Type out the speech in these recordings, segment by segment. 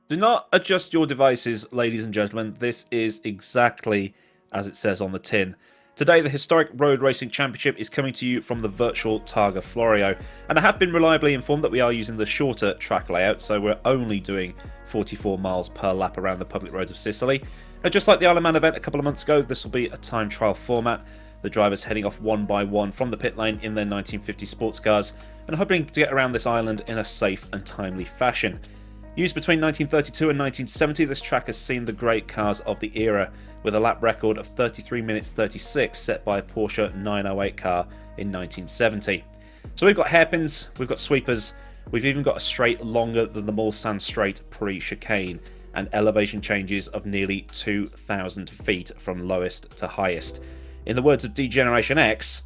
Do not adjust your devices, ladies and gentlemen. This is exactly as it says on the tin. Today, the historic Road Racing Championship is coming to you from the virtual Targa Florio, and I have been reliably informed that we are using the shorter track layout, so we're only doing 44 miles per lap around the public roads of Sicily. And just like the Isle of Man event a couple of months ago, this will be a time trial format. The drivers heading off one by one from the pit lane in their 1950 sports cars, and hoping to get around this island in a safe and timely fashion. Used between 1932 and 1970, this track has seen the great cars of the era, with a lap record of 33 minutes 36 set by a Porsche 908 car in 1970. So we've got hairpins, we've got sweepers, we've even got a straight longer than the Mulsanne straight pre-chicane, and elevation changes of nearly 2,000 feet from lowest to highest. In the words of D-Generation X,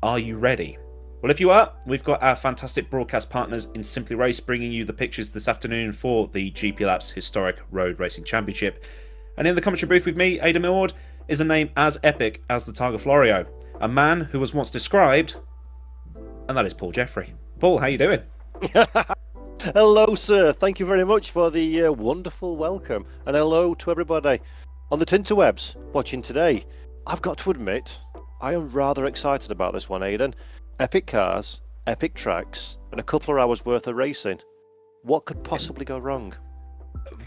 are you ready? Well, if you are, we've got our fantastic broadcast partners in Simply Race bringing you the pictures this afternoon for the GP Labs Historic Road Racing Championship. And in the commentary booth with me, Ada Millward, is a name as epic as the Targa Florio, a man who was once described, and that is Paul Jeffrey. Paul, how you doing? Hello, sir. Thank you very much for the wonderful welcome. And hello to everybody on the Tinterwebs watching today. I've got to admit, I am rather excited about this one, Aidan. Epic cars, epic tracks, and a couple of hours worth of racing. What could possibly go wrong?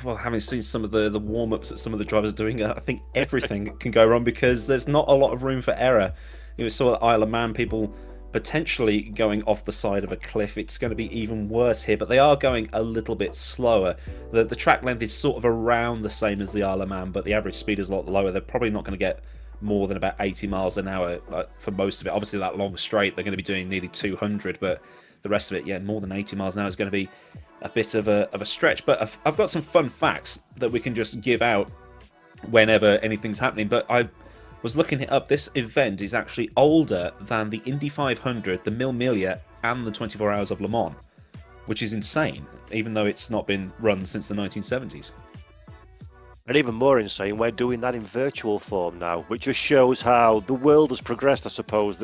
Well, having seen some of the warm-ups that some of the drivers are doing, I think everything can go wrong because there's not a lot of room for error. You saw at Isle of Man people potentially going off the side of a cliff. It's going to be even worse here, but they are going a little bit slower. The track length is sort of around the same as the Isle of Man, but the average speed is a lot lower. They're probably not going to get more than about 80 miles an hour for most of it. Obviously, that long straight, they're going to be doing nearly 200, but the rest of it, yeah, more than 80 miles an hour is going to be a bit of a stretch. But I've got some fun facts that we can just give out whenever anything's happening. But I was looking it up. This event is actually older than the Indy 500, the Mille Miglia, and the 24 Hours of Le Mans, which is insane, even though it's not been run since the 1970s. And even more insane, we're doing that in virtual form now, which just shows how the world has progressed, I suppose.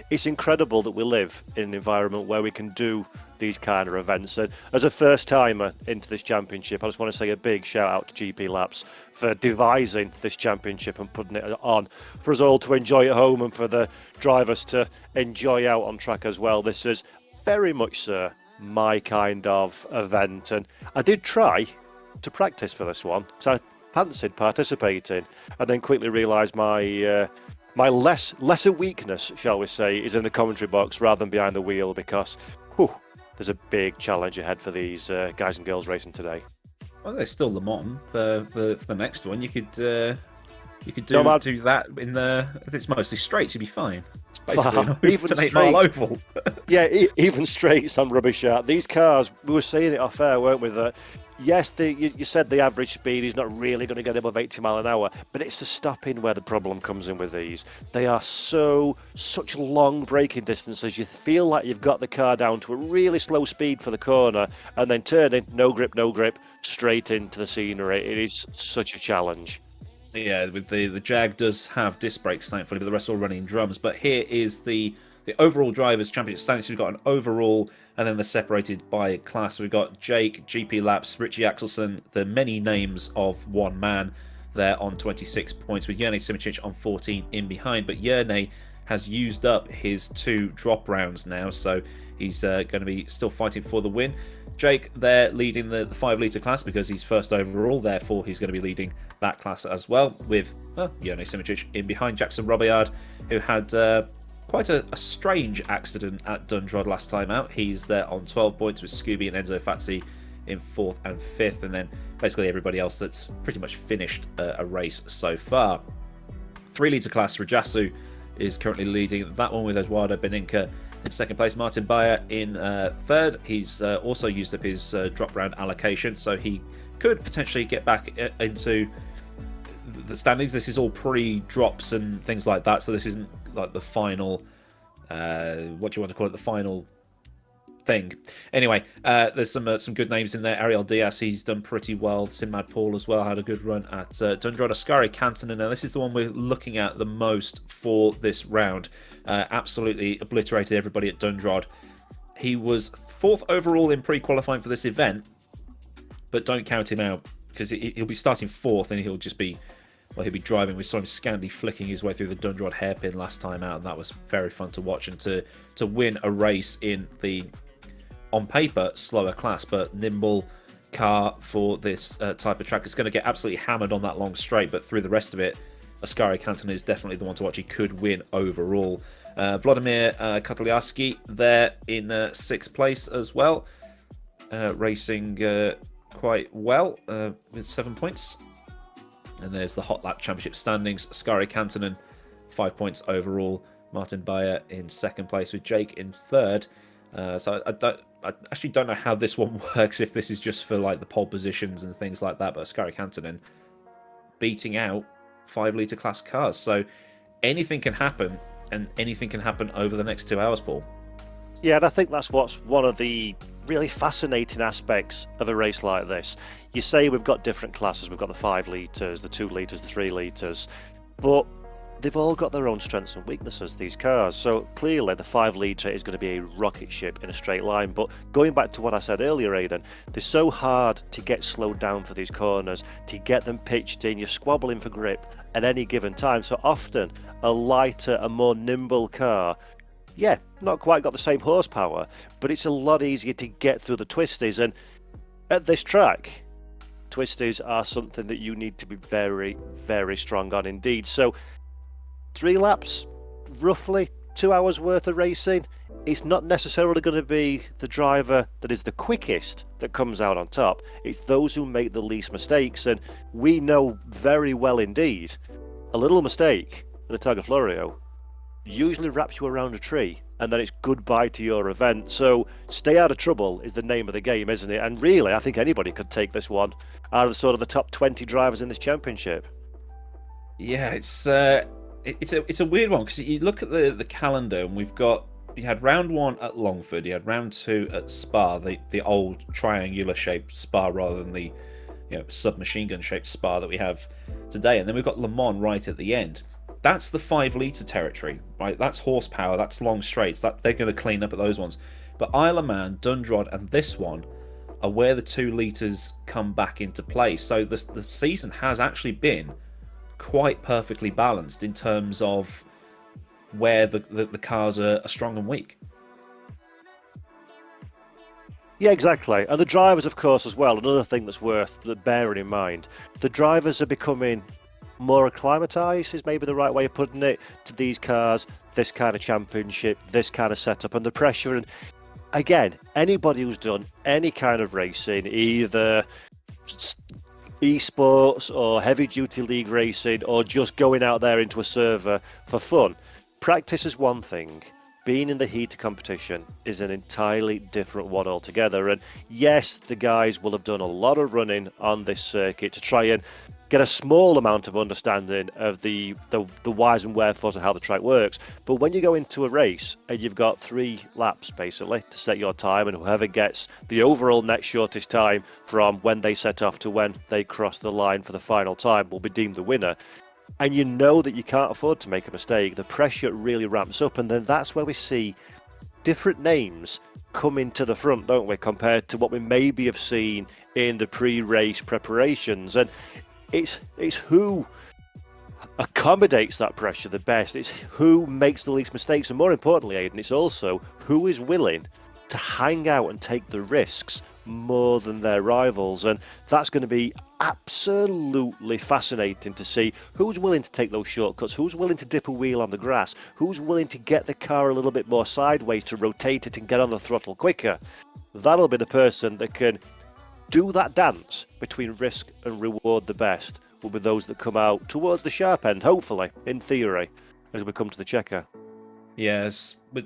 It's incredible that we live in an environment where we can do these kind of events. And as a first-timer into this championship, I just want to say a big shout-out to GP Labs for devising this championship and putting it on for us all to enjoy at home and for the drivers to enjoy out on track as well. This is very much, sir, my kind of event. And I did try to practice for this one, because I fancied participating, and then quickly realised my lesser weakness, shall we say, is in the commentary box rather than behind the wheel, because there's a big challenge ahead for these guys and girls racing today. Well, there's still Le Mans for the next one. You could do that in the. If it's mostly straights, you'd be fine. It's basically even an 8-mile oval. Yeah, even straights I'm rubbish at. These cars, we were saying it off air, weren't we? That yes, you said the average speed is not really going to get above 80 mile an hour, but it's the stopping where the problem comes in with these. They are such long braking distances. You feel like you've got the car down to a really slow speed for the corner, and then turning, no grip, straight into the scenery. It is such a challenge. Yeah, with the Jag does have disc brakes, thankfully, but the rest are all running drums. But here is the overall drivers' championship standings. So we've got an overall, and then they're separated by class. We've got Jake, GP Laps, Richie Axelson, the many names of one man there on 26 points, with Jerne Simičić on 14 in behind. But Jerne has used up his 2 drop rounds now, so he's going to be still fighting for the win. Jake there leading the 5-litre class because he's first overall, therefore he's going to be leading that class as well, with Jerne Simičić in behind. Jackson Robillard, who had quite a strange accident at Dundrod last time out. He's there on 12 points with Scooby and Enzo Fazzi in 4th and 5th, and then basically everybody else that's pretty much finished a race so far. 3-litre class, Rajasu is currently leading that one with Eduardo Beninca in 2nd place. Martin Bayer in 3rd. He's also used up his drop round allocation, so he could potentially get back into the standings. This is all pre-drops and things like that, so this isn't like the final, what do you want to call it, the final thing. Anyway, there's some good names in there. Ariel Diaz, he's done pretty well. Sinmad Paul as well had a good run at Dundrod. Ascari Cantonen, now this is the one we're looking at the most for this round. Absolutely obliterated everybody at Dundrod. He was 4th overall in pre-qualifying for this event, but don't count him out because he'll be starting fourth and he'll be driving. We saw him scantily flicking his way through the Dundrod hairpin last time out, and that was very fun to watch. And to win a race in the, on paper, slower class, but nimble car for this type of track, is going to get absolutely hammered on that long straight, but through the rest of it, Ascari Canton is definitely the one to watch. He could win overall. Vladimir Kotliarski there in 6th place as well, racing quite well with 7 points. And there's the Hot Lap Championship standings. Ascari Cantonen, 5 points overall. Martin Bayer in 2nd place with Jake in 3rd. So I actually don't know how this one works, if this is just for like the pole positions and things like that, but Ascari Cantonen beating out 5-litre class cars. So anything can happen, and anything can happen over the next 2 hours, Paul. Yeah, and I think that's what's one of the really fascinating aspects of a race like this. You say we've got different classes, we've got the 5 litres, the 2 litres, the 3 litres, but they've all got their own strengths and weaknesses, these cars. So clearly the 5 litre is going to be a rocket ship in a straight line. But going back to what I said earlier, Aidan, they're so hard to get slowed down for these corners, to get them pitched in. You're squabbling for grip at any given time. So often a lighter, a more nimble car, yeah, not quite got the same horsepower, but it's a lot easier to get through the twisties. And at this track, twisties are something that you need to be very, very strong on indeed. So 3 laps, roughly 2 hours worth of racing. It's not necessarily going to be the driver that is the quickest that comes out on top. It's those who make the least mistakes. And we know very well indeed, a little mistake at the Targa Florio usually wraps you around a tree, and then it's goodbye to your event. So stay out of trouble is the name of the game, isn't it? And really, I think anybody could take this one out of sort of the top 20 drivers in this championship. Yeah, it's a weird one, because you look at the calendar, and you had round 1 at Longford, you had round 2 at Spa, the old triangular shaped Spa rather than the submachine gun shaped Spa that we have today, and then we've got Le Mans right at the end. That's the 5 litre territory, right? That's horsepower, that's long straights, that they're going to clean up at those ones. But Isle of Man, Dundrod, and this one are where the 2 litres come back into play. So the season has actually been quite perfectly balanced in terms of where the cars are strong and weak. Yeah, exactly. And the drivers, of course, as well. Another thing that's worth bearing in mind, the drivers are becoming more acclimatized, is maybe the right way of putting it, to these cars, this kind of championship, this kind of setup, and the pressure. And again, anybody who's done any kind of racing, either esports or heavy duty league racing, or just going out there into a server for fun, practice is one thing. Being in the heat of competition is an entirely different one altogether. And yes, the guys will have done a lot of running on this circuit to try and get a small amount of understanding of the whys and wherefores of how the track works. But when you go into a race and you've got 3 laps basically to set your time, and whoever gets the overall next shortest time from when they set off to when they cross the line for the final time will be deemed the winner, and you know that you can't afford to make a mistake, the pressure really ramps up. And then that's where we see different names coming to the front, don't we, compared to what we maybe have seen in the pre-race preparations. And it's who accommodates that pressure the best. It's who makes the least mistakes. And more importantly, Aidan, it's also who is willing to hang out and take the risks more than their rivals. And that's going to be absolutely fascinating to see who's willing to take those shortcuts, who's willing to dip a wheel on the grass, who's willing to get the car a little bit more sideways to rotate it and get on the throttle quicker. That'll be the person that can do that dance between risk and reward the best, will be those that come out towards the sharp end, hopefully, in theory, as we come to the checker. Yes, but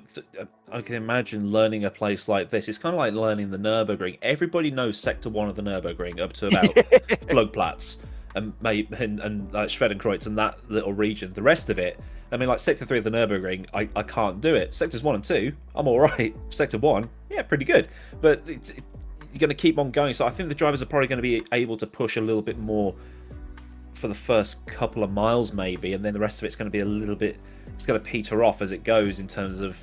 I can imagine learning a place like this. It's kind of like learning the Nürburgring. Everybody knows Sector 1 of the Nürburgring up to about Flugplatz and Schwedenkreuz and that little region. The rest of it, I mean, like Sector 3 of the Nürburgring, I can't do it. Sectors 1 and 2, I'm all right. Sector 1, yeah, pretty good. But you're going to keep on going. So I think the drivers are probably going to be able to push a little bit more for the first couple of miles maybe, and then the rest of it's going to be a little bit, it's going to peter off as it goes in terms of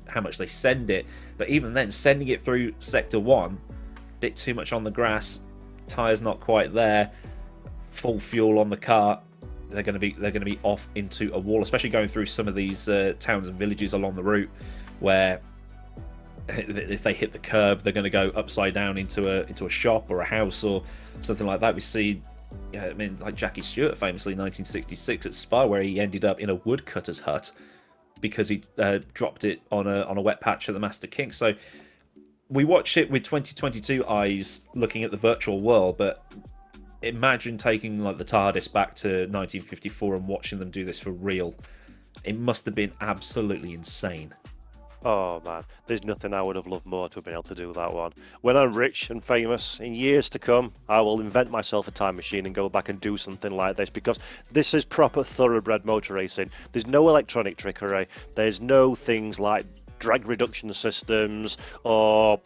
how much they send it. But even then, sending it through Sector 1, a bit too much on the grass, tires not quite there, full fuel on the car, they're going to be off into a wall, especially going through some of these towns and villages along the route, where if they hit the curb, they're going to go upside down into a shop or a house or something like that. We see, I mean, like Jackie Stewart famously in 1966 at Spa, where he ended up in a woodcutter's hut because he dropped it on a wet patch at the Master King. So we watch it with 2022 eyes, looking at the virtual world, but imagine taking like the TARDIS back to 1954 and watching them do this for real. It must have been absolutely insane. Oh man, there's nothing I would have loved more to have been able to do that one. When I'm rich and famous in years to come, I will invent myself a time machine and go back and do something like this, because this is proper thoroughbred motor racing. There's no electronic trickery. There's no things like drag reduction systems or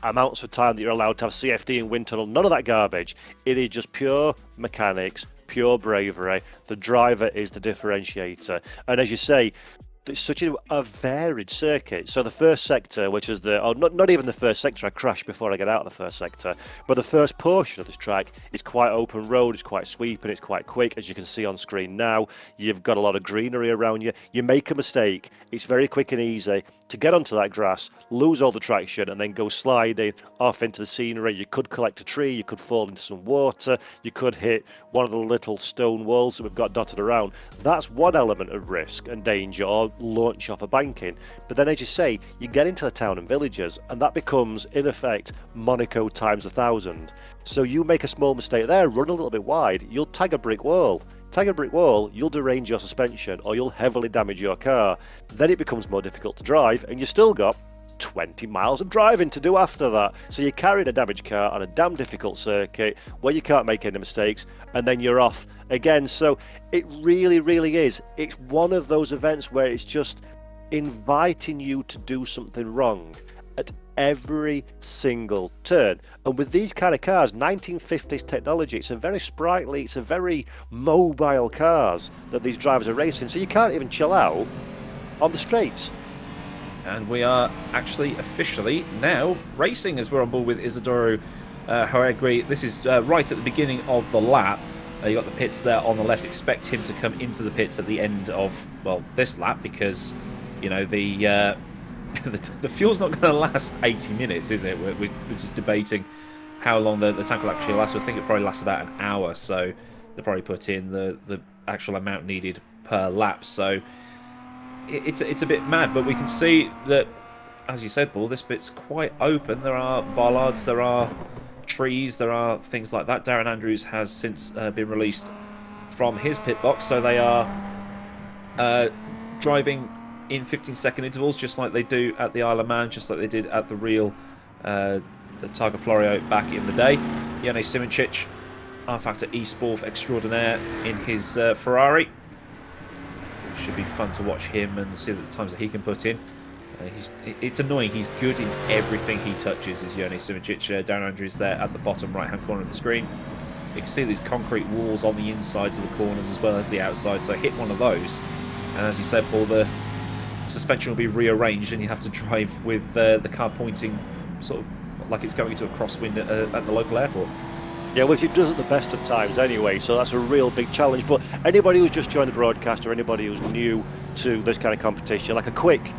amounts of time that you're allowed to have CFD and wind tunnel. None of that garbage. It is just pure mechanics, pure bravery. The driver is the differentiator. And as you say, it's such a varied circuit. So the first sector, which is not even the first sector, I crashed before I get out of the first sector, but the first portion of this track is quite open road, it's quite sweeping, it's quite quick, as you can see on screen now. You've got a lot of greenery around you. You make a mistake, it's very quick and easy to get onto that grass, lose all the traction, and then go sliding off into the scenery. You could collect a tree, you could fall into some water, you could hit one of the little stone walls that we've got dotted around. That's one element of risk and danger, or launch off a banking. But then, as you say, you get into the town and villages, and that becomes, in effect, Monaco times 1,000. So you make a small mistake there, run a little bit wide, you'll tag a brick wall. Tag a brick wall, you'll derange your suspension, or you'll heavily damage your car. Then it becomes more difficult to drive, and you've still got 20 miles of driving to do after that. So you're carrying a damaged car on a damn difficult circuit where you can't make any mistakes, and then you're off again. So it really, really is. It's one of those events where it's just inviting you to do something wrong at every single turn. And with these kind of cars, 1950s technology, it's a very sprightly, it's a very mobile cars that these drivers are racing, so you can't even chill out on the straights. And we are actually officially now racing as we're on board with Isidoro Hrrc. This is right at the beginning of the lap. You got the pits there on the left. Expect him to come into the pits at the end of, well, this lap, because, you know, the fuel's not going to last 80 minutes, is it? We're just debating how long the tank will actually last. I think it probably lasts about an hour, so they'll probably put in the actual amount needed per lap. So it's a bit mad, but we can see that, as you said, Paul, this bit's quite open. There are bollards, there are trees, there are things like that. Darren Andrews has since been released from his pit box, so they are driving in 15-second intervals, just like they do at the Isle of Man, just like they did at the real the Targa Florio back in the day. Jone Simoncic, R-Factor eSport extraordinaire in his Ferrari. Should be fun to watch him and see the times that he can put in. It's annoying. He's good in everything he touches, is Jone Simoncic. Darren Andrews there at the bottom right-hand corner of the screen. You can see these concrete walls on the insides of the corners as well as the outside, so hit one of those. And as you said, Paul, the suspension will be rearranged and you have to drive with the car pointing sort of like it's going into a crosswind at the local airport. Yeah, which it does at the best of times anyway, so that's a real big challenge. But anybody who's just joined the broadcast or anybody who's new to this kind of competition, like a quick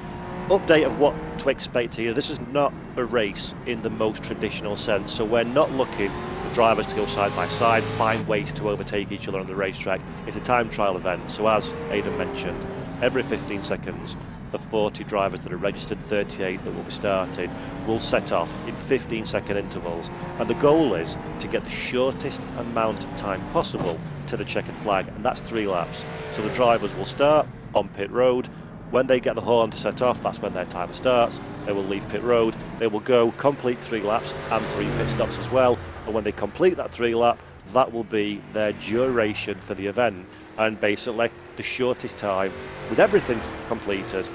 update of what to expect here. This is not a race in the most traditional sense, so we're not looking for drivers to go side by side, find ways to overtake each other on the racetrack. It's a time trial event, so as Aidan mentioned, every 15 seconds, the 40 drivers that are registered, 38 that will be starting, will set off in 15-second intervals. And the goal is to get the shortest amount of time possible to the checkered flag, and that's 3 laps. So the drivers will start on pit road. When they get the horn to set off, that's when their timer starts. They will leave pit road. They will go complete 3 laps and 3 pit stops as well. And when they complete that 3 lap, that will be their duration for the event. And basically, the shortest time, with everything completed,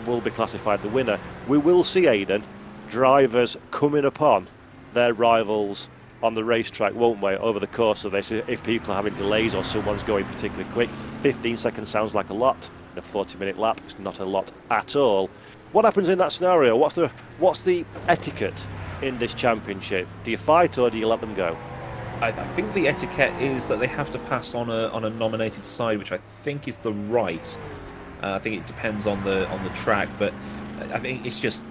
will be classified the winner. We will see, Aidan, drivers coming upon their rivals on the racetrack, won't we, over the course of this, if people are having delays or someone's going particularly quick. 15 seconds sounds like a lot. In a 40-minute lap, it's not a lot at all. What happens in that scenario? What's the etiquette in this championship? Do you fight or do you let them go? I think the etiquette is that they have to pass on a nominated side, which I think is the right. I think it depends on the track, but I think it's just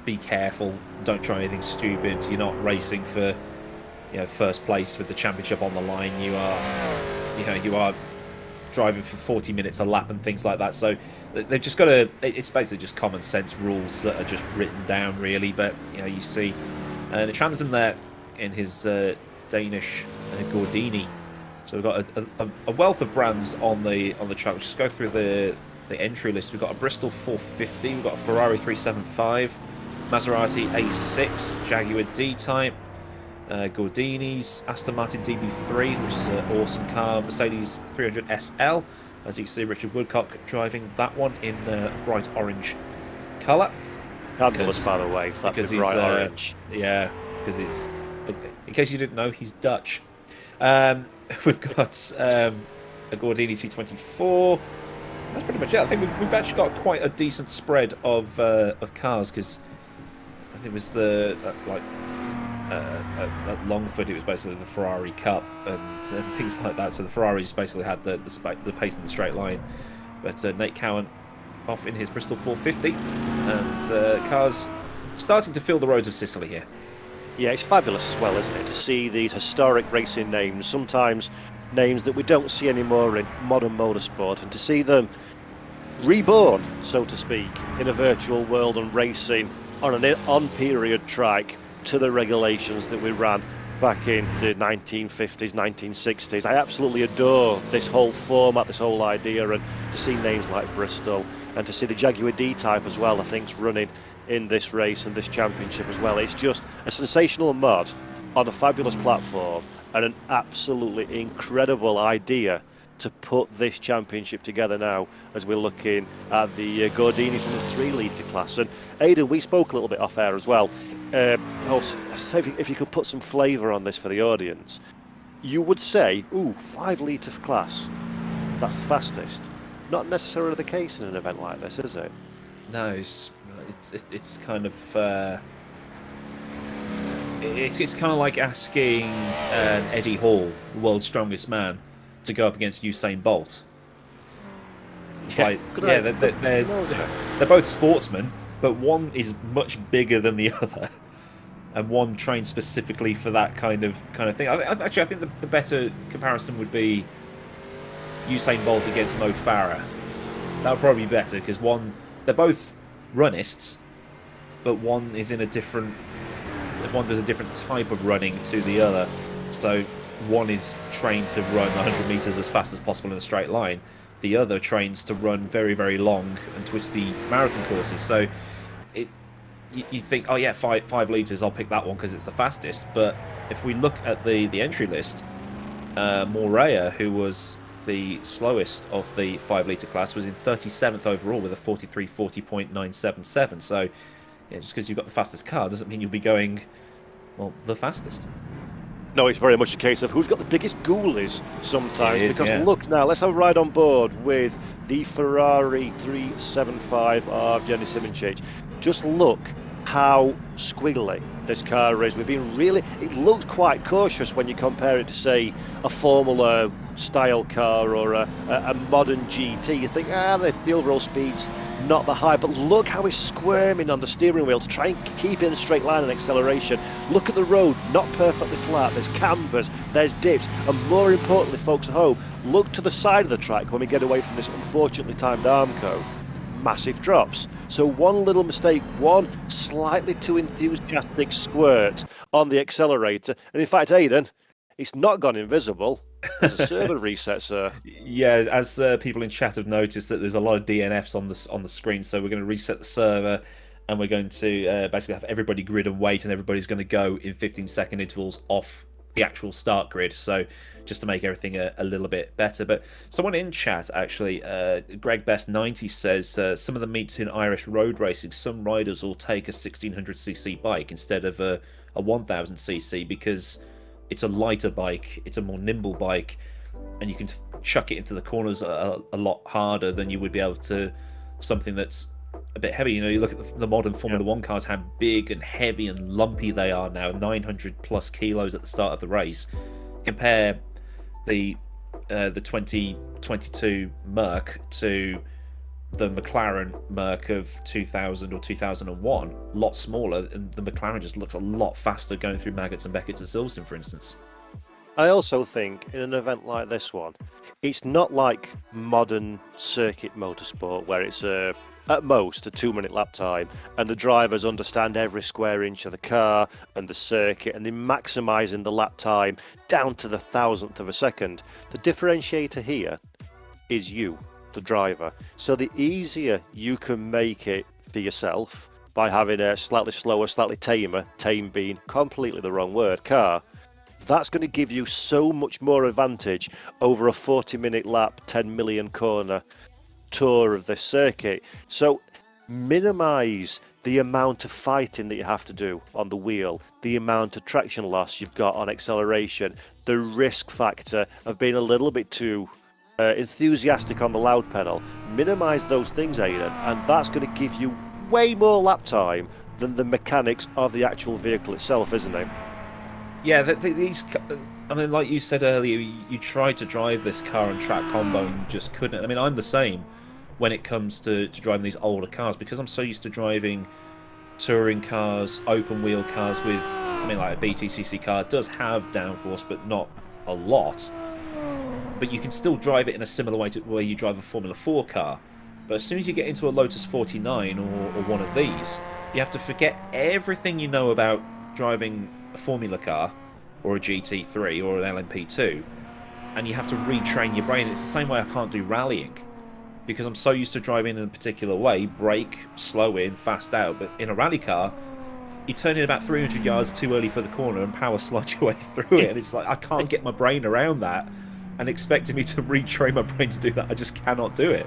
be careful. Don't try anything stupid. You're not racing for first place with the championship on the line. You are driving for 40 minutes a lap and things like that. So they've just got to. It's basically just common sense rules that are just written down, really. But you see the Tramsen there in his Danish Gordini. So we've got a wealth of brands on the track. We'll just go through the entry list. We've got a Bristol 450. We've got a Ferrari 375. Maserati A6, Jaguar D-Type, Gordini's, Aston Martin DB3, which is an awesome car, Mercedes 300 SL. As you can see, Richard Woodcock driving that one in bright orange colour. Fabulous, by the way, that's bright orange. Yeah, because it's, in case you didn't know, he's Dutch. We've got a Gordini 224. That's pretty much it. I think we've actually got quite a decent spread of cars, because I think it was at Longford, it was basically the Ferrari Cup and things like that. So the Ferraris basically had the pace in the straight line. But Nate Cowan off in his Bristol 450, and cars starting to fill the roads of Sicily here. Yeah, it's fabulous as well, isn't it, to see these historic racing names, sometimes names that we don't see anymore in modern motorsport, and to see them reborn, so to speak, in a virtual world and racing on an on-period track to the regulations that we ran back in the 1950s, 1960s. I absolutely adore this whole format, this whole idea, and to see names like Bristol and to see the Jaguar D-Type as well, I think's running in this race and this championship as well. It's just a sensational mod on a fabulous platform and an absolutely incredible idea to put this championship together now as we're looking at the Gordini from the 3 litre class. And Aidan, we spoke a little bit off air as well. Also, if you could put some flavour on this for the audience, you would say, ooh, 5 litre class, that's the fastest. Not necessarily the case in an event like this, is it? No, it's kind of it's kind of like asking Eddie Hall, the world's strongest man, to go up against Usain Bolt. They're both sportsmen, but one is much bigger than the other, and one trains specifically for that kind of thing. Actually, I think the better comparison would be Usain Bolt against Mo Farah. That would probably be better, because they're both runnists, but one is in one does a different type of running to the other. So one is trained to run 100 meters as fast as possible in a straight line. The other trains to run very, very long and twisty marathon courses. So you think, oh yeah, 5 liters, I'll pick that one because it's the fastest. But if we look at the entry list, Morea, who was the slowest of the 5 litre class, was in 37th overall with a 43:40.977. So yeah, just because you've got the fastest car doesn't mean you'll be going, well, the fastest. No, it's very much a case of who's got the biggest ghoulies sometimes. Look now, let's have a ride on board with the Ferrari 375 of Jenny Simonchich. Just look how squiggly this car is. It looks quite cautious when you compare it to, say, a Formula style car or a modern GT. You think, the overall speed's not that high, but look how he's squirming on the steering wheel to try and keep in a straight line and acceleration. Look at the road, not perfectly flat. There's cambers, there's dips, and more importantly, folks at home, look to the side of the track when we get away from this unfortunately timed Armco. Massive drops. So one little mistake, one slightly too enthusiastic squirt on the accelerator, and in fact, Aidan, it's not gone invisible. There's a server reset, sir. Yeah, as people in chat have noticed, that there's a lot of DNFs on the screen, so we're going to reset the server, and we're going to basically have everybody grid and wait, and everybody's going to go in 15-second intervals off the actual start grid. So just to make everything a little bit better. But someone in chat, actually, Greg Best 90 says, some of the meets in Irish road racing, some riders will take a 1600cc bike instead of a 1000cc because it's a lighter bike, it's a more nimble bike, and you can chuck it into the corners a lot harder than you would be able to something that's a bit heavy. You look at the modern Formula 1 cars, how big and heavy and lumpy they are now, 900 plus kilos at the start of the race. compare the 2022 Merc to the McLaren Merc of 2000 or 2001, a lot smaller, and the McLaren just looks a lot faster going through Maggots and Beckett's and Silverstone, for instance. I also think in an event like this one, it's not like modern circuit motorsport where it's at most a 2-minute lap time and the drivers understand every square inch of the car and the circuit and they're maximising the lap time down to the thousandth of a second. The differentiator here is you, the driver. So the easier you can make it for yourself by having a slightly slower, slightly tamer, tame being completely the wrong word, car, that's going to give you so much more advantage over a 40-minute lap, 10 million corner tour of this circuit. So minimise the amount of fighting that you have to do on the wheel, the amount of traction loss you've got on acceleration, the risk factor of being a little bit too enthusiastic on the loud pedal. Minimise those things, Aidan, and that's going to give you way more lap time than the mechanics of the actual vehicle itself, isn't it? Yeah, these. I mean, like you said earlier, you tried to drive this car and track combo and you just couldn't. I mean, I'm the same when it comes to driving these older cars because I'm so used to driving touring cars, open wheel cars with. I mean, like a BTCC car does have downforce, but not a lot. But you can still drive it in a similar way to where you drive a Formula 4 car. But as soon as you get into a Lotus 49 or one of these, you have to forget everything you know about driving a Formula car or a GT3 or an LMP2, and you have to retrain your brain. It's the same way I can't do rallying because I'm so used to driving in a particular way, brake, slow in, fast out. But in a rally car, you turn in about 300 yards too early for the corner and power slide your way through it, and it's like I can't get my brain around that, and expecting me to retrain my brain to do that, I just cannot do it.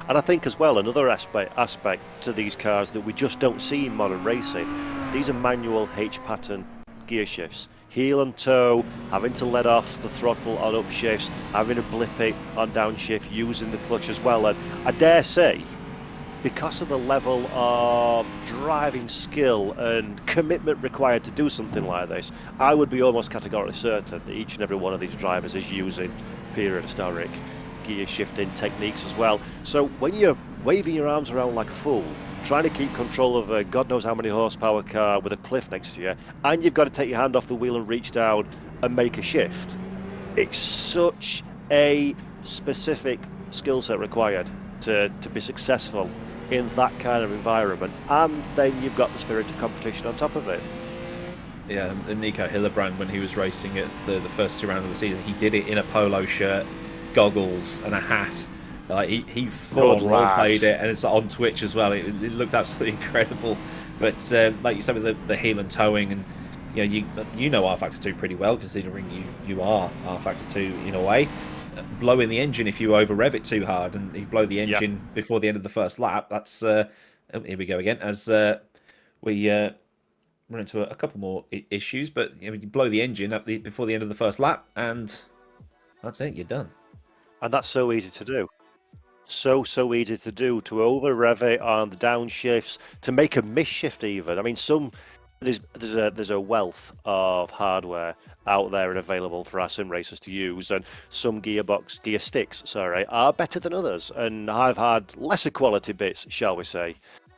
And I think as well, another aspect to these cars that we just don't see in modern racing, these are manual H-pattern gear shifts. Heel and toe, having to let off the throttle on upshifts, having to blip it on downshift, using the clutch as well. And I dare say, because of the level of driving skill and commitment required to do something like this, I would be almost categorically certain that each and every one of these drivers is using prehistoric gear shifting techniques as well. So when you're waving your arms around like a fool, trying to keep control of a God knows how many horsepower car with a cliff next to you, and you've got to take your hand off the wheel and reach down and make a shift, it's such a specific skill set required to be successful in that kind of environment. And then you've got the spirit of competition on top of it. Yeah, and Nico Hillebrand, when he was racing at the first 2 rounds of the season, he did it in a polo shirt, goggles, and a hat. Like he full on role played it, and it's on Twitch as well. It looked absolutely incredible. But like you said, with the heel and towing, and you know R Factor 2 pretty well, considering you are R Factor 2 in a way. Blowing the engine if you over rev it too hard, and you blow the engine before the end of the first lap. That's here we go again. As we run into a couple more issues, but you blow the engine before the end of the first lap, and that's it. You're done. And that's so easy to do. So easy to do, to over rev it on the downshifts, to make a miss shift even. I mean, there's a wealth of hardware out there and available for our sim racers to use, and some gear sticks, are better than others, and I've had lesser quality bits, shall we say,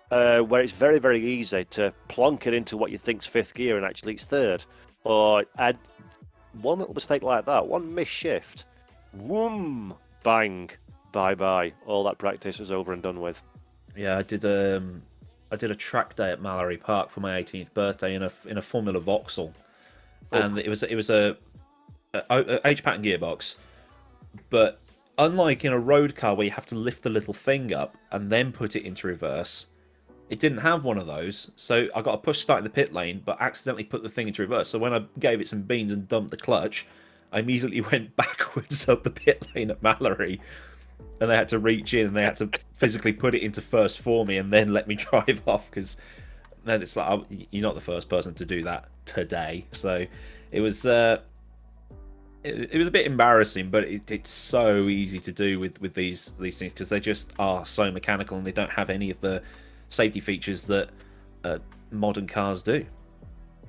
where it's very, very easy to plonk it into what you think's fifth gear and actually it's third, or add one little mistake like that, one miss shift, whoom, bang, bye, all that practice is over and done with. Yeah, I did a track day at Mallory Park for my 18th birthday in a Formula Vauxhall, and it was a H-pattern gearbox, but unlike in a road car where you have to lift the little thing up and then put it into reverse, it didn't have one of those. So I got a push start in the pit lane, but accidentally put the thing into reverse. So when I gave it some beans and dumped the clutch, I immediately went backwards up the pit lane at Mallory, and they had to reach in and they had to physically put it into first for me and then let me drive off, because then it's like, you're not the first person to do that today. So it was it was a bit embarrassing, but it's so easy to do with these things, because they just are so mechanical and they don't have any of the safety features that modern cars do.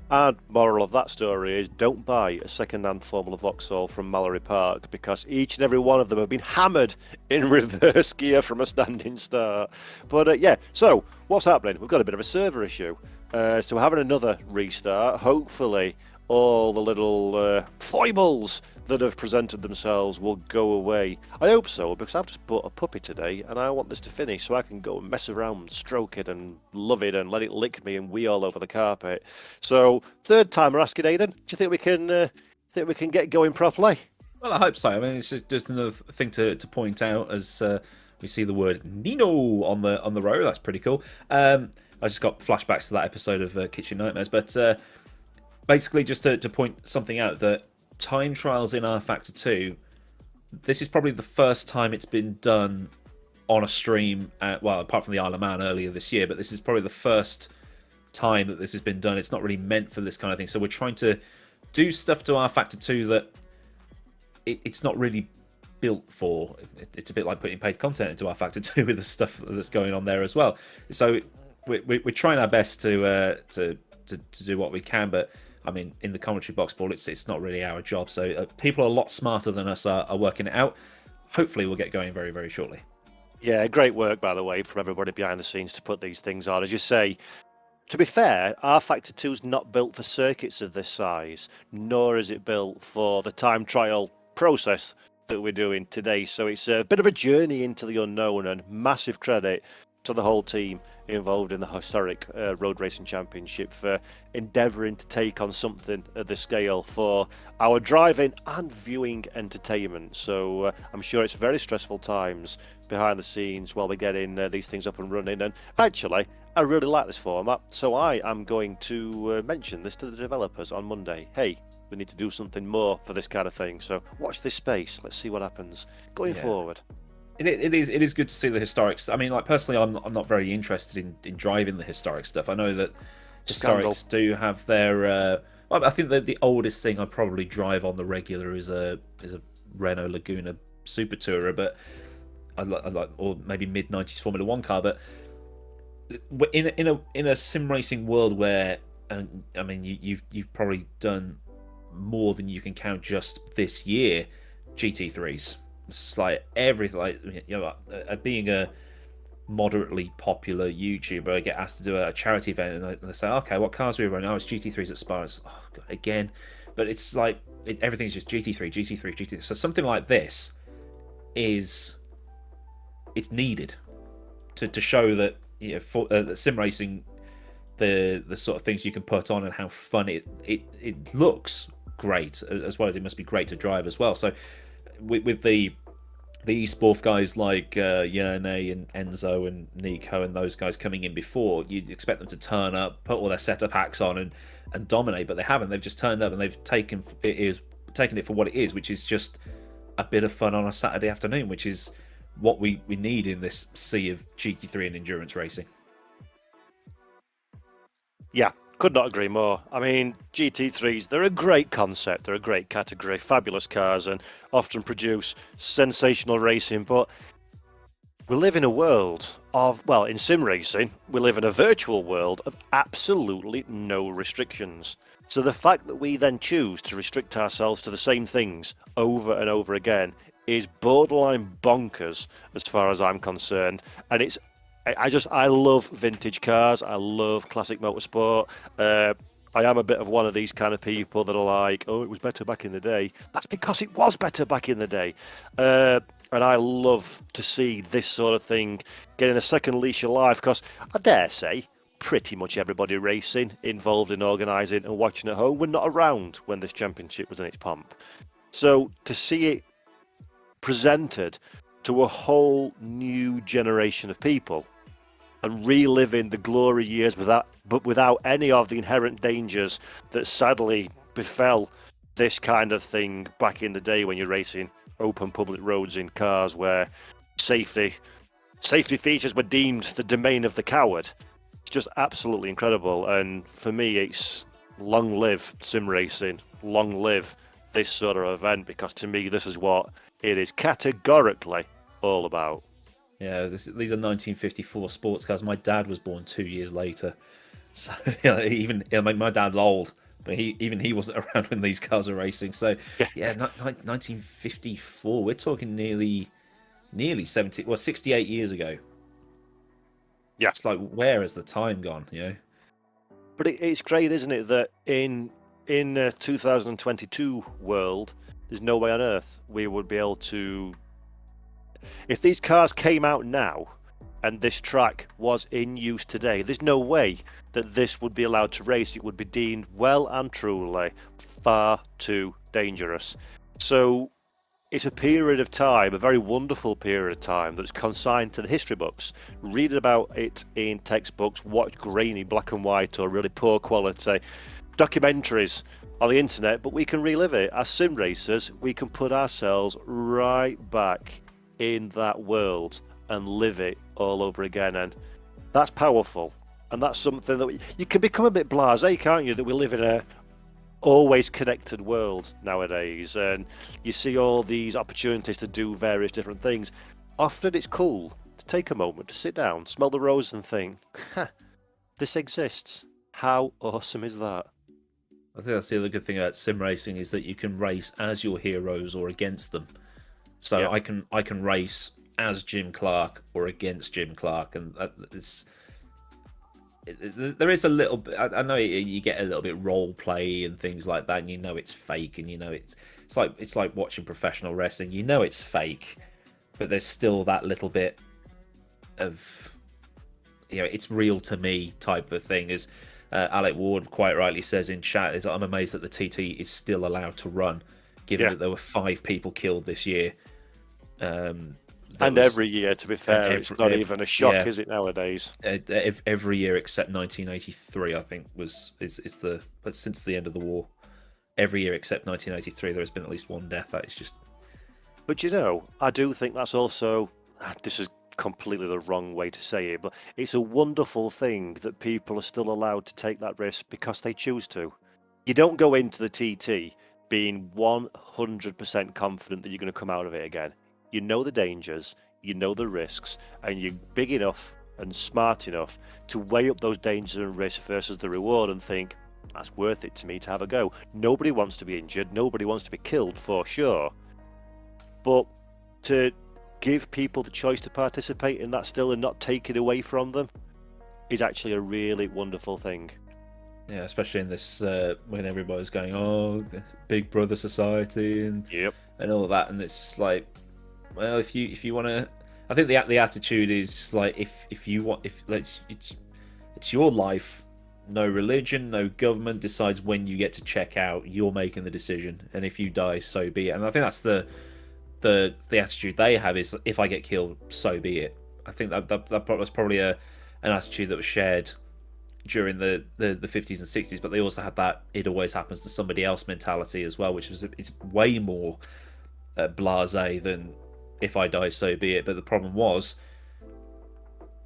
And moral of that story is don't buy a second-hand Formula Vauxhall from Mallory Park because each and every one of them have been hammered in reverse gear from a standing start. But yeah, so what's happening? We've got a bit of a server issue. So we're having another restart. Hopefully all the little foibles that have presented themselves will go away. I hope so, because I've just bought a puppy today and I want this to finish so I can go and mess around, stroke it and love it and let it lick me and wee all over the carpet. So, third time we're asking Aidan, do you think we can get going properly? Well, I hope so. I mean, it's just another thing to point out as we see the word Nino on the road. That's pretty cool. I just got flashbacks to that episode of Kitchen Nightmares, but basically just to point something out that time trials in R Factor 2, this is probably the first time it's been done on a stream, well, apart from the Isle of Man earlier this year, but this is probably the first time that this has been done. It's not really meant for this kind of thing, so we're trying to do stuff to R Factor 2 that it's not really built for. It's a bit like putting paid content into R Factor 2 with the stuff that's going on there as well. So we're trying our best to do what we can, but I mean, in the commentary box, Paul, it's not really our job. So people a lot smarter than us are working it out. Hopefully, we'll get going very, very shortly. Yeah, great work, by the way, from everybody behind the scenes to put these things on. As you say, to be fair, R Factor 2 is not built for circuits of this size, nor is it built for the time trial process that we're doing today. So it's a bit of a journey into the unknown, and massive credit to the whole team involved in the historic Road Racing Championship for endeavouring to take on something at this scale for our driving and viewing entertainment. So I'm sure it's very stressful times behind the scenes while we're getting these things up and running. And actually, I really like this format, so I am going to mention this to the developers on Monday. Hey, we need to do something more for this kind of thing. So watch this space. Let's see what happens going forward. It is good to see the historics. I mean, like personally, I'm not very interested in driving the historic stuff. I know that historics do have their. Well, I think that the oldest thing I probably drive on the regular is a Renault Laguna Super Tourer, but I like or maybe mid '90s Formula One car. But in a sim racing world where, and I mean, you've probably done more than you can count just this year, GT3s. It's like everything, like being a moderately popular YouTuber, I get asked to do a charity event, and they say, "Okay, what cars are we running?" Oh, it's GT3s at Spa. It's, oh God, again, but it's like everything's just GT3, GT3, GT3. So something like this it's needed to show that for sim racing, the sort of things you can put on and how fun it looks great, as well as it must be great to drive as well. So with the esports guys like Yerne and Enzo and Nico and those guys coming in before, you'd expect them to turn up, put all their setup hacks on and dominate, but they haven't. They've just turned up and they've taken it for what it is, which is just a bit of fun on a Saturday afternoon, which is what we need in this sea of GT3 and endurance racing. Yeah, could not agree more. I mean, GT3s, they're a great concept, they're a great category, fabulous cars, and often produce sensational racing, but we live in a world of, well, in sim racing, we live in a virtual world of absolutely no restrictions. So the fact that we then choose to restrict ourselves to the same things over and over again is borderline bonkers as far as I'm concerned, and I love vintage cars. I love classic motorsport. I am a bit of one of these kind of people that are like, oh, it was better back in the day. That's because it was better back in the day. And I love to see this sort of thing getting a second leash of life, because I dare say pretty much everybody racing involved in organising and watching at home were not around when this championship was in its pomp. So to see it presented to a whole new generation of people and reliving the glory years without any of the inherent dangers that sadly befell this kind of thing back in the day when you're racing open public roads in cars where safety features were deemed the domain of the coward. It's just absolutely incredible, and for me it's long live sim racing, long live this sort of event, because to me this is what it is categorically all about. Yeah, these are 1954 sports cars. My dad was born 2 years later, So even my dad's old, but he wasn't around when these cars were racing. So Yeah, yeah, 1954. We're talking nearly 70, well, 68 years ago. yeah. It's like, where has the time gone? But it's great, isn't it, that in a 2022 world, there's no way on earth we would be able to. If these cars came out now and this track was in use today, there's no way that this would be allowed to race. It would be deemed well and truly far too dangerous. So it's a period of time, a very wonderful period of time that's consigned to the history books. Read about it in textbooks, watch grainy black and white or really poor quality documentaries on the internet, but we can relive it. As sim racers, we can put ourselves right back in that world and live it all over again. And that's powerful. And that's something that you can become a bit blasé, can't you? That we live in a always connected world nowadays, and you see all these opportunities to do various different things. Often it's cool to take a moment to sit down, smell the roses, and think, this exists. How awesome is that? I think that's the other good thing about sim racing is that you can race as your heroes or against them. So Yeah. I can race as Jim Clark or against Jim Clark, and there is a little bit. I know you get a little bit role play and things like that, and you know it's fake, and you know it's like watching professional wrestling. You know it's fake, but there's still that little bit of it's real to me type of thing. As Alec Ward quite rightly says in chat, is I'm amazed that the TT is still allowed to run, given Yeah. that there were 5 people killed this year. That And was every year, to be fair, it's not even a shock, yeah, is it, nowadays? every year except 1983, I think is the but since the end of the war, every year except 1983, there has been at least one death. That is just But I do think that's also, this is completely the wrong way to say it, but it's a wonderful thing that people are still allowed to take that risk because they choose to. You don't go into the TT being 100% confident that you're going to come out of it again. You know the dangers, you know the risks, and you're big enough and smart enough to weigh up those dangers and risks versus the reward and think, that's worth it to me to have a go. Nobody wants to be injured, nobody wants to be killed for sure. But to give people the choice to participate in that still and not take it away from them is actually a really wonderful thing. yeah, especially in this when everybody's going, oh, the Big Brother society Yep. and all of that, and it's like, well, if you want to, I think the attitude is like if you want, if it's your life. No religion, no government decides when you get to check out. You're making the decision, and if you die, so be it. And I think that's the attitude they have is, if I get killed, so be it. I think that was probably an attitude that was shared during the 50s and 60s, but they also had that it always happens to somebody else mentality as well, which it's way more blasé than if I die, so be it. But the problem was,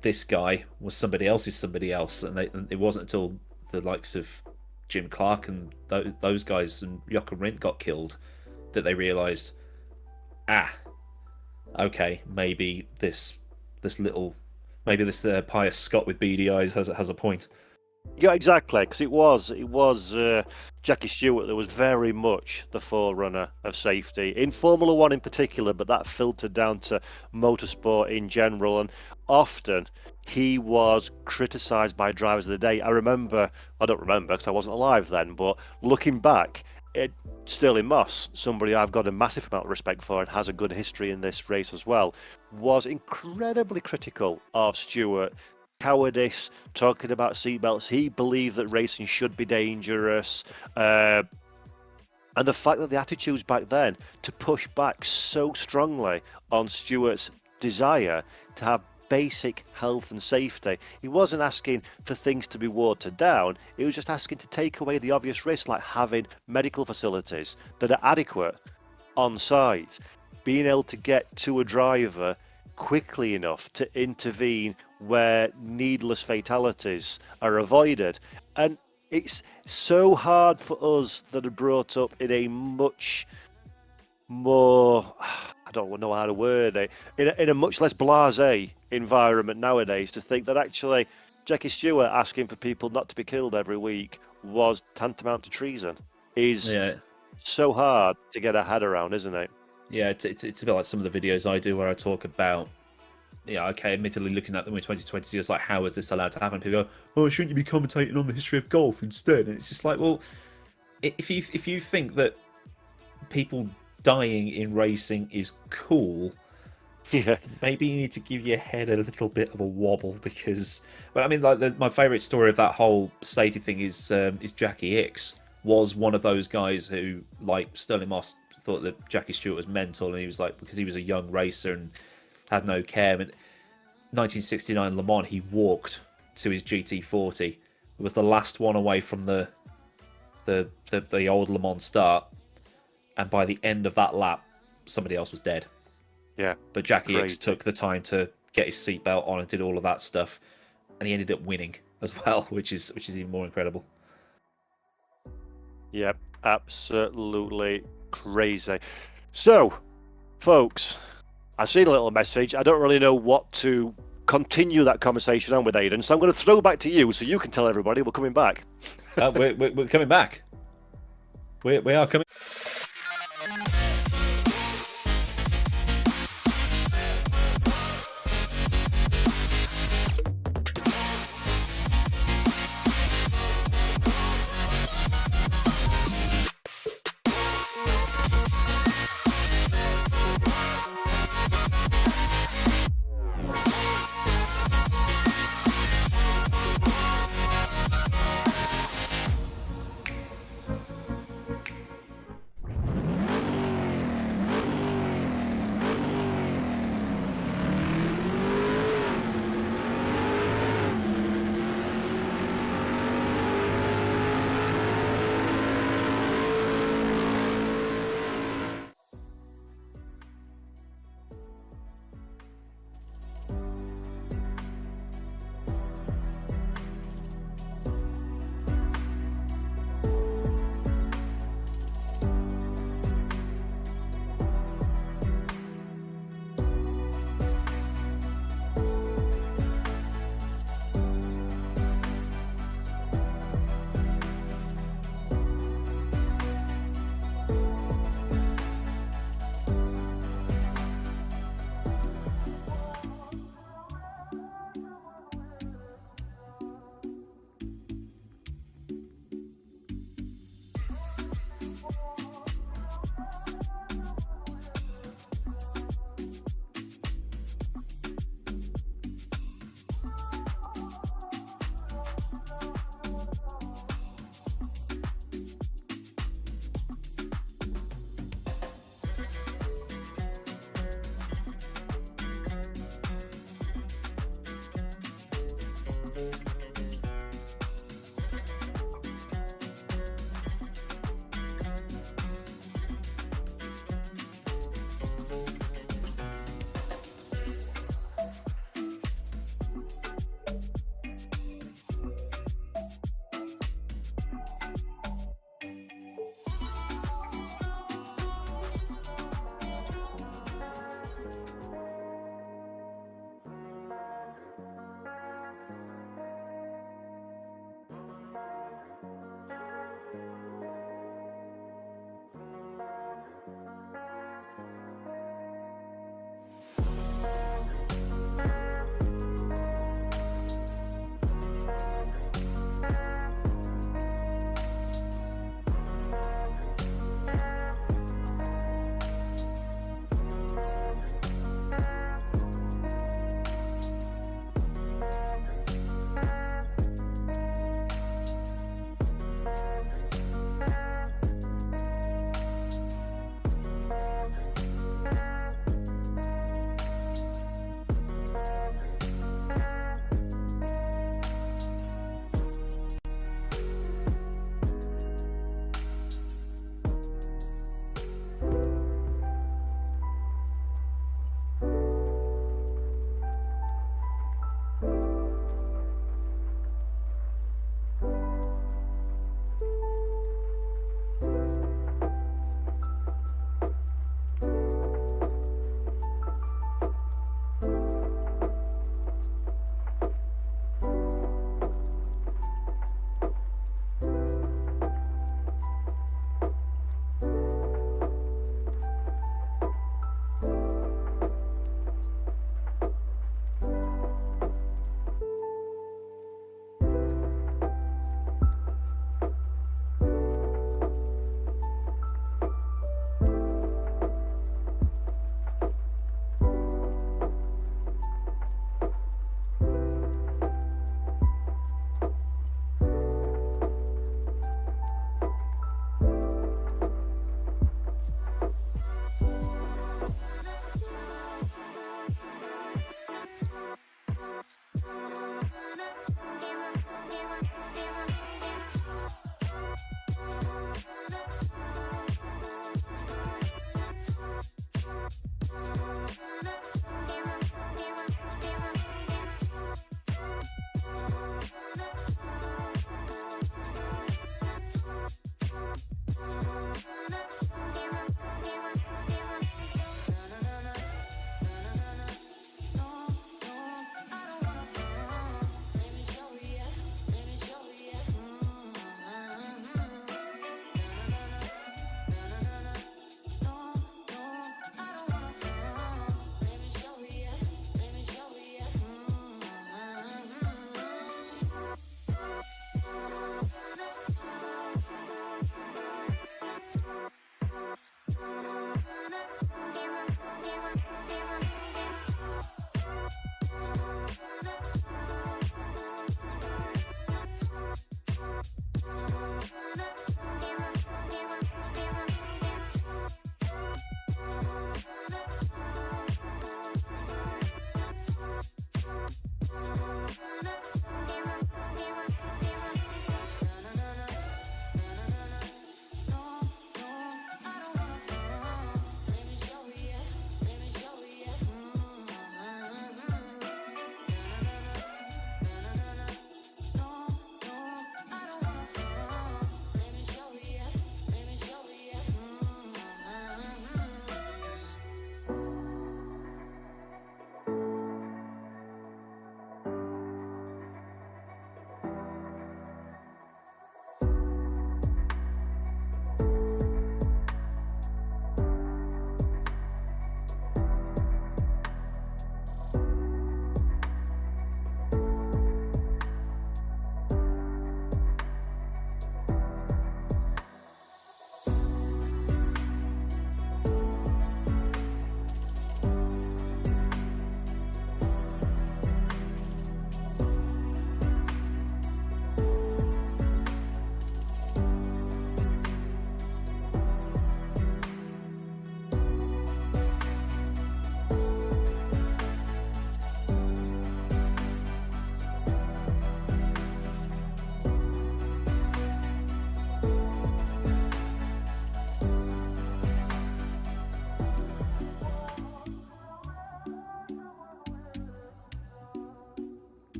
this guy was somebody else's somebody else, and it wasn't until the likes of Jim Clark and those guys and Jochen Rindt got killed that they realised, okay, maybe this little, maybe this pious Scot with beady eyes has a point. Yeah, exactly. Because it was Jackie Stewart that was very much the forerunner of safety in Formula One in particular, but that filtered down to motorsport in general. And often he was criticised by drivers of the day. I don't remember because I wasn't alive then, but looking back, Sterling Moss, somebody I've got a massive amount of respect for and has a good history in this race as well, was incredibly critical of Stewart. Cowardice, talking about seatbelts. He believed that racing should be dangerous. And the fact that the attitudes back then to push back so strongly on Stewart's desire to have basic health and safety. He wasn't asking for things to be watered down. He was just asking to take away the obvious risks, like having medical facilities that are adequate on site, being able to get to a driver quickly enough to intervene where needless fatalities are avoided. And it's so hard for us that are brought up in a much more, I don't know how to word it, in a much less blasé environment nowadays, to think that actually Jackie Stewart asking for people not to be killed every week was tantamount to treason. Is Yeah. so hard to get a head around, isn't it? Yeah, it's a bit like some of the videos I do where I talk about, yeah, okay, admittedly looking at them in 2020, it's like, how is this allowed to happen? People go, oh, shouldn't you be commentating on the history of golf instead? And it's just like, well, if you think that people dying in racing is cool, Yeah. maybe you need to give your head a little bit of a wobble because, well, I mean, like my favourite story of that whole safety thing is Jackie Hicks was one of those guys who, like Sterling Moss, thought that Jackie Stewart was mental, and he was like, because he was a young racer and had no care. And 1969 Le Mans, he walked to his GT40. It was the last one away from the old Le Mans start, and by the end of that lap, somebody else was dead. Yeah. But Jackie Hicks Crazy. took the time to get his seatbelt on and did all of that stuff, and he ended up winning as well, which is even more incredible. Yep, absolutely crazy. So, folks, I've seen a little message. I don't really know what to continue that conversation on with, Aidan, so I'm going to throw back to you so you can tell everybody we're coming back. We're coming back. We are coming.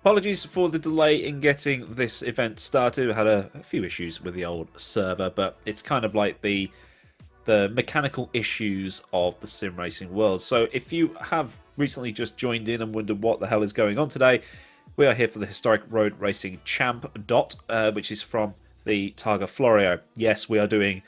Apologies for the delay in getting this event started. We had a few issues with the old server, but it's kind of like the mechanical issues of the sim racing world. So if you have recently just joined in and wondered what the hell is going on today, we are here for the Historic Road Racing Champ Dot, which is from the Targa Florio. Yes, we are doing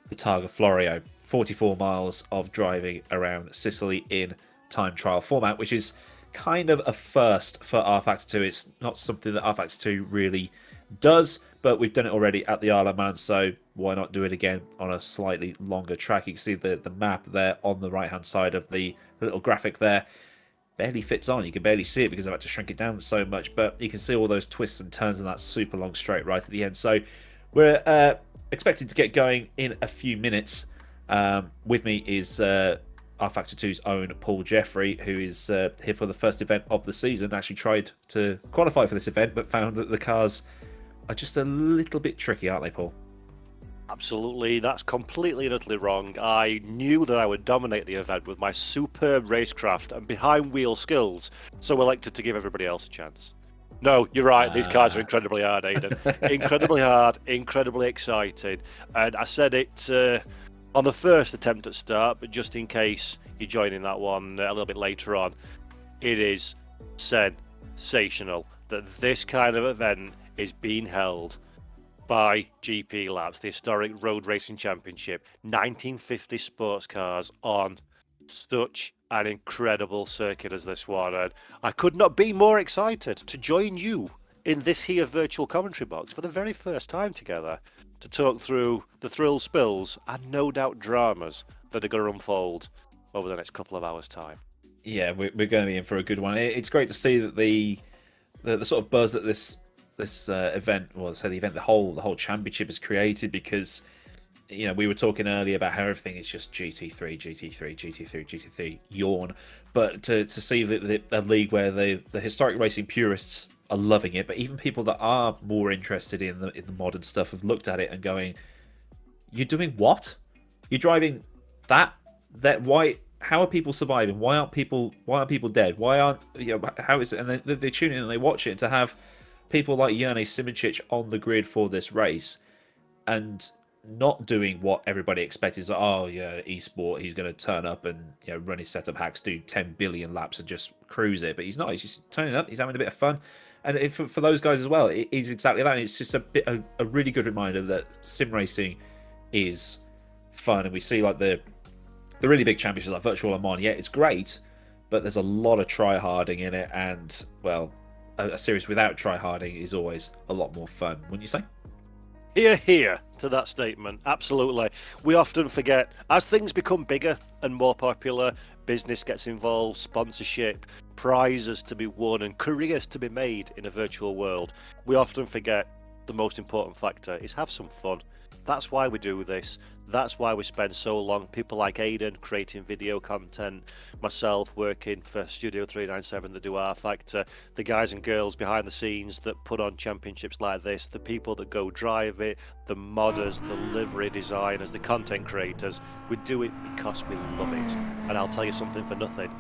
the Targa Florio. 44 miles of driving around Sicily in time trial format, which is kind of a first for R Factor 2. It's not something that R Factor 2 really does, but we've done it already at the Isle of Man, so why not do it again on a slightly longer track? You can see the map there on the right hand side of the little graphic there. Barely fits on. You can barely see it because I've had to shrink it down so much, but you can see all those twists and turns and that super long straight right at the end. So we're expected to get going in a few minutes. With me is R Factor 2's own Paul Jeffrey, who is here for the first event of the season. Actually tried to qualify for this event, but found that the cars are just a little bit tricky, aren't they, Paul? Absolutely, that's completely and utterly wrong. I knew that I would dominate the event with my superb racecraft and behind-wheel skills, so elected to give everybody else a chance. No, you're right, these cars are incredibly hard, Aidan. Incredibly hard, incredibly exciting. And I said it on the first attempt at start, but just in case you're joining that one a little bit later on, it is sensational that this kind of event is being held by GP Labs, the Historic Road Racing Championship. 1950 sports cars on such an incredible circuit as this one. And I could not be more excited to join you in this here virtual commentary box for the very first time together to talk through the thrills, spills, and no doubt dramas that are going to unfold over the next couple of hours' time. Yeah, we're going to be in for a good one. It's great to see that the sort of buzz that this event, well, say the event, the whole championship is created, because we were talking earlier about how everything is just GT3, yawn. But to see the league where the historic racing purists are loving it, but even people that are more interested in the modern stuff have looked at it and going, "You're doing what? You're driving that? Why? How are people surviving? Why aren't people dead? Why aren't how is it?" And they tune in and they watch it. To have people like Jerne Simoncic on the grid for this race and not doing what everybody expected, is like, oh yeah, esport, he's going to turn up and run his setup hacks, do 10 billion laps and just cruise it. But he's not. He's just turning up. He's having a bit of fun. And for those guys as well, it is exactly that. It's just a really good reminder that sim racing is fun. And we see like the really big championships like Virtual Le Mans. Yeah, it's great, but there's a lot of try-harding in it. And, well, a series without try-harding is always a lot more fun, wouldn't you say? Hear to that statement. Absolutely. We often forget, as things become bigger and more popular, business gets involved, sponsorship, prizes to be won, and careers to be made in a virtual world. We often forget the most important factor is have some fun. That's why we do this. That's why we spend so long. People like Aidan creating video content, myself working for Studio 397 that do R Factor, the guys and girls behind the scenes that put on championships like this, the people that go drive it, the modders, the livery designers, the content creators. We do it because we love it. And I'll tell you something for nothing.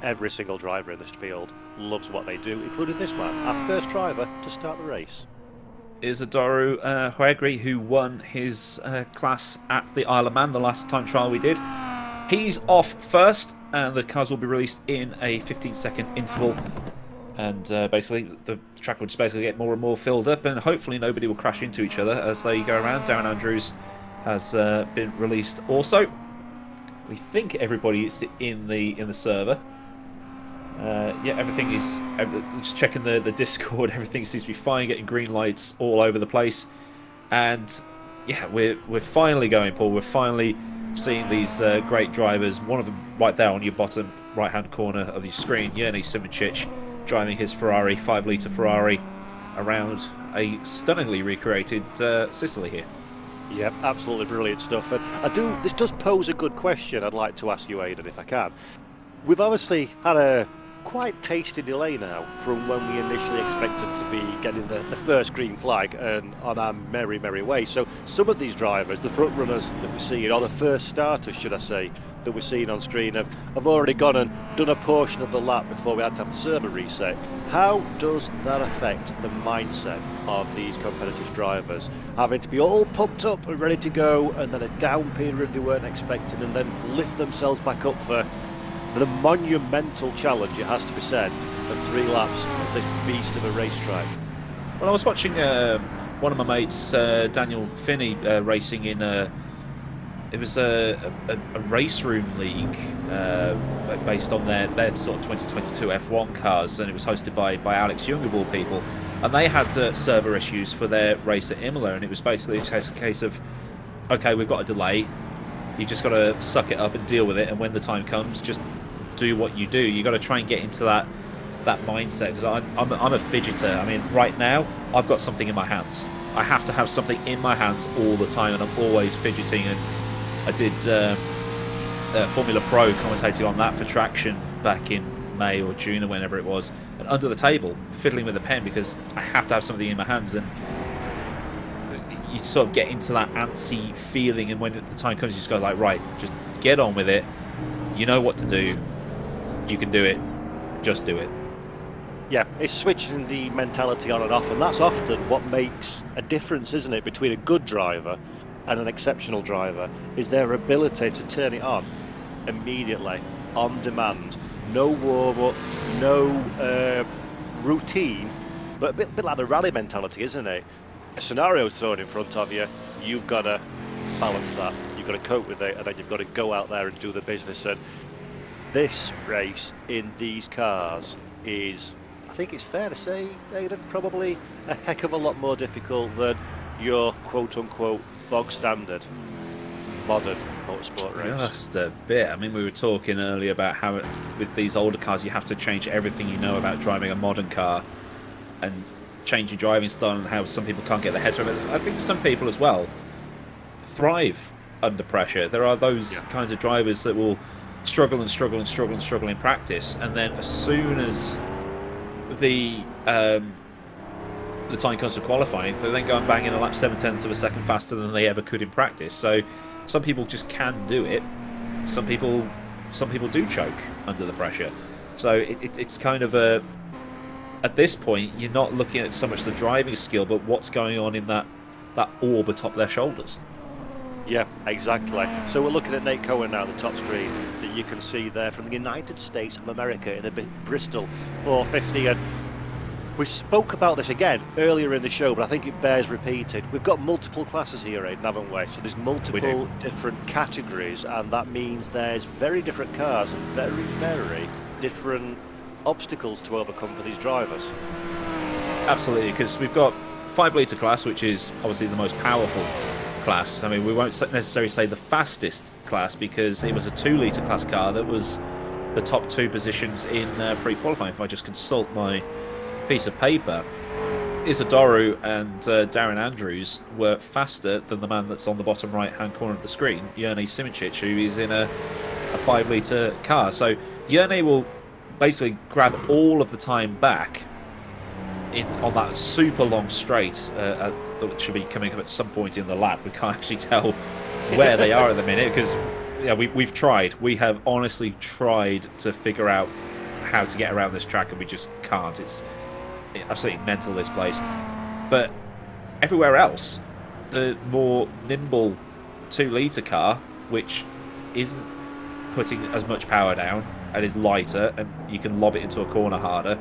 Every single driver in this field loves what they do, including this man, our first driver to start the race. Isidoro Hrrc, who won his class at the Isle of Man the last time trial we did. He's off first, and the cars will be released in a 15-second interval. And basically, the track will just basically get more and more filled up, and hopefully nobody will crash into each other as they go around. Darren Andrews has been released also. We think everybody is in the server. Yeah, everything is. Just checking the Discord. Everything seems to be fine. Getting green lights all over the place, and yeah, we're finally going, Paul. We're finally seeing these great drivers. One of them right there on your bottom right-hand corner of your screen, Jerne Simoncic, driving his Ferrari, 5-litre Ferrari, around a stunningly recreated Sicily here. Yep, absolutely brilliant stuff. And this does pose a good question I'd like to ask you, Aidan, if I can. We've obviously had a quite tasty delay now from when we initially expected to be getting the first green flag and on our merry way. So some of these drivers, the front runners that we're seeing, or the first starters, should I say, that we're seeing on screen, have already gone and done a portion of the lap before we had to have the server reset. How does that affect the mindset of these competitive drivers? Having to be all pumped up and ready to go, and then a down period they weren't expecting, and then lift themselves back up for the monumental challenge, it has to be said, of 3 laps of this beast of a racetrack. Well, I was watching one of my mates, Daniel Finney, racing in it was a race room league based on their sort of 2022 F1 cars, and it was hosted by Alex Young of all people. And they had server issues for their race at Imola, and it was basically a case of, okay, we've got a delay. You just got to suck it up and deal with it, and when the time comes, just do what you do. You got to try and get into that mindset, because I'm a fidgeter. I mean, right now I've got something in my hands. I have to have something in my hands all the time, and I'm always fidgeting. And I did Formula Pro commentating on that for Traction back in May or June or whenever it was, and under the table fiddling with a pen because I have to have something in my hands. And you sort of get into that antsy feeling, and when the time comes, you just go like, right, just get on with it. You know what to do. You can do it. Just do it. Yeah, it's switching the mentality on and off, and that's often what makes a difference, isn't it, between a good driver and an exceptional driver, is their ability to turn it on immediately, on demand. No warm-up, no routine, but a bit like the rally mentality, isn't it? A scenario thrown in front of you, you've got to balance that, you've got to cope with it, and then you've got to go out there and do the business. And this race in these cars is, I think it's fair to say, Aidan, probably a heck of a lot more difficult than your quote-unquote bog standard modern motorsport race. Just a bit. I mean, we were talking earlier about how with these older cars you have to change everything you know about driving a modern car and change your driving style, and how some people can't get their heads around it. I think some people as well thrive under pressure. There are those kinds of drivers that will struggle and struggle and struggle and struggle in practice, and then as soon as the time comes to qualifying, they then go and bang in a lap 7/10 of a second faster than they ever could in practice. So some people just can do it. Some people do choke under the pressure. So it's kind of a, at this point, you're not looking at so much the driving skill, but what's going on in that orb atop their shoulders. Yeah, exactly. So we're looking at Nate Cohen now, the top screen that you can see there from the United States of America in the Bristol 450. And we spoke about this again earlier in the show, but I think it bears repeated. We've got multiple classes here, Aidan, haven't we? So there's multiple different categories, and that means there's very different cars and very, very different obstacles to overcome for these drivers. Absolutely, because we've got 5 litre class, which is obviously the most powerful class. I mean, we won't necessarily say the fastest class, because it was a 2 litre class car that was the top 2 positions in pre-qualifying. If I just consult my piece of paper, Isidoro and Darren Andrews were faster than the man that's on the bottom right hand corner of the screen, Jernej Simicic, who is in a 5 litre car. So Jernej will basically grab all of the time back on that super long straight that should be coming up at some point in the lap. We can't actually tell where they are at the minute, because we've tried. We have honestly tried to figure out how to get around this track, and we just can't. It's absolutely mental, this place. But everywhere else, the more nimble 2 litre car, which isn't putting as much power down and is lighter, and you can lob it into a corner harder,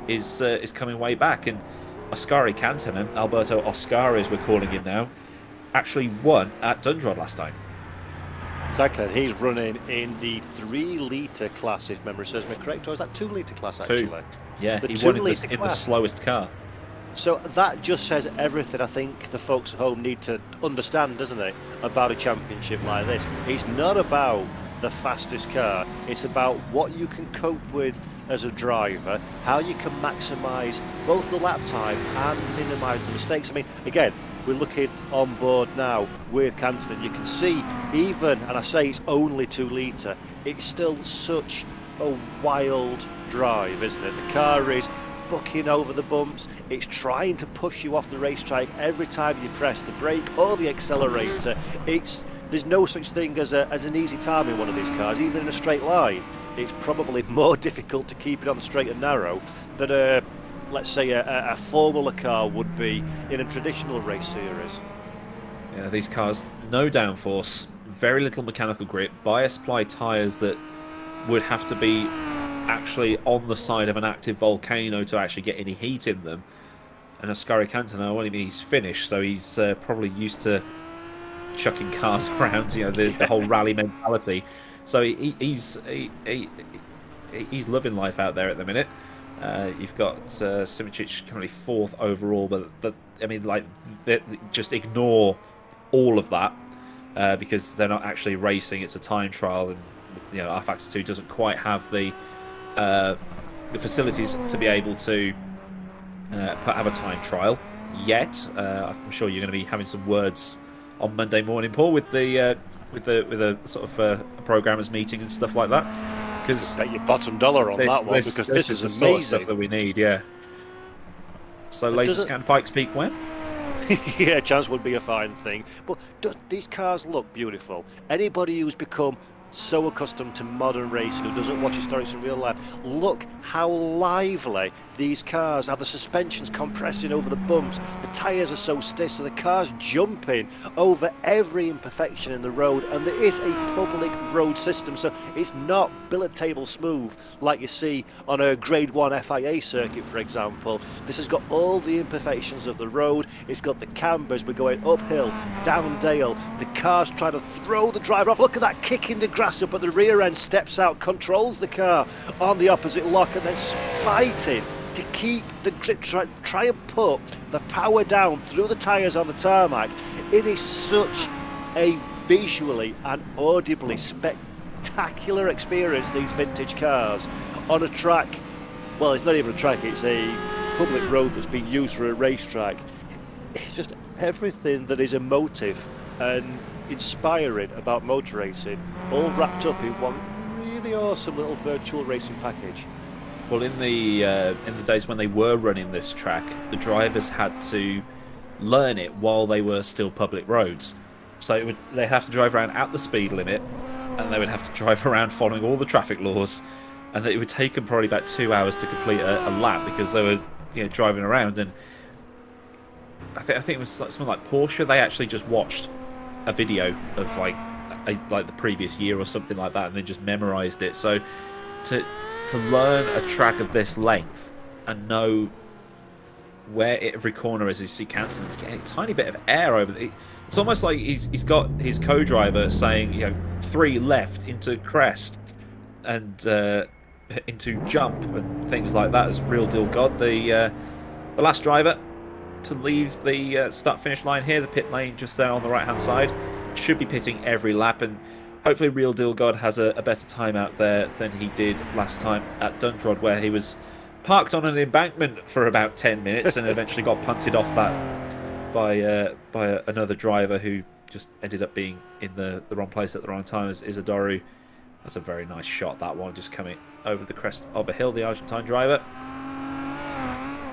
is coming way back. And Oscari Cantonen, Alberto Oscari as we're calling him now, actually won at Dundrod last time. Exactly, and he's running in the 3 litre class, if memory serves me correct, or is that 2 litre class actually? 2. Yeah, the he won in the slowest car. So that just says everything I think the folks at home need to understand, doesn't it, about a championship like this. It's not about the fastest car, it's about what you can cope with as a driver, how you can maximise both the lap time and minimise the mistakes. I mean, again, we're looking on board now with Cantonen. You can see, even, and I say it's only 2 litre, it's still such a wild drive, isn't it? The car is bucking over the bumps. It's trying to push you off the racetrack every time you press the brake or the accelerator. There's no such thing as an easy time in one of these cars, even in a straight line. It's probably more difficult to keep it on the straight and narrow than let's say a Formula car would be in a traditional race series. Yeah, these cars, no downforce, very little mechanical grip, bias ply tyres that would have to be actually on the side of an active volcano to actually get any heat in them. And Ascari Cantona, well, I mean, he's Finnish, so he's probably used to chucking cars around, the whole rally mentality. So he's loving life out there at the minute. You've got Simicic currently 4th overall, but I mean, like, just ignore all of that because they're not actually racing. It's a time trial, and R Factor 2 doesn't quite have the facilities to be able to have a time trial yet. I'm sure you're going to be having some words on Monday morning, Paul, with a sort of a programmers meeting and stuff like that. Because bet your bottom dollar on that one, because this is the amazing sort of stuff that we need. Yeah. So laser scan Pikes Peak when? Yeah, chance would be a fine thing. But these cars look beautiful. Anybody who's become so accustomed to modern racing who doesn't watch historics in real life, look how lively these cars are. The suspension's compressing over the bumps, the tyres are so stiff, so the car's jumping over every imperfection in the road, and there is a public road system, so it's not billet table smooth like you see on a grade 1 FIA circuit, for example. This has got all the imperfections of the road. It's got the cambers. We're going uphill, down dale. The car's trying to throw the driver off. Look at that, kicking the grass up at the rear end, steps out, controls the car on the opposite lock, and then fighting to keep the grip, try and put the power down through the tyres on the tarmac. It is such a visually and audibly spectacular experience, these vintage cars, on a track. Well, it's not even a track, it's a public road that's been used for a racetrack. It's just everything that is emotive and inspiring about motor racing, all wrapped up in one really awesome little virtual racing package. Well, in the days when they were running this track, the drivers had to learn it while they were still public roads. So they'd have to drive around at the speed limit, and they would have to drive around following all the traffic laws, and it would take them probably about 2 hours to complete a lap because they were driving around. And I think it was something like Porsche. They actually just watched a video of like the previous year or something like that, and then just memorized it. So to learn a track of this length and know where every corner is, you see Canton getting a tiny bit of air over it. It's almost like he's got his co-driver saying 3 left into crest and into jump and things like that. As Real Deal God, the last driver to leave the start-finish line here, the pit lane just there on the right-hand side, should be pitting every lap, and hopefully Real Deal God has a better time out there than he did last time at Duntrod, where he was parked on an embankment for about 10 minutes and eventually got punted off that by another driver who just ended up being in the wrong place at the wrong time, as Isadoru. That's a very nice shot, that one, just coming over the crest of a hill, the Argentine driver.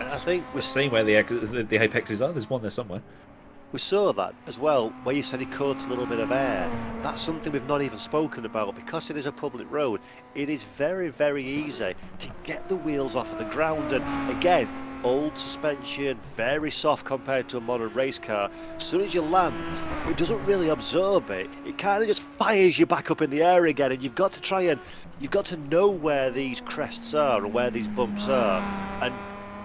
I think we're seeing where the apexes are. There's one there somewhere. We saw that as well, where you said he caught a little bit of air. That's something we've not even spoken about. Because it is a public road, it is very, very easy to get the wheels off of the ground. And again, old suspension, very soft compared to a modern race car. As soon as you land, it doesn't really absorb it. It kind of just fires you back up in the air again, and you've got to know where these crests are and where these bumps are, and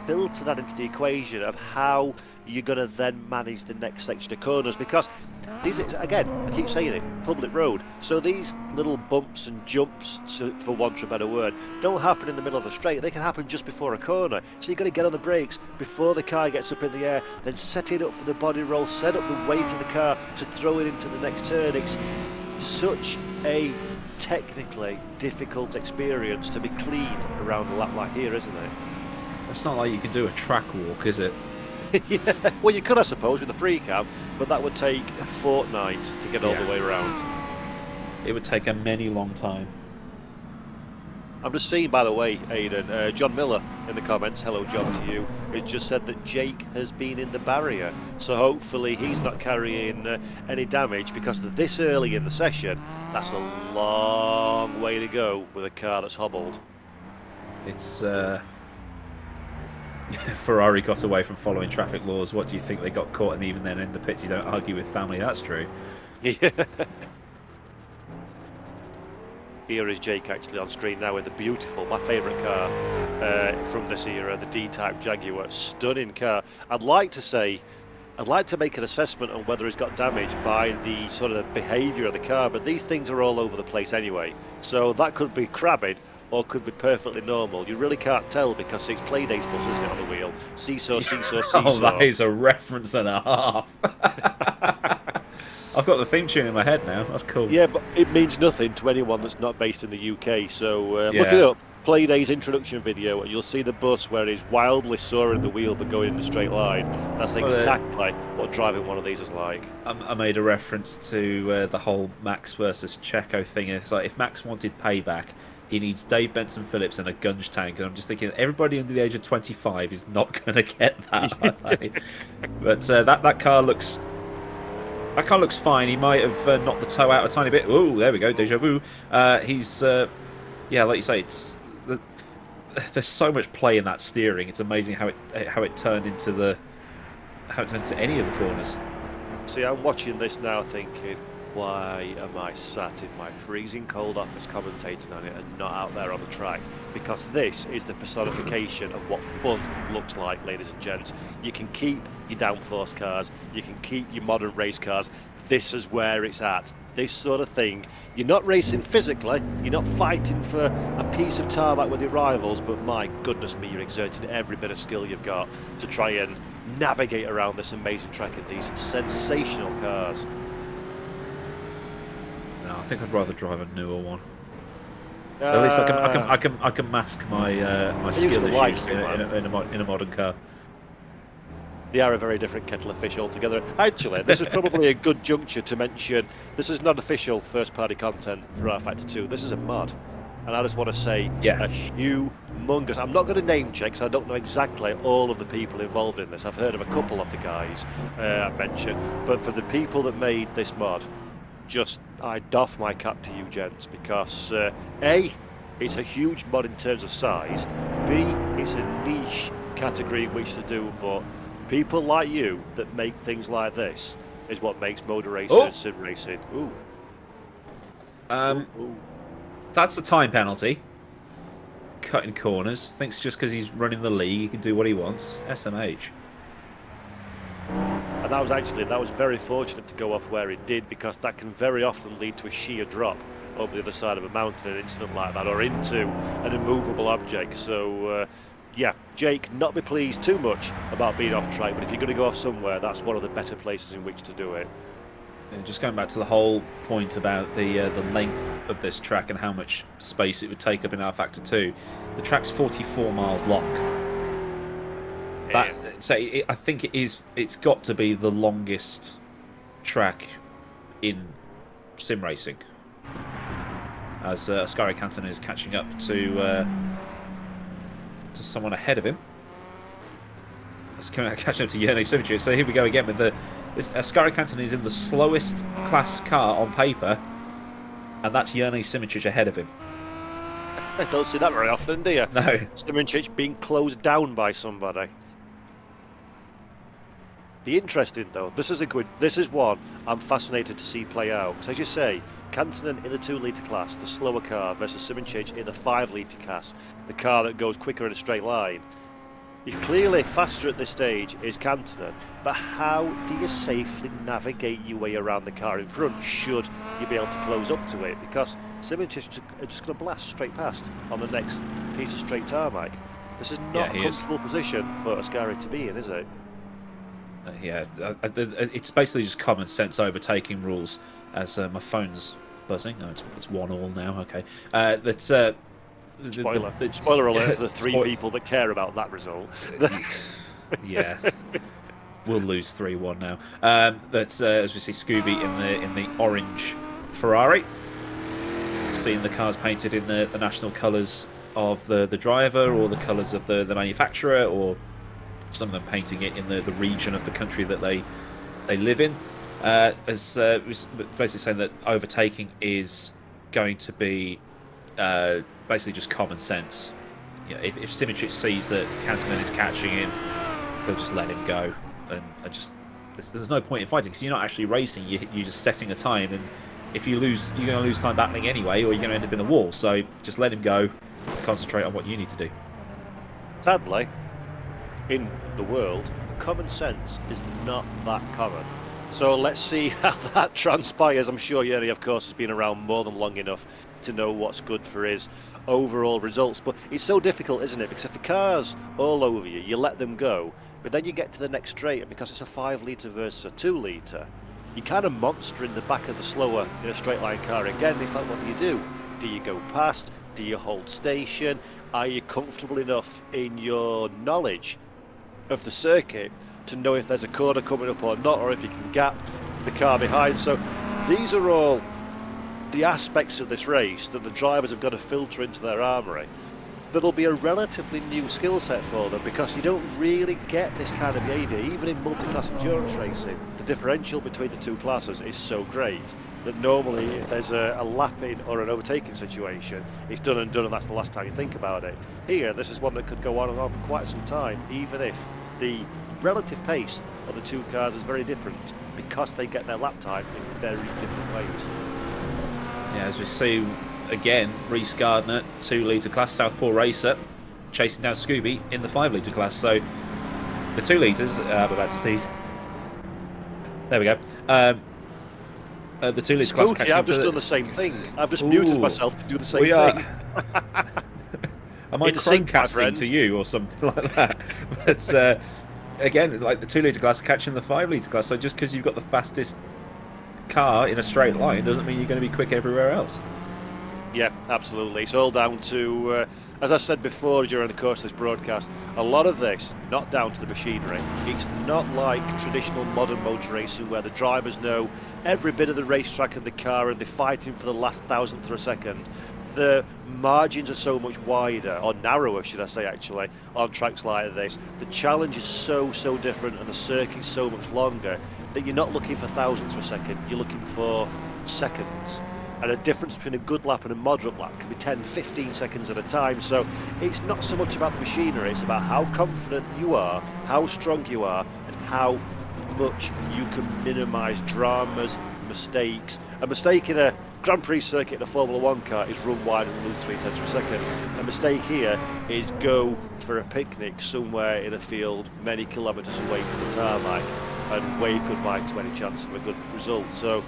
filter that into the equation of how you're going to then manage the next section of corners, because these, again, I keep saying it, public road, so these little bumps and jumps, for want of a better word, don't happen in the middle of the straight. They can happen just before a corner, so you've got to get on the brakes before the car gets up in the air, then set it up for the body roll, set up the weight of the car to throw it into the next turn. It's such a technically difficult experience to be clean around a lap like here, isn't it? It's not like you can do a track walk, is it? Yeah. Well, you could, I suppose, with a free cam, but that would take a fortnight to get all the way around. It would take a many long time. I'm just seeing, by the way, Aidan, John Miller in the comments, hello John to you, has just said that Jake has been in the barrier. So hopefully he's not carrying any damage, because this early in the session, that's a long way to go with a car that's hobbled. It's Ferrari got away from following traffic laws. What do you think? They got caught, and even then in the pits you don't argue with family. That's true. Yeah. Here is Jake actually on screen now with the beautiful, my favourite car from this era, the D-Type Jaguar. Stunning car. I'd like to make an assessment on whether he's got damage by the sort of behaviour of the car, but these things are all over the place anyway. So that could be crabbing or could be perfectly normal. You really can't tell because it's Playdays bus, isn't it, on the wheel? Seesaw, seesaw, seesaw. Oh, that is a reference and a half. I've got the theme tune in my head now. That's cool. Yeah, but it means nothing to anyone that's not based in the UK. So Yeah. look it up. Playday's introduction video, and you'll see the bus where he's wildly soaring the wheel but going in a straight line. That's exactly what driving one of these is like. I made a reference to the whole Max versus Checo thing. It's like, if Max wanted payback, he needs Dave Benson Phillips and a gunge tank. And I'm just thinking, everybody under the age of 25 is not going to get that. But that car looks... That car looks fine. He might have knocked the toe out a tiny bit. Oh, there we go, deja vu. He's, yeah, like you say, there's so much play in that steering. It's amazing how it turned into any of the corners. See, I'm watching this now thinking, why am I sat in my freezing cold office commentating on it and not out there on the track? Because this is the personification of what fun looks like, ladies and gents. You can keep your downforce cars, you can keep your modern race cars. This is where it's at. This sort of thing. You're not racing physically, you're not fighting for a piece of tarmac with your rivals, but my goodness me, you're exerting every bit of skill you've got to try and navigate around this amazing track in these sensational cars. No, I think I'd rather drive a newer one. At least I can mask my skill issues in a modern car. They are a very different kettle of fish altogether. Actually, this is probably a good juncture to mention, this is not official first-party content for R-Factor 2. This is a mod. And I just want to say, a humongous... I'm not going to name check, because I don't know exactly all of the people involved in this. I've heard of a couple of the guys I mentioned. But for the people that made this mod, I doff my cap to you, gents, because A, it's a huge mod in terms of size. B, it's a niche category in which to do, but... people like you that make things like this is what makes motor racing and sim racing. Ooh. Ooh. That's a time penalty. Cutting corners. Thinks just because he's running the league, he can do what he wants. SMH. And that was very fortunate to go off where it did, because that can very often lead to a sheer drop over the other side of a mountain in an instant like that, or into an immovable object. So... yeah, Jake, not be pleased too much about being off track, but if you're going to go off somewhere, that's one of the better places in which to do it. And just going back to the whole point about the length of this track and how much space it would take up in R-Factor 2, the track's 44 miles long. I think it's got to be the longest track in sim racing. As Ascari Canton is catching up to someone ahead of him. It's catching up to Yerny Simic. So here we go again with Ascari Canton is in the slowest class car on paper, and that's Yerny Simic ahead of him. I don't see that very often, do you? No. Simic being closed down by somebody. Be interesting though. This is one I'm fascinated to see play out. Because as you say, Kantanen in the 2 litre class, the slower car, versus Simic in the 5 litre class, the car that goes quicker in a straight line. He's clearly faster at this stage, is Kantanen, but how do you safely navigate your way around the car in front should you be able to close up to it? Because Simic is just going to blast straight past on the next piece of straight tarmac. This is not a comfortable position for Ascari to be in, is it? Yeah, it's basically just common sense overtaking rules. As my phone's buzzing. Oh, it's 1-1 now. Okay. Spoiler alert for the 3 people that care about that result. Yeah, we'll lose 3-1 now. As we see Scooby in the orange Ferrari. seeing the cars painted in the national colours of the driver, or the colours of the manufacturer, or some of them painting it in the region of the country that they live in. As basically saying that overtaking is going to be basically just common sense. You know, if Simic sees that Cantonen is catching him, he'll just let him go, and just there's no point in fighting because you're not actually racing. You're just setting a time, and if you lose, you're going to lose time battling anyway, or you're going to end up in the wall. So just let him go, concentrate on what you need to do. Sadly, in the world, common sense is not that common. So let's see how that transpires. I'm sure Yeri, of course, has been around more than long enough to know what's good for his overall results. But it's so difficult, isn't it? Because if the car's all over you, you let them go, but then you get to the next straight, and because it's a 5 litre versus a 2 litre, you kind of monster in the back of the slower in a straight line car. Again, it's like, what do you do? Do you go past? Do you hold station? Are you comfortable enough in your knowledge of the circuit to know if there's a corner coming up or not, or if you can gap the car behind? So these are all the aspects of this race that the drivers have got to filter into their armoury. That'll be a relatively new skill set for them, because you don't really get this kind of behaviour even in multi-class endurance racing. The differential between the two classes is so great that normally if there's a lapping or an overtaking situation, it's done and done, and that's the last time you think about it. Here, this is one that could go on and on for quite some time, even if the relative pace of the two cars is very different, because they get their lap time in very different ways. Yeah, as we see again, Rhys Gardner, 2 litre class, Southpaw racer, chasing down Scooby in the 5 litre class. So the 2 litres, I'm about to sneeze. There we go. The 2 litre class. Spooky, I've just done the same thing. I've just muted myself to do the same thing. Am I Chromecasting to you or something like that? But again, like the 2 litre class catching the 5 litre class. So just because you've got the fastest car in a straight line doesn't mean you're going to be quick everywhere else. Yeah, absolutely. It's all down to, as I said before during the course of this broadcast, a lot of this not down to the machinery. It's not like traditional modern motor racing where the drivers know every bit of the racetrack and the car and they're fighting for the last thousandth of a second. The margins are so much wider, or narrower should I say actually, on tracks like this. The challenge is so different and the circuit's so much longer that you're not looking for thousandths of a second, you're looking for seconds. And a difference between a good lap and a moderate lap can be 10, 15 seconds at a time. So it's not so much about the machinery, it's about how confident you are, how strong you are, and how much you can minimise dramas, mistakes. A mistake in a Grand Prix circuit in a Formula 1 car is run wide and lose 3/10 of a second. A mistake here is go for a picnic somewhere in a field many kilometres away from the tarmac and wave goodbye to any chance of a good result. So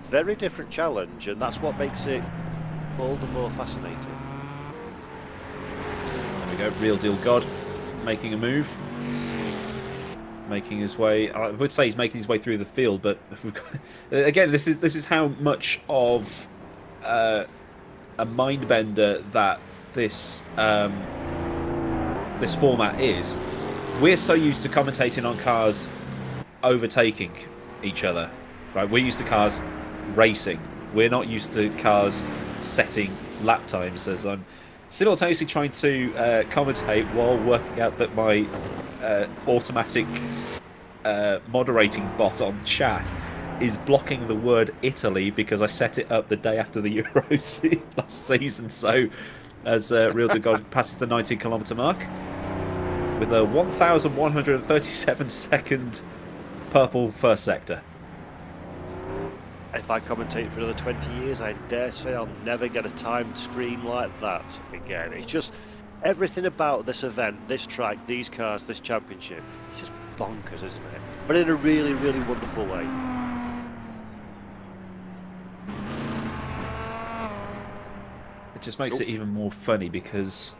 very different challenge, and that's what makes it all the more fascinating. There we go, Real Deal God making a move, making his way. I would say he's making his way through the field, but we've got, again, this is how much of a mind bender that this this format is. We're so used to commentating on cars overtaking each other, right? We're used to cars racing. We're not used to cars setting lap times, as I'm simultaneously trying to commentate while working out that my automatic moderating bot on chat is blocking the word Italy because I set it up the day after the Euros last season. So as Real to God passes the 19-kilometre mark with a 1,137 second purple first sector. If I commentate for another 20 years, I dare say I'll never get a timed screen like that again. It's just everything about this event, this track, these cars, this championship, it's just bonkers, isn't it? But in a really wonderful way. It just makes it even more funny because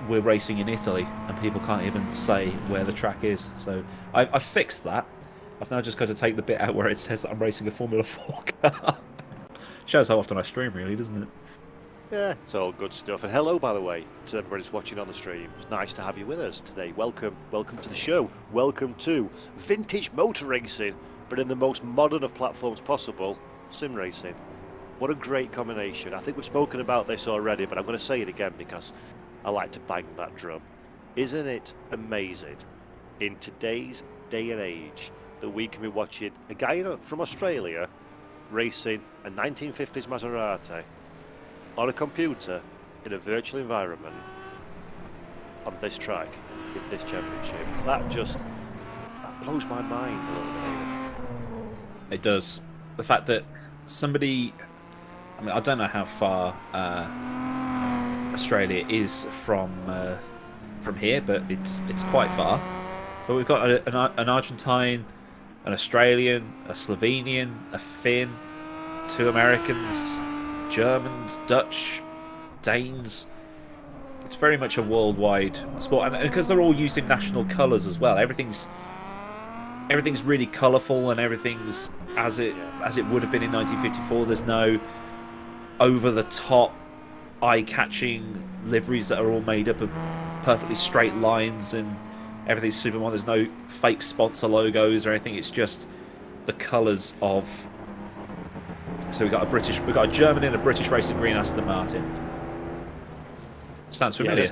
we're racing in Italy and people can't even say where the track is. So I fixed that. I've now just got to take the bit out where it says that I'm racing a Formula 4 car. Shows how often I stream, really, doesn't it? Yeah, it's all good stuff. And hello, by the way, to everybody who's watching on the stream. It's nice to have you with us today. Welcome to the show. Welcome to vintage motor racing, but in the most modern of platforms possible. sim racing. What a great combination. I think we've spoken about this already, but I'm going to say it again because I like to bang that drum. Isn't it amazing in today's day and age that we can be watching a guy from Australia racing a 1950s Maserati on a computer in a virtual environment on this track in this championship? That blows my mind a little bit. It does. The fact that somebody, I mean, I don't know how far Australia is from here, but it's quite far. But we've got an Argentine, an Australian, a Slovenian, a Finn, 2 Americans, Germans, Dutch, Danes. It's very much a worldwide sport, and because they're all using national colours as well, everything's really colourful, and everything's as it would have been in 1954. There's no over-the-top, eye-catching liveries that are all made up of perfectly straight lines, and everything's super modern. There's no fake sponsor logos or anything. It's just the colours of. So we've got a German in a British racing green Aston Martin. Sounds familiar.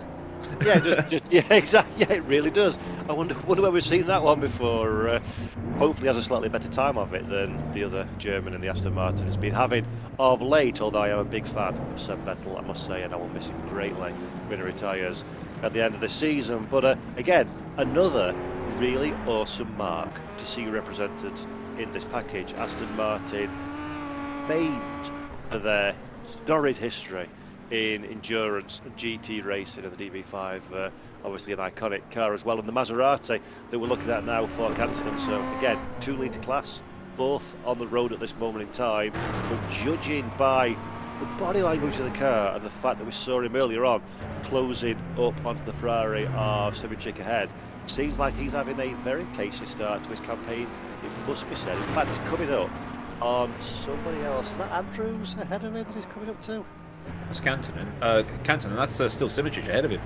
Yeah, exactly. Yeah, it really does. I wonder where we've seen that one before. Hopefully, has a slightly better time of it than the other German in the Aston Martin has been having of late. Although I am a big fan of Seb Vettel, I must say, and I will miss him greatly when he retires at the end of the season. But again, another really awesome mark to see represented in this package. Aston Martin, famed for their storied history in endurance and GT racing, of the DB5, obviously an iconic car as well, and the Maserati that we're looking at now for Canton. So again, 2-litre class, 4th on the road at this moment in time, but judging by the body language of the car and the fact that we saw him earlier on closing up onto the Ferrari of Simon ahead, seems like he's having a very tasty start to his campaign, it must be said. In fact, he's coming up on somebody else. Is that Andrews ahead of him that he's coming up to? That's Canton, and that's still Simic ahead of him.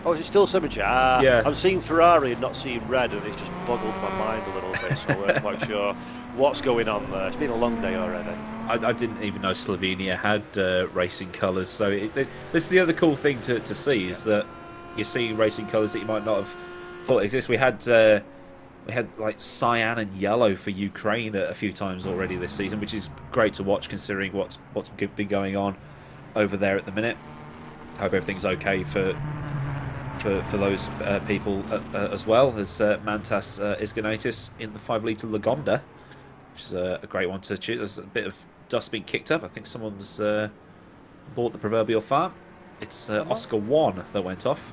Oh, is it still Simic? Yeah. I'm seeing Ferrari and not seeing red, and it's just boggled my mind a little bit, so I'm quite sure what's going on there. It's been a long day already. I didn't even know Slovenia had racing colours, so this is the other cool thing to see, is that you're seeing racing colours that you might not have thought exist. We had like cyan and yellow for Ukraine a few times already this season, which is great to watch considering what's been going on over there at the minute. Hope everything's okay for those people as well as Mantas Isganatis in the 5-litre Lagonda, which is a great one to choose. There's a bit of dust being kicked up. I think someone's bought the proverbial farm. It's Oscar 1 that went off.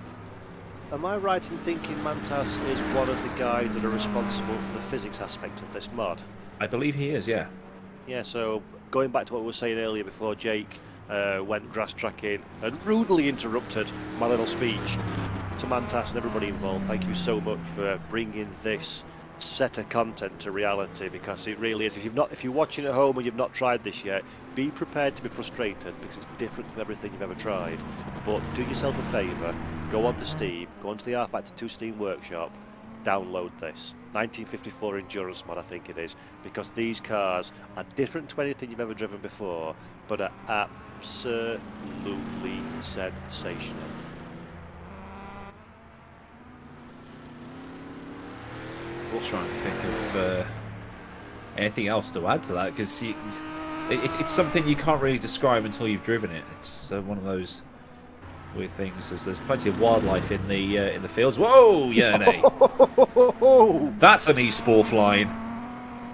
Am I right in thinking Mantas is one of the guys that are responsible for the physics aspect of this mod? I believe he is, yeah. Yeah, so going back to what we were saying earlier before Jake went grass tracking and rudely interrupted my little speech to Mantas and everybody involved. Thank you so much for bringing this set of content to reality, because it really is. If you're watching at home and you've not tried this yet, be prepared to be frustrated because it's different from everything you've ever tried. But do yourself a favour, go onto Steam, go onto the R Factor 2 Steam Workshop, download this 1954 endurance mod, I think it is, because these cars are different to anything you've ever driven before, but are absolutely sensational. We'll try and think of anything else to add to that, because it's something you can't really describe until you've driven it. It's one of those weird things. There's plenty of wildlife in the fields. Whoa, Yerney! That's an e-sport line.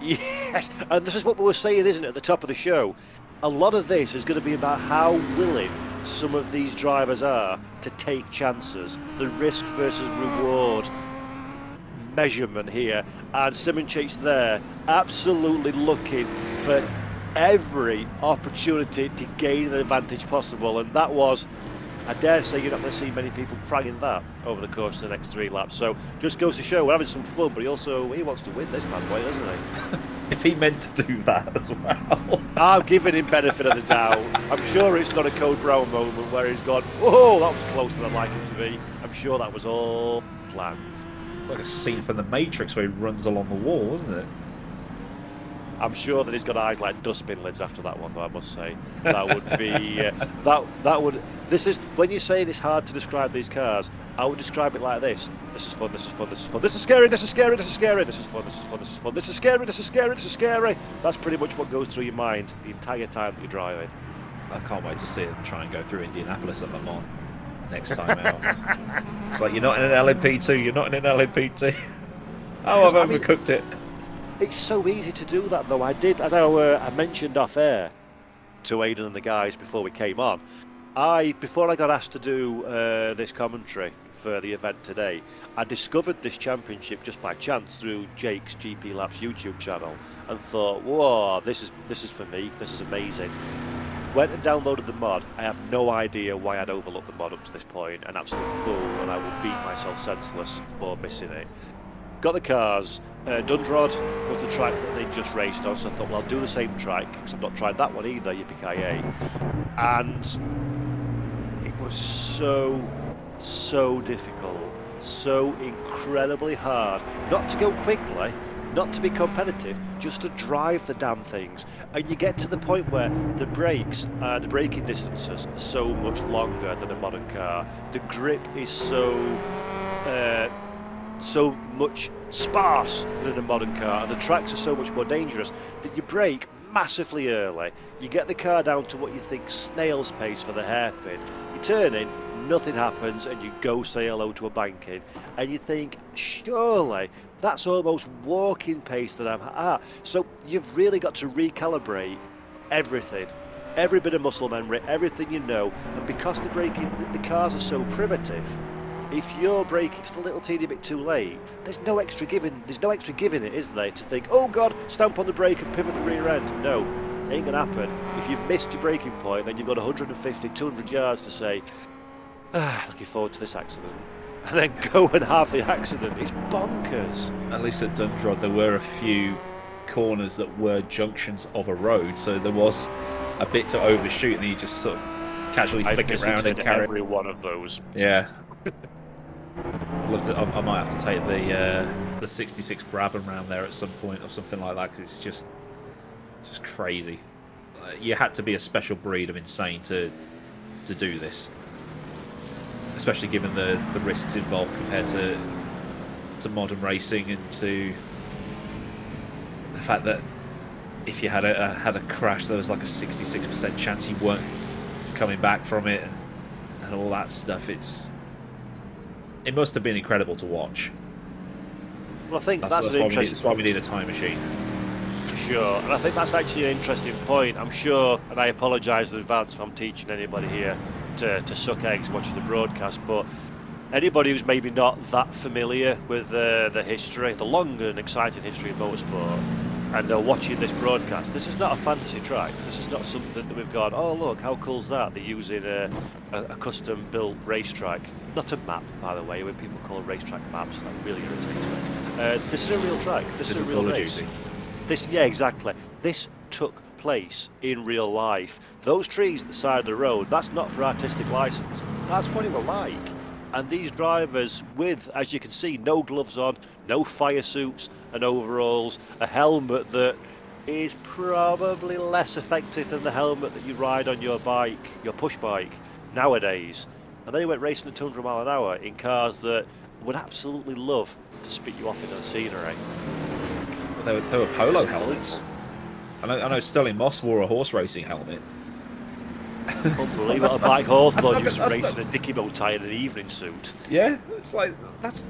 Yes, and this is what we were saying, isn't it, at the top of the show? A lot of this is going to be about how willing some of these drivers are to take chances, the risk versus reward measurement here, and Simoncic's there absolutely looking for every opportunity to gain an advantage possible, and that was, I dare say, you're not going to see many people trying that over the course of the next 3 laps. So just goes to show we're having some fun, but he wants to win this bad boy, doesn't he? If he meant to do that as well. I'm giving him benefit of the doubt. I'm sure it's not a Code Brown moment where he's gone, oh, that was closer than I'd like it to be. I'm sure that was all planned. It's like a scene from The Matrix where he runs along the wall, isn't it? I'm sure that he's got eyes like dustbin lids after that one, though. I must say that would be that would. This is when you say it's hard to describe these cars. I would describe it like this: this is fun, this is fun, this is fun, this is scary, this is scary, this is scary, this is fun, this is fun, this is fun, this is scary, this is scary, this is scary. That's pretty much what goes through your mind the entire time that you're driving. I can't wait to see them try and go through Indianapolis at Le Mans next time out. It's like, you're not in an LMP2, you're not in an LMP2. Oh, I've overcooked it. It's so easy to do that, though. I did, as I mentioned off air to Aidan and the guys before we came on, before I got asked to do this commentary for the event today, I discovered this championship just by chance through Jake's GP Laps YouTube channel and thought, whoa, this is for me, this is amazing. Went and downloaded the mod. I have no idea why I'd overlooked the mod up to this point, an absolute fool, and I will beat myself senseless for missing it. Got the cars. Dundrod was the track that they just raced on, so I thought, well, I'll do the same track, because I've not tried that one either, yippee-ki-yay. And it was so difficult, so incredibly hard. Not to go quickly, not to be competitive, just to drive the damn things. And you get to the point where the brakes, the braking distances are so much longer than a modern car. The grip is so much sparse than a modern car, and the tracks are so much more dangerous that you brake massively early. You get the car down to what you think snail's pace for the hairpin. You turn in, nothing happens, and you go say hello to a banking, and you think, surely that's almost walking pace that I'm at. So you've really got to recalibrate everything, every bit of muscle memory, everything you know. And because the cars are so primitive, if you're braking just a little teeny bit too late, there's no extra giving it, is there, to think, oh god, stamp on the brake and pivot the rear end. No, ain't gonna happen. If you've missed your braking point, then you've got 150, 200 yards to say, looking forward to this accident, and then go and have the accident. It's bonkers. At least at Dundrod there were a few corners that were junctions of a road, so there was a bit to overshoot, and you just sort of casually flick it around and carry every one of those. Yeah. I might have to take the 66 Brabham round there at some point or something like that, because it's just crazy. You had to be a special breed of insane to do this, especially given the risks involved compared to modern racing, and to the fact that if you had a crash, there was like a 66% chance you weren't coming back from it, and all that stuff. It must have been incredible to watch. Well, I think that's an interesting. That's why we need a time machine. For sure, and I think that's actually an interesting point. I'm sure, and I apologise in advance if I'm teaching anybody here to suck eggs watching the broadcast, but anybody who's maybe not that familiar with the history, the long and exciting history of motorsport, and they're watching this broadcast, this is not a fantasy track. This is not something that we've gone, oh look, how cool's that? They're using a custom-built racetrack. Not a map, by the way, when people call racetrack maps, that really irritates me. This is a real track. This is a real race. Yeah, exactly. This took place in real life. Those trees at the side of the road, that's not for artistic license. That's what it were like. And these drivers with, as you can see, no gloves on, no fire suits and overalls, a helmet that is probably less effective than the helmet that you ride on your bike, your push bike, nowadays. And they went racing at 200 mile an hour in cars that would absolutely love to spit you off into the scenery. They were polo helmets. I know Sterling Moss wore a horse racing helmet. Unbelievable. Mike Hawthorne used to race in a dicky bow tie and an evening suit. Yeah, it's like that's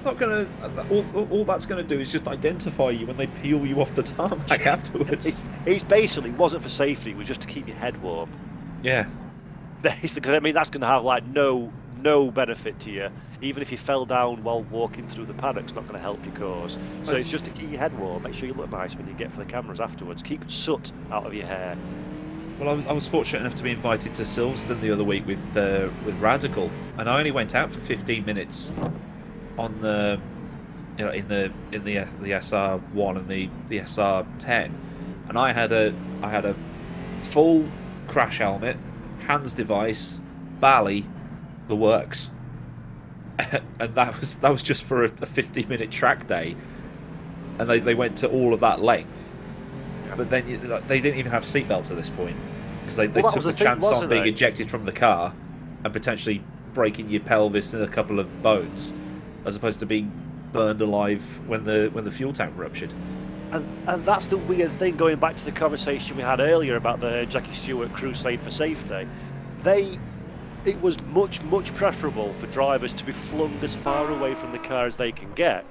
not gonna. All that's gonna do is just identify you when they peel you off the tarmac afterwards. He's basically wasn't for safety. It was just to keep your head warm. Yeah. Because I mean that's gonna have like no benefit to you. Even if you fell down while walking through the paddock, it's not going to help your cause. So it's just to keep your head warm. Make sure you look nice when you get for the cameras afterwards. Keep soot out of your hair. Well, I was fortunate enough to be invited to Silverstone the other week with Radical, and I only went out for 15 minutes on the, in the SR1 and the SR10, and I had a full crash helmet, hands device, bally, the works. And that was just for a 50-minute track day. and they went to all of that length. But then they didn't even have seatbelts at this point because they Well, that took was the the thing, chance on wasn't being it? ejected from the car and potentially breaking your pelvis and a couple of bones, as opposed to being burned alive when the fuel tank ruptured. And that's the weird thing, going back to the conversation we had earlier about the Jackie Stewart crusade for safety. It was much preferable for drivers to be flung as far away from the car as they can get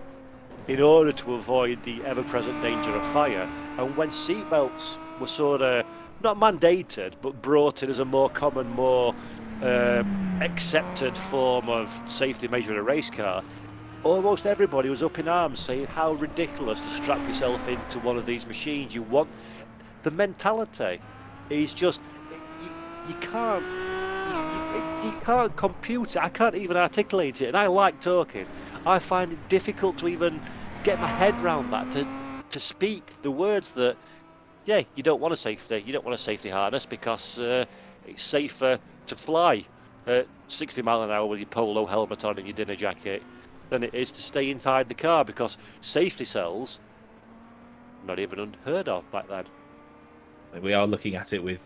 in order to avoid the ever-present danger of fire. And when seatbelts were sort of not mandated but brought in as a more common, more accepted form of safety measure in a race car, almost everybody was up in arms saying how ridiculous to strap yourself into one of these machines. You want the mentality is just you can't you can't compute it. I can't even articulate it, and I like talking. I find it difficult to even get my head around that, to speak the words that you don't want a safety harness because it's safer to fly at 60 mile an hour with your polo helmet on and your dinner jacket than it is to stay inside the car, because safety cells, not even unheard of back then. We are looking at it with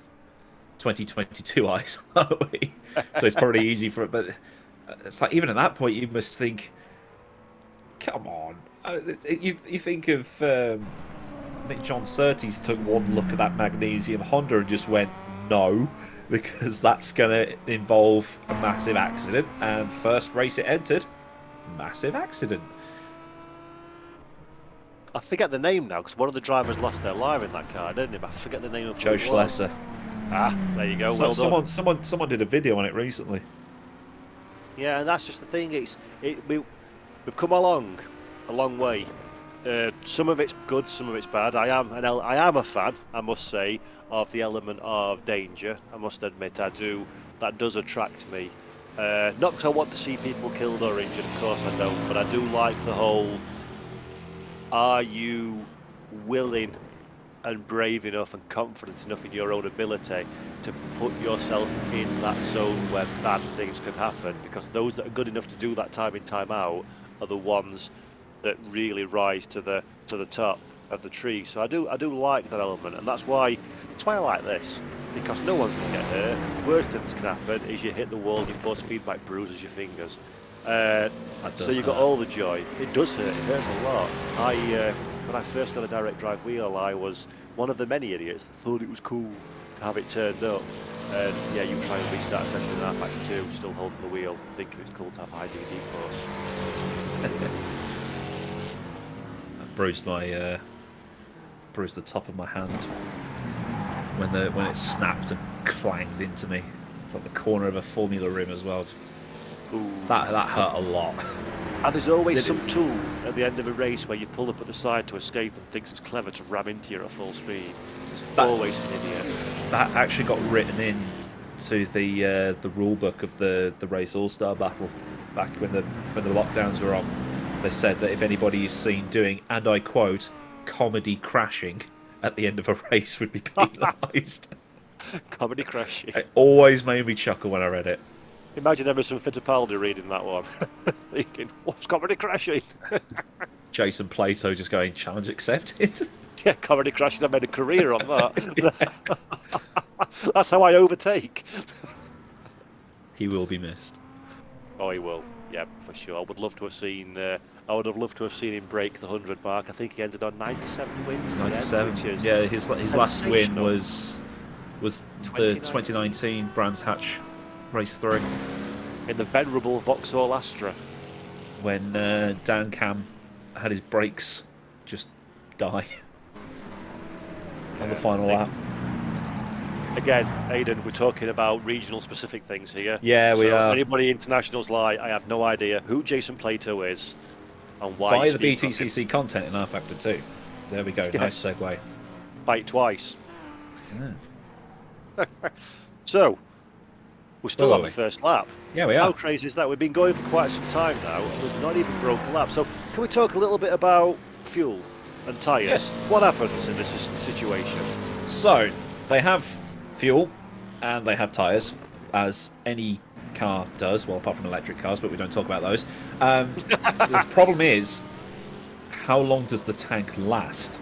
2022 eyes, aren't we? So it's probably easy for it, but it's like even at that point you must think, come on. You think of I think John Surtees took one look at that magnesium Honda and just went no, because that's going to involve a massive accident, and first race it entered, massive accident. I forget the name now because one of the drivers lost their life in that car, didn't he? I forget the name of Joe Schlesser. Ah, there you go. So, well done. someone did a video on it recently. Yeah, and that's just the thing. We've come along a long way. Some of it's good, some of it's bad. I am a fan, I must say, of the element of danger. I must admit, I do. That does attract me. Not because I want to see people killed or injured, of course I don't. But I do like the whole. Are you willing and brave enough and confident enough in your own ability to put yourself in that zone where bad things can happen? Because those that are good enough to do that time in, time out are the ones that really rise to the top of the tree. So I do like that element, and that's why I like this, because no one's going to get hurt. Worst thing that can happen is you hit the wall, your force feedback bruises your fingers. So you've got all the joy. It does hurt. It hurts a lot. When I first got a direct drive wheel, I was one of the many idiots that thought it was cool to have it turned up. And yeah, you try and restart a session in R-Factor 2, still holding the wheel, thinking it's cool to have high DD force. I bruised the top of my hand when it snapped and clanged into me. It's like the corner of a Formula rim as well. Ooh. That hurt a lot. And there's always some tool at the end of a race where you pull up at the side to escape and thinks it's clever to ram into you at full speed. There's always an idiot. That actually got written in to the rule book of the race All-Star Battle back when the lockdowns were on. They said that if anybody is seen doing, and I quote, comedy crashing at the end of a race would be penalised. Comedy crashing. It always made me chuckle when I read it. Imagine Emerson Fittipaldi reading that one, thinking, what's comedy crashing? Jason Plato just going, challenge accepted. Yeah, comedy crashing, I made a career on that. That's how I overtake. He will be missed. Oh, he will. Yeah, for sure. I would have loved to have seen him break the 100 mark. I think he ended on 97 wins. 97. Yeah, his last win was the 2019 Brands Hatch Race 3. In the venerable Vauxhall Astra. When Dan Cam had his brakes just die on the final lap. Again, Aidan, we're talking about regional specific things here. Yeah, we are. Anybody internationals lie, I have no idea who Jason Plato is and why. Buy the BTCC content in R-Factor 2. There we go. Yes. Nice segue. Buy it twice. Yeah. So, we're still on the first lap. Yeah, we are. How crazy is that? We've been going for quite some time now, and we've not even broke a lap. So, can we talk a little bit about fuel and tyres? Yes. What happens in this situation? So, they have fuel and they have tyres, as any car does, well, apart from electric cars, but we don't talk about those. The problem is, how long does the tank last?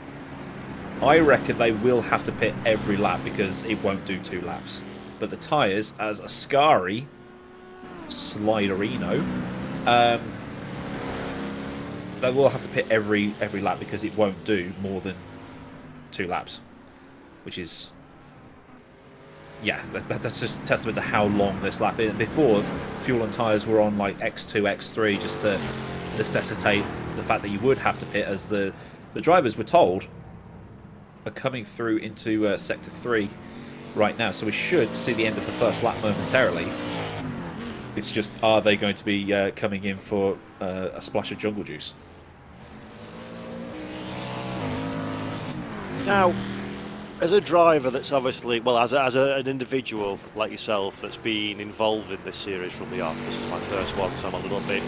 I reckon they will have to pit every lap because it won't do 2 laps. But the tyres, as Ascari Sliderino, they will have to pit every lap because it won't do more than 2 laps, which is, yeah, that's just testament to how long this lap is. Before, fuel and tyres were on like X2, X3 just to necessitate the fact that you would have to pit, as the drivers were told are coming through into Sector 3 right now, so we should see the end of the first lap momentarily. It's just, are they going to be coming in for a splash of jungle juice? Now, as a driver that's obviously, well, as an individual like yourself that's been involved in this series from the off, this is my first one, so I'm a little bit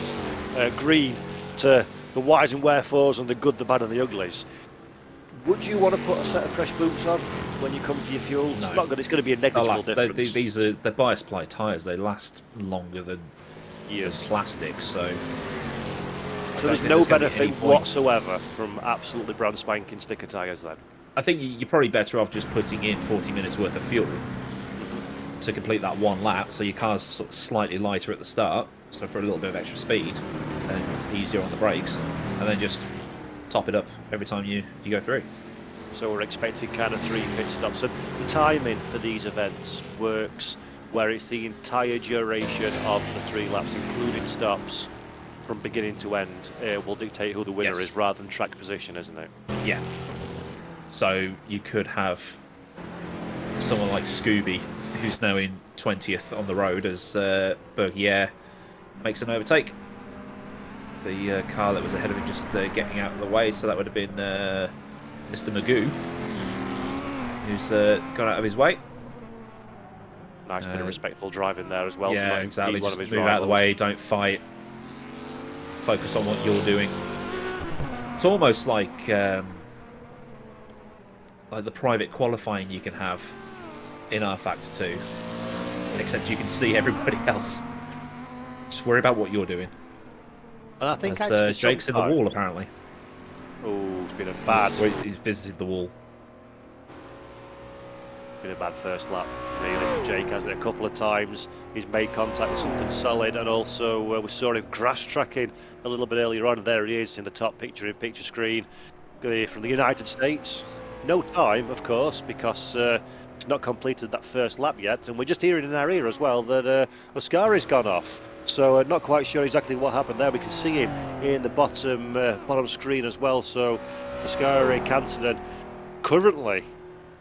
green to the whys and wherefores and the good, the bad and the uglies. Would you want to put a set of fresh boots on when you come for your fuel? No. It's not good. It's going to be a negligible difference. They're bias-ply tyres. They last longer than plastic, so there's no benefit whatsoever from absolutely brand spanking sticker tyres then? I think you're probably better off just putting in 40 minutes worth of fuel to complete that 1 lap, so your car's sort of slightly lighter at the start, so for a little bit of extra speed and easier on the brakes, and then just top it up every time you go through. So we're expecting kind of 3 pit stops. And the timing for these events works where it's the entire duration of the 3 laps, including stops, from beginning to end, will dictate who the winner is rather than track position, isn't it? Yeah. So you could have someone like Scooby, who's now in 20th on the road as Bergier makes an overtake. The car that was ahead of him just getting out of the way, so that would have been Mr. Magoo, who's gone out of his way. Nice bit of respectful driving there as well. Yeah, exactly. Just move out of the way, don't fight. Focus on what you're doing. It's almost like the private qualifying you can have in R-Factor 2, except you can see everybody else. Just worry about what you're doing. And I think Jake's in the wall, apparently. Oh, it's been a bad... He's visited the wall. Been a bad first lap, really, for Jake, hasn't it? A couple of times he's made contact with something solid, and also we saw him grass tracking a little bit earlier on. There he is in the top picture, in picture screen, from the United States. No time, of course, because he's not completed that first lap yet, and we're just hearing in our ear as well that Ascari's gone off. So not quite sure exactly what happened there. We can see him in the bottom screen as well. So Ascari Kansanen, currently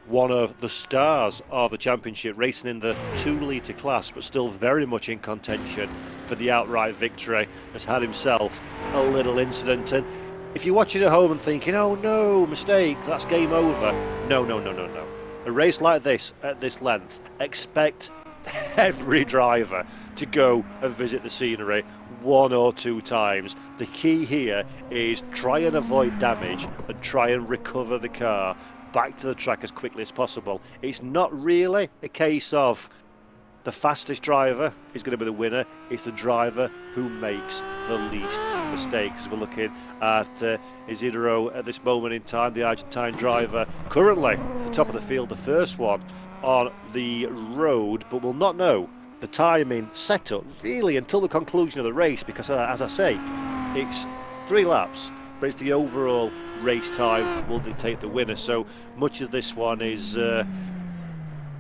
one of the stars of the championship, racing in the 2-litre class, but still very much in contention for the outright victory, has had himself a little incident. And if you're watching at home and thinking, oh no, mistake, that's game over. No. A race like this, at this length, expect every driver to go and visit the scenery 1 or 2 times. The key here is try and avoid damage and try and recover the car back to the track as quickly as possible. It's not really a case of the fastest driver is going to be the winner. It's the driver who makes the least mistakes. We're looking at Isidro at this moment in time, the Argentine driver, currently at the top of the field, the first one on the road, but we'll not know the timing set up really until the conclusion of the race, because as I say, it's 3 laps, but it's the overall race time will dictate the winner. So much of this one is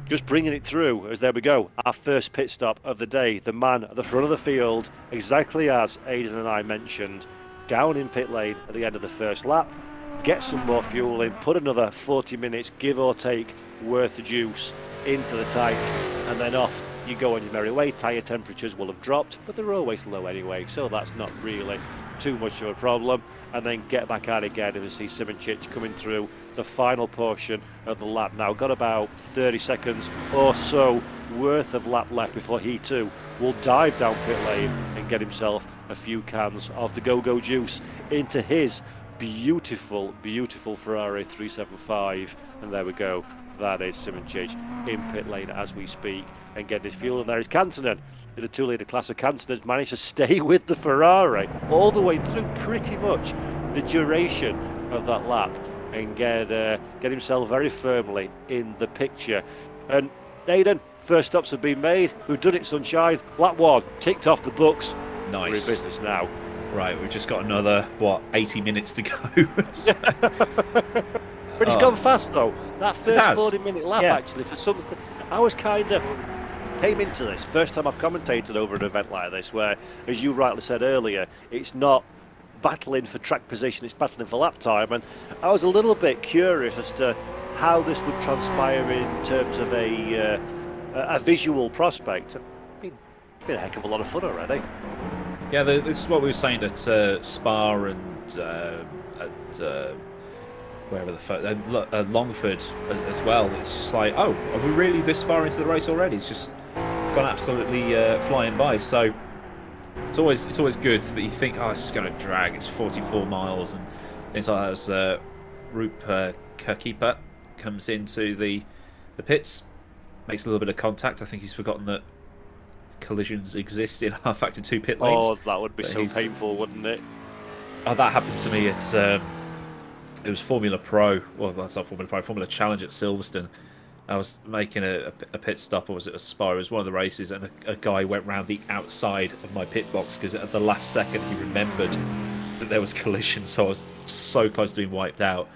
just bringing it through, as there we go, our first pit stop of the day. The man at the front of the field, exactly as Aidan and I mentioned, down in pit lane at the end of the first lap, get some more fuel in, put another 40 minutes, give or take, worth of juice into the tank, and then off you go on your merry way. Tyre temperatures will have dropped, but they're always low anyway, so that's not really too much of a problem. And then get back out again, and we see Simoncic coming through the final portion of the lap. Now got about 30 seconds or so worth of lap left before he too will dive down pit lane and get himself a few cans of the go-go juice into his beautiful Ferrari 375. And there we go, that is Simoncic in pit lane as we speak and getting his fuel. And there is Kansanen in the 2-litre class. So Kansanen's managed to stay with the Ferrari all the way through pretty much the duration of that lap and get himself very firmly in the picture. And Aidan, first stops have been made. We've done it, sunshine. Lap 1 ticked off the books. Nice. We're in business now. Right, we've just got another 80 minutes to go. But it's gone fast though. That first 40-minute lap actually for something. I was kind of came into this first time I've commentated over an event like this, where, as you rightly said earlier, it's not battling for track position, it's battling for lap time, and I was a little bit curious as to how this would transpire in terms of a visual prospect. It's been a heck of a lot of fun already. Yeah, this is what we were saying at Spa and at wherever Longford as well. It's just like, oh, are we really this far into the race already? It's just gone absolutely flying by. So it's always good that you think, oh, it's just going to drag. It's 44 miles and things like that. As Rup Keeper comes into the pits, makes a little bit of contact. I think he's forgotten that collisions exist in R-Factor 2 pit lanes. Oh, that would be so painful, wouldn't it? Oh, that happened to me at it was Formula Pro. Well, that's not Formula Pro. Formula Challenge at Silverstone. I was making a pit stop, or was it a Spa? It was one of the races, and a guy went round the outside of my pit box because at the last second he remembered that there was collision. So I was so close to being wiped out.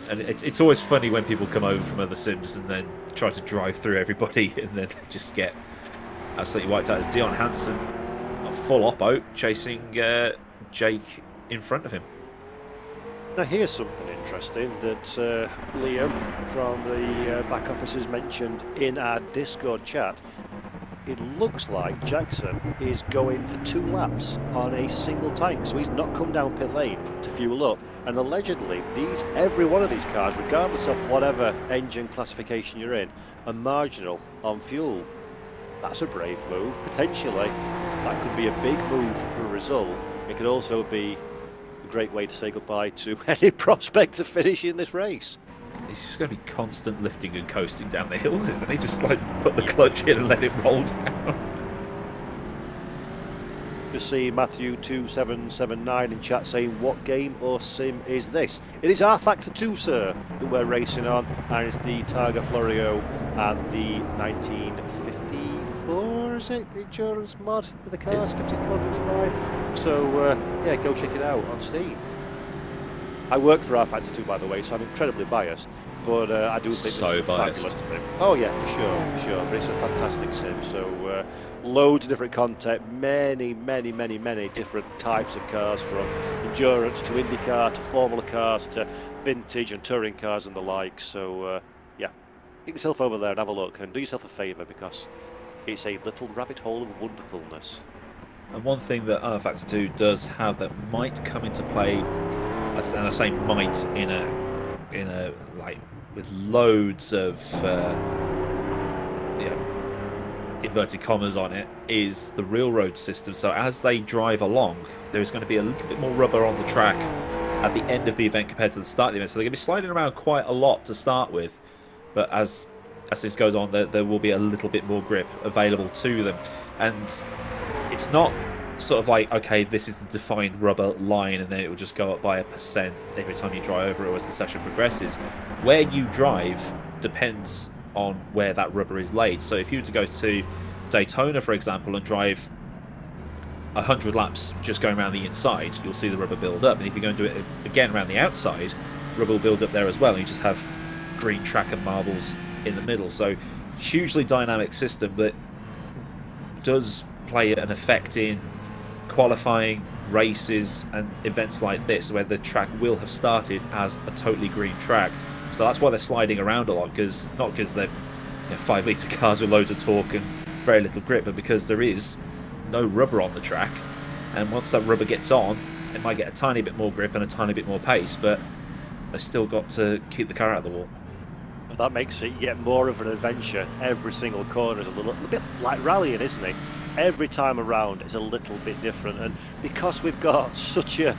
And it's always funny when people come over from other sims and then try to drive through everybody and then just get absolutely wiped out. As Dion Hansen, a full oppo, chasing Jake in front of him. Now here's something interesting that Liam from the back office has mentioned in our Discord chat. It looks like Jackson is going for 2 laps on a single tank, so he's not come down pit lane to fuel up. And allegedly, every one of these cars, regardless of whatever engine classification you're in, are marginal on fuel. That's a brave move. Potentially, that could be a big move for a result. It could also be a great way to say goodbye to any prospect of finishing this race. He's just going to be constant lifting and coasting down the hills, isn't he? Just like put the clutch in and let it roll down. Just see Matthew 2779 in chat saying, what game or sim is this? It is R-Factor 2, sir, that we're racing on, and it's the Targa Florio and the 1954, is it? The endurance mod for the cars, 54, 55. So, yeah, go check it out on Steam. I worked for R-Factor 2, by the way, so I'm incredibly biased, but I do think so it's biased. fabulous. Oh yeah, for sure. But it's a fantastic sim. So loads of different content, many different types of cars, from endurance to IndyCar to Formula cars to vintage and touring cars and the like. So yeah, get yourself over there and have a look, and do yourself a favour, because it's a little rabbit hole of wonderfulness. And one thing that R-Factor 2 does have that might come into play, and I say might in a like with loads of inverted commas on it, is the railroad system. So as they drive along, there is going to be a little bit more rubber on the track at the end of the event compared to the start of the event. So they're going to be sliding around quite a lot to start with, but as this goes on, there will be a little bit more grip available to them. And it's not sort of like, okay, this is the defined rubber line and then it will just go up by 1% every time you drive over it as the session progresses. Where you drive depends on where that rubber is laid. So if you were to go to Daytona, for example, and drive 100 laps just going around the inside, you'll see the rubber build up. And if you go and do it again around the outside, rubber will build up there as well. And you just have green track and marbles in the middle. So hugely dynamic system that does play an effect in qualifying races and events like this, where the track will have started as a totally green track. So that's why they're sliding around a lot, because not because they're 5-litre cars with loads of torque and very little grip, but because there is no rubber on the track, and once that rubber gets on, it might get a tiny bit more grip and a tiny bit more pace, but they've still got to keep the car out of the wall. That makes it yet more of an adventure. Every single corner is a bit like rallying, isn't it? Every time around it's a little bit different, and because we've got such a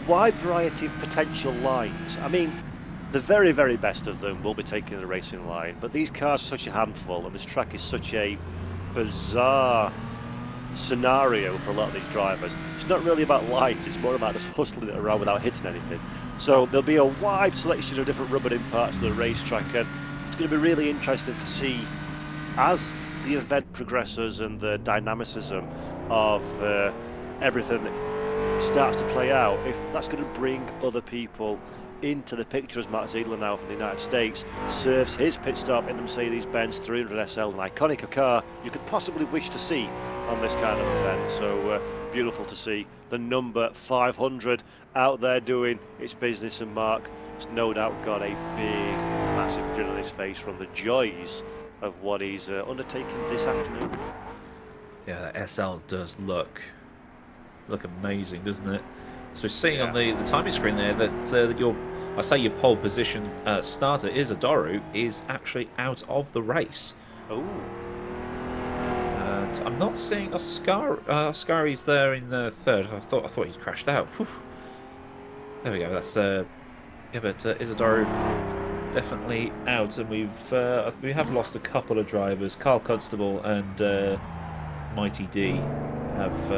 wide variety of potential lines, I mean, the very, very best of them will be taking the racing line, but these cars are such a handful, and this track is such a bizarre scenario for a lot of these drivers. It's not really about light, it's more about just hustling it around without hitting anything. So there'll be a wide selection of different rubber-in parts of the racetrack, and it's going to be really interesting to see as the event progresses and the dynamicism of everything starts to play out, if that's going to bring other people into the picture, as Matt Ziedler now from the United States serves his pit stop in the Mercedes-Benz 300 SL, an iconic car you could possibly wish to see on this kind of event. So beautiful to see the number 500 out there doing its business, and Mark has no doubt got a big, massive grin on his face from the joys of what he's undertaking this afternoon. Yeah, that SL does look amazing, doesn't it? So we're seeing on the timing screen there that your pole position starter Isidoro is actually out of the race. Oh. And I'm not seeing Oscari's there in the third. I thought he'd crashed out. Whew. There we go. That's but Isidoro definitely out, and we have lost a couple of drivers. Carl Constable and Mighty D have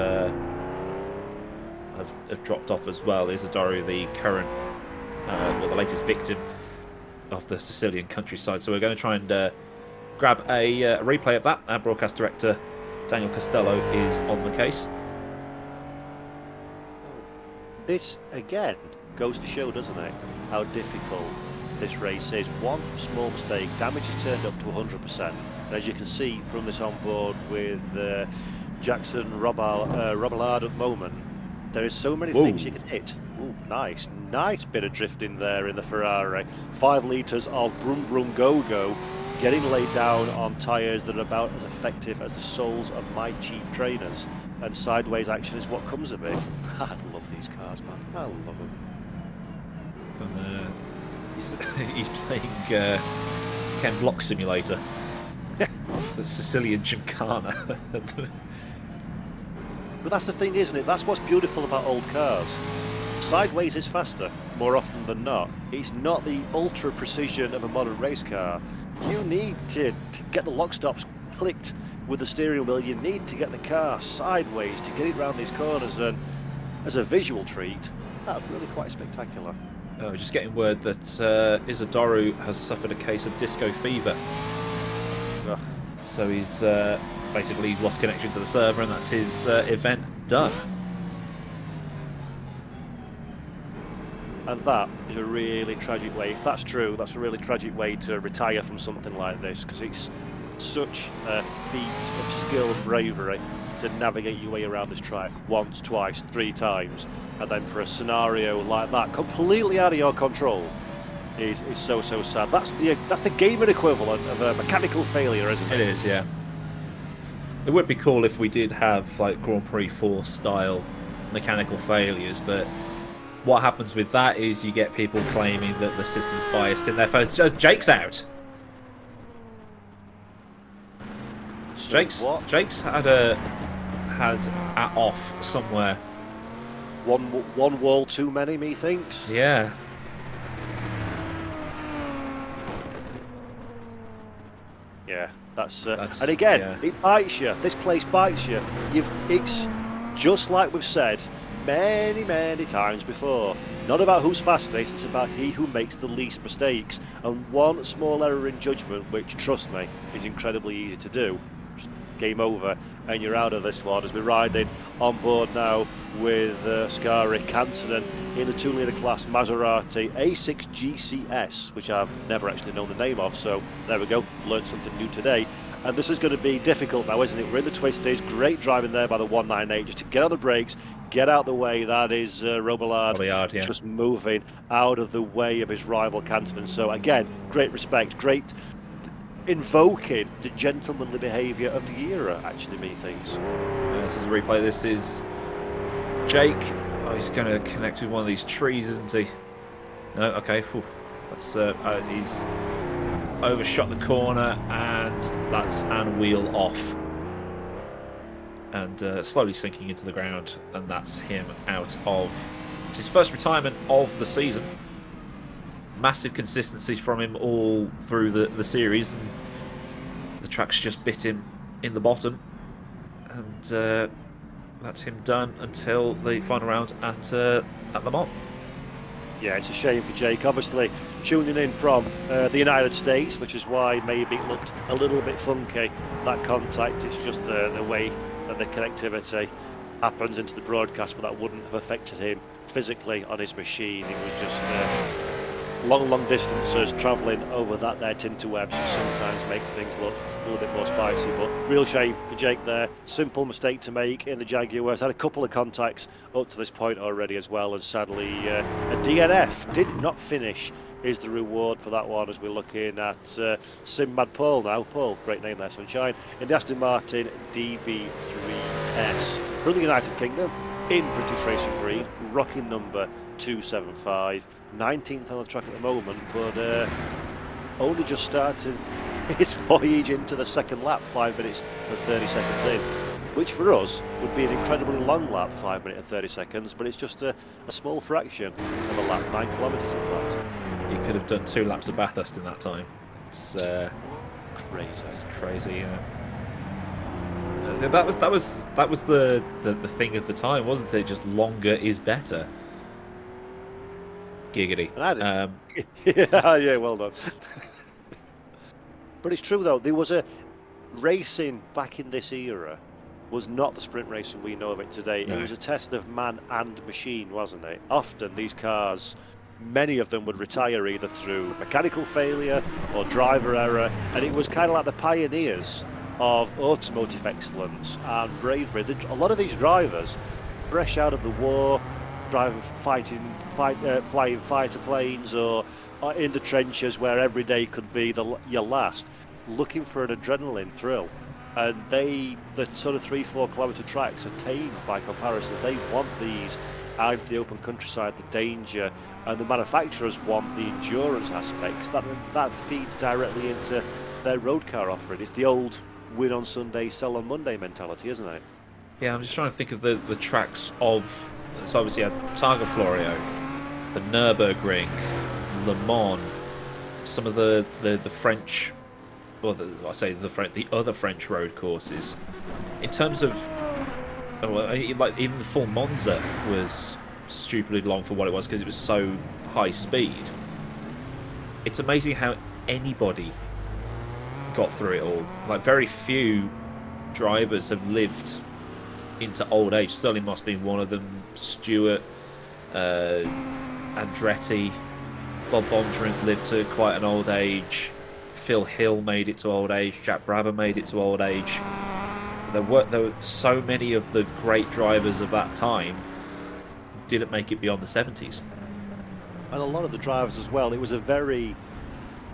dropped off as well. Isidoro, the current, the latest victim of the Sicilian countryside. So we're going to try and grab a replay of that. Our broadcast director, Daniel Costello, is on the case. This, again, goes to show, doesn't it, how difficult this race is. One small mistake, damage is turned up to 100%. And as you can see from this onboard with Jackson Robillard at the moment, there is so many things you can hit. Ooh, nice bit of drifting there in the Ferrari. 5 litres of brum brum go go, getting laid down on tyres that are about as effective as the soles of my cheap trainers. And sideways action is what comes of it. I love these cars, man. I love them. And, he's playing Ken Block Simulator. It's the Sicilian Gymkhana. But that's the thing, isn't it? That's what's beautiful about old cars. Sideways is faster, more often than not. It's not the ultra precision of a modern race car. You need to get the lock stops clicked with the steering wheel. You need to get the car sideways to get it round these corners, and as a visual treat, that's really quite spectacular. Oh, just getting word that Isidoro has suffered a case of disco fever. Ugh. So he's basically he's lost connection to the server, and that's his event done. And that is a really tragic way. If that's true, that's a really tragic way to retire from something like this, because it's such a feat of skill and bravery to navigate your way around this track once, twice, 3 times, and then for a scenario like that, completely out of your control, is so sad. That's the gaming equivalent of a mechanical failure, isn't it? It is, yeah. It would be cool if we did have like Grand Prix 4 style mechanical failures, but what happens with that is you get people claiming that the system's biased in their favor. Jake's out. So Jake's had off somewhere. One wall too many, methinks. Yeah. Yeah, that's and again, it bites you. This place bites you. It's just like we've said many times before. Not about who's fastest, it's about he who makes the least mistakes. And one small error in judgment, which, trust me, is incredibly easy to do, game over, and you're out of this one. As we're riding on board now with Scari Kansanen in the 2-litre class Maserati A6 GCS, which I've never actually known the name of, so there we go, learned something new today. And this is going to be difficult now, isn't it? We're in the twisties. Great driving there by the 198, just to get on the brakes, get out the way. That is Robillard yeah. Just moving out of the way of his rival Kansanen. So again, great respect, great invoking the gentlemanly behaviour of the era, actually, methinks. This is a replay. This is Jake. Oh, he's going to connect with one of these trees, isn't he? No, okay. Whew. That's he's overshot the corner, and that's and wheel off, and slowly sinking into the ground, and that's him out of. It's his first retirement of the season. Massive consistency from him all through the series, and the track's just bit him in the bottom, And that's him done until the final round at Le Mans. Yeah, it's a shame for Jake. Obviously, tuning in from the United States, which is why maybe it looked a little bit funky, that contact. It's just the way that the connectivity happens into the broadcast, but that wouldn't have affected him physically on his machine. It was just long distances travelling over that there tinterwebs sometimes makes things look a little bit more spicy, but real shame for Jake there. Simple mistake to make in the Jaguars. Had a couple of contacts up to this point already as well, and sadly a DNF did not finish is the reward for that one, as we're looking at Sim Mad Paul now. Paul, great name there, Sunshine, in the Aston Martin DB3S from the United Kingdom in British Racing Green, rocking number 275, 19th on the track at the moment, but only just started his voyage into the second lap, 5 minutes and 30 seconds in, which for us would be an incredibly long lap, 5 minutes and 30 seconds, but it's just a small fraction of a lap, 9 kilometres in fact. He could have done 2 laps of Bathurst in that time. It's crazy. It's crazy, yeah. That was the thing of the time, wasn't it? Just longer is better. Giggity. Yeah, well done. But it's true though, there was a racing back in this era was not the sprint racing we know of it today. No. It was a test of man and machine, wasn't it? Often these cars, many of them would retire either through mechanical failure or driver error, and it was kind of like the pioneers of automotive excellence and bravery. A lot of these drivers, fresh out of the war, flying fighter planes or in the trenches where every day could be your last, looking for an adrenaline thrill. And the sort of 3-4 kilometre tracks are tame by comparison. They want these out of the open countryside, the danger, and the manufacturers want the endurance aspects. That feeds directly into their road car offering. It's the old win on Sunday, sell on Monday mentality, isn't it? Yeah, I'm just trying to think of the tracks of. So obviously, you had Targa Florio, the Nürburgring, Le Mans, some of the French, or the other French road courses. In terms of, like even the full Monza was stupidly long for what it was because it was so high speed. It's amazing how anybody got through it all. Like very few drivers have lived into old age. Sterling Moss being one of them, Stewart, Andretti, Bob Bondurant lived to quite an old age, Phil Hill made it to old age, Jack Brabham made it to old age. There were so many of the great drivers of that time didn't make it beyond the 70s. And a lot of the drivers as well, it was a very,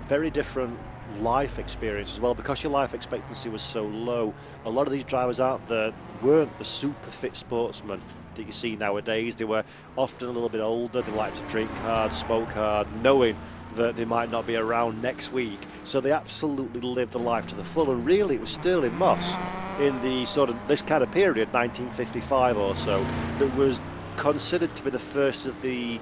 very different life experience as well, because your life expectancy was so low. A lot of these drivers weren't the super fit sportsmen that you see nowadays. They were often a little bit older. They liked to drink hard, smoke hard, knowing that they might not be around next week. So they absolutely lived the life to the full. And really, it was Sterling Moss in the sort of this kind of period, 1955 or so, that was considered to be the first of the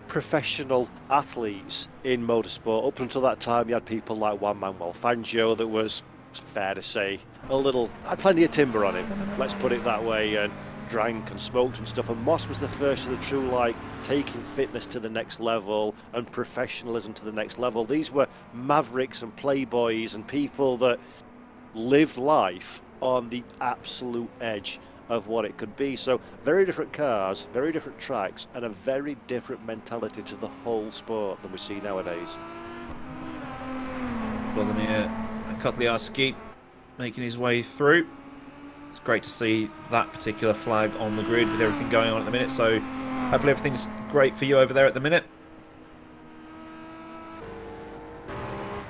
professional athletes in motorsport. Up until that time, you had people like Juan Manuel Fangio that was, it's fair to say, had plenty of timber on him, let's put it that way, and drank and smoked and stuff. And Moss was the first of the true, like, taking fitness to the next level and professionalism to the next level. These were mavericks and playboys and people that lived life on the absolute edge of what it could be. So very different cars, very different tracks, and a very different mentality to the whole sport than we see nowadays. Vladimir Kotliarski making his way through. It's great to see that particular flag on the grid with everything going on at the minute, so hopefully everything's great for you over there at the minute.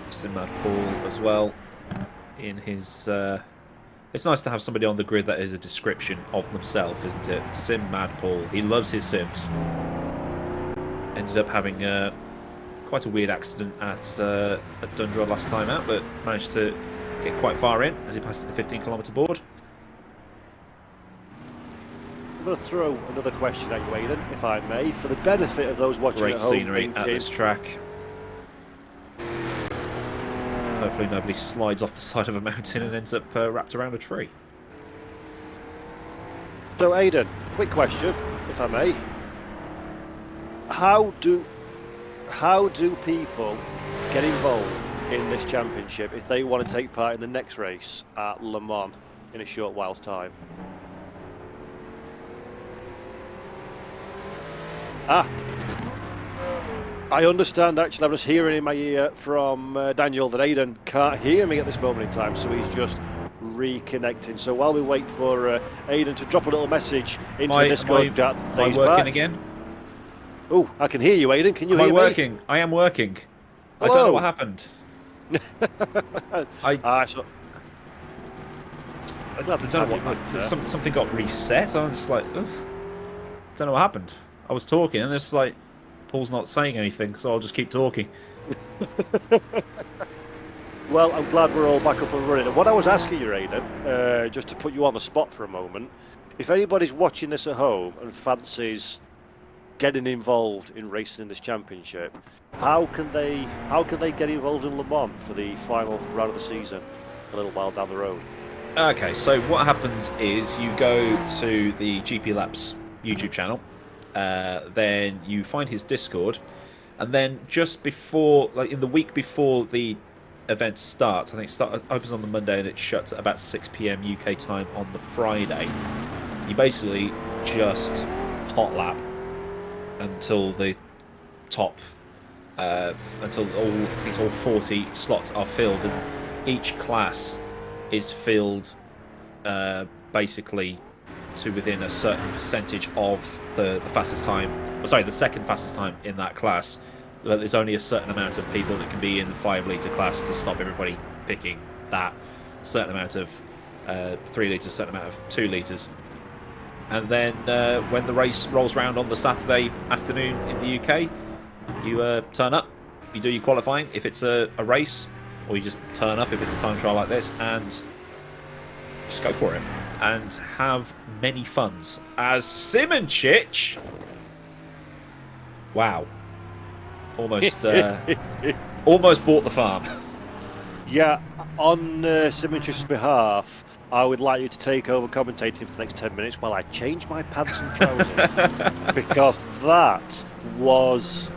Sim Mad Paul as well in his... It's nice to have somebody on the grid that is a description of themselves, isn't it? Sim Mad Paul. He loves his Sims. Ended up having quite a weird accident at Dundra last time out, but managed to get quite far in as he passes the 15-kilometre board. I'm going to throw another question at you, Aidan, if I may, for the benefit of those watching Great at home. Great scenery at this track. Hopefully nobody slides off the side of a mountain and ends up wrapped around a tree. So, Aidan, quick question, if I may. How do people get involved in this championship if they want to take part in the next race at Le Mans in a short while's time? I understand, actually. I'm just hearing in my ear from Daniel that Aidan can't hear me at this moment in time, so he's just reconnecting. So while we wait for Aidan to drop a little message into the Discord chat, am I working again? Oh, I can hear you, Aidan. Can you hear me? Am I working? I am working. Hello. I don't know what happened. I don't know what. Something got reset. I'm just like, ugh. Don't know what happened. I was talking, and it's like, Paul's not saying anything, so I'll just keep talking. Well, I'm glad we're all back up and running. And what I was asking you, Aidan, just to put you on the spot for a moment, if anybody's watching this at home and fancies getting involved in racing in this championship, how can they get involved in Le Mans for the final round of the season a little while down the road? Okay, so what happens is you go to the GP Laps YouTube channel, then you find his Discord, and then just before, like in the week before the event starts, I think it opens on the Monday and it shuts at about 6 p.m. UK time on the Friday. You basically just hot lap until the top, until all 40 slots are filled, and each class is filled basically to within a certain percentage of the fastest time, the second fastest time in that class. There's only a certain amount of people that can be in the 5-litre class to stop everybody picking that certain amount of 3 litres, certain amount of 2 litres. And then when the race rolls around on the Saturday afternoon in the UK, you turn up, you do your qualifying if it's a race, or you just turn up if it's a time trial like this, and just go for it and have many funs. As Simonchich, wow, almost almost bought the farm. Yeah, on Simonchich's behalf, I would like you to take over commentating for the next 10 minutes while I change my pants and trousers. Because that was,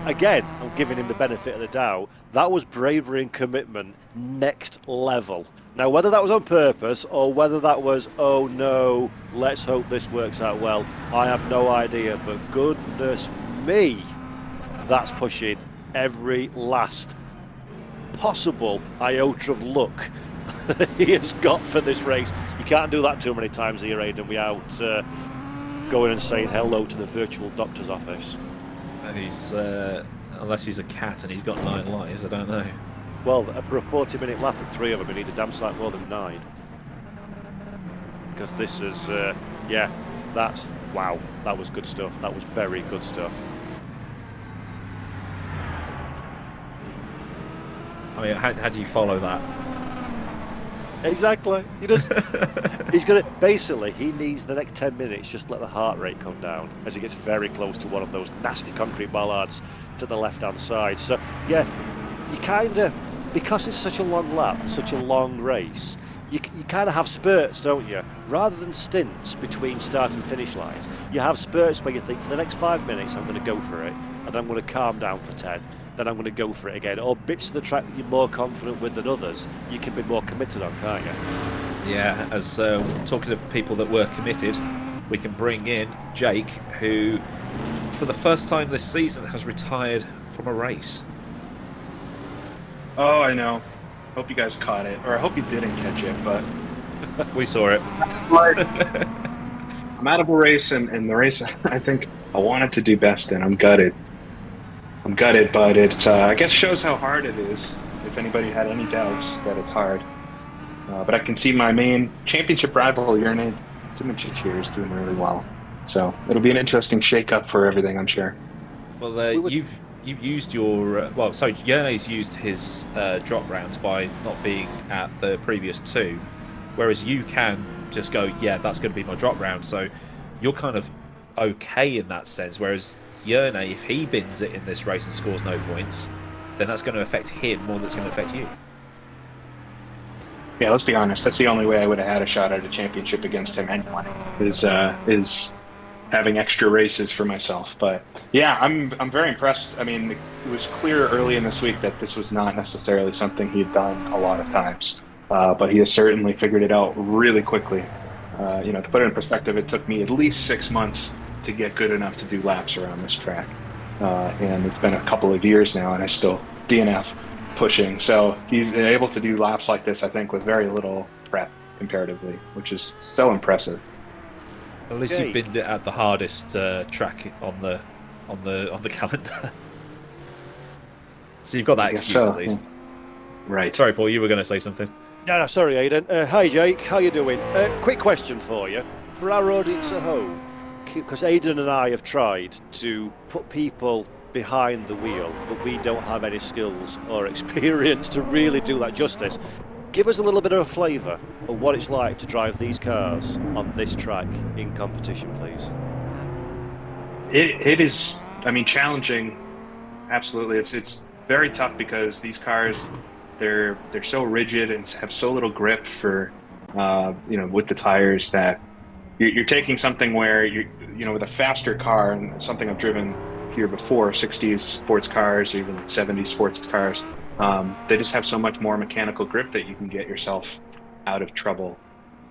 again, I'm giving him the benefit of the doubt, that was bravery and commitment next level. Now, whether that was on purpose or whether that was, oh no, let's hope this works out well, I have no idea. But goodness me, that's pushing every last possible iota of luck he has got for this race. You can't do that too many times here, Aidan, without going and saying hello to the virtual doctor's office. And he's, unless he's a cat and he's got 9 lives, I don't know. Well, for a 40-minute lap at 3 of them, he needs a damn sight more than 9. Because this is, yeah, that's, wow, that was good stuff. That was very good stuff. I mean, how do you follow that? Exactly. He's gonna basically. He needs the next 10 minutes just let the heart rate come down as he gets very close to one of those nasty concrete bollards to the left-hand side. So yeah, you kind of, because it's such a long lap, such a long race, you kind of have spurts, don't you? Rather than stints between start and finish lines, you have spurts where you think for the next 5 minutes I'm going to go for it, and then I'm going to calm down for 10. Then I'm going to go for it again. Or bits of the track that you're more confident with than others, you can be more committed on, can't you? Yeah, as talking of people that were committed, we can bring in Jake, who, for the first time this season, has retired from a race. Oh, I know. Hope you guys caught it. Or I hope you didn't catch it, but... We saw it. I'm out of a race, and the race I think I wanted to do best in. I'm gutted. But it, I guess, shows how hard it is, if anybody had any doubts that it's hard. But I can see my main championship rival, Hrrc, Simonchich here, is doing really well. So it'll be an interesting shake-up for everything, I'm sure. Well, you've used your... Hrrc's used his drop rounds by not being at the previous 2, whereas you can just go, yeah, that's going to be my drop round. So you're kind of okay in that sense, whereas... Hrrc, if he bins it in this race and scores no points, then that's going to affect him more than it's going to affect you. Yeah, let's be honest. That's the only way I would have had a shot at a championship against him anyway. Is having extra races for myself. But yeah, I'm very impressed. I mean, it was clear early in this week that this was not necessarily something he had done a lot of times, but he has certainly figured it out really quickly. To put it in perspective, it took me at least 6 months to get good enough to do laps around this track, and it's been a couple of years now, and I still DNF pushing. So he's been able to do laps like this, I think, with very little prep comparatively, which is so impressive. At least you've been at the hardest track on the calendar, so you've got that excuse at least. Yeah. Right. Sorry, Paul, you were going to say something. No, sorry, Aiden. Hi, Jake. How you doing? Quick question for you, for our audience at home, because Aiden and I have tried to put people behind the wheel, but we don't have any skills or experience to really do that justice. Give us a little bit of a flavour of what it's like to drive these cars on this track in competition, please. It is, I mean, challenging. Absolutely, it's very tough because these cars, they're so rigid and have so little grip for, with the tires that you're taking something where with a faster car and something I've driven here before, 60s sports cars or even 70s sports cars. They just have so much more mechanical grip that you can get yourself out of trouble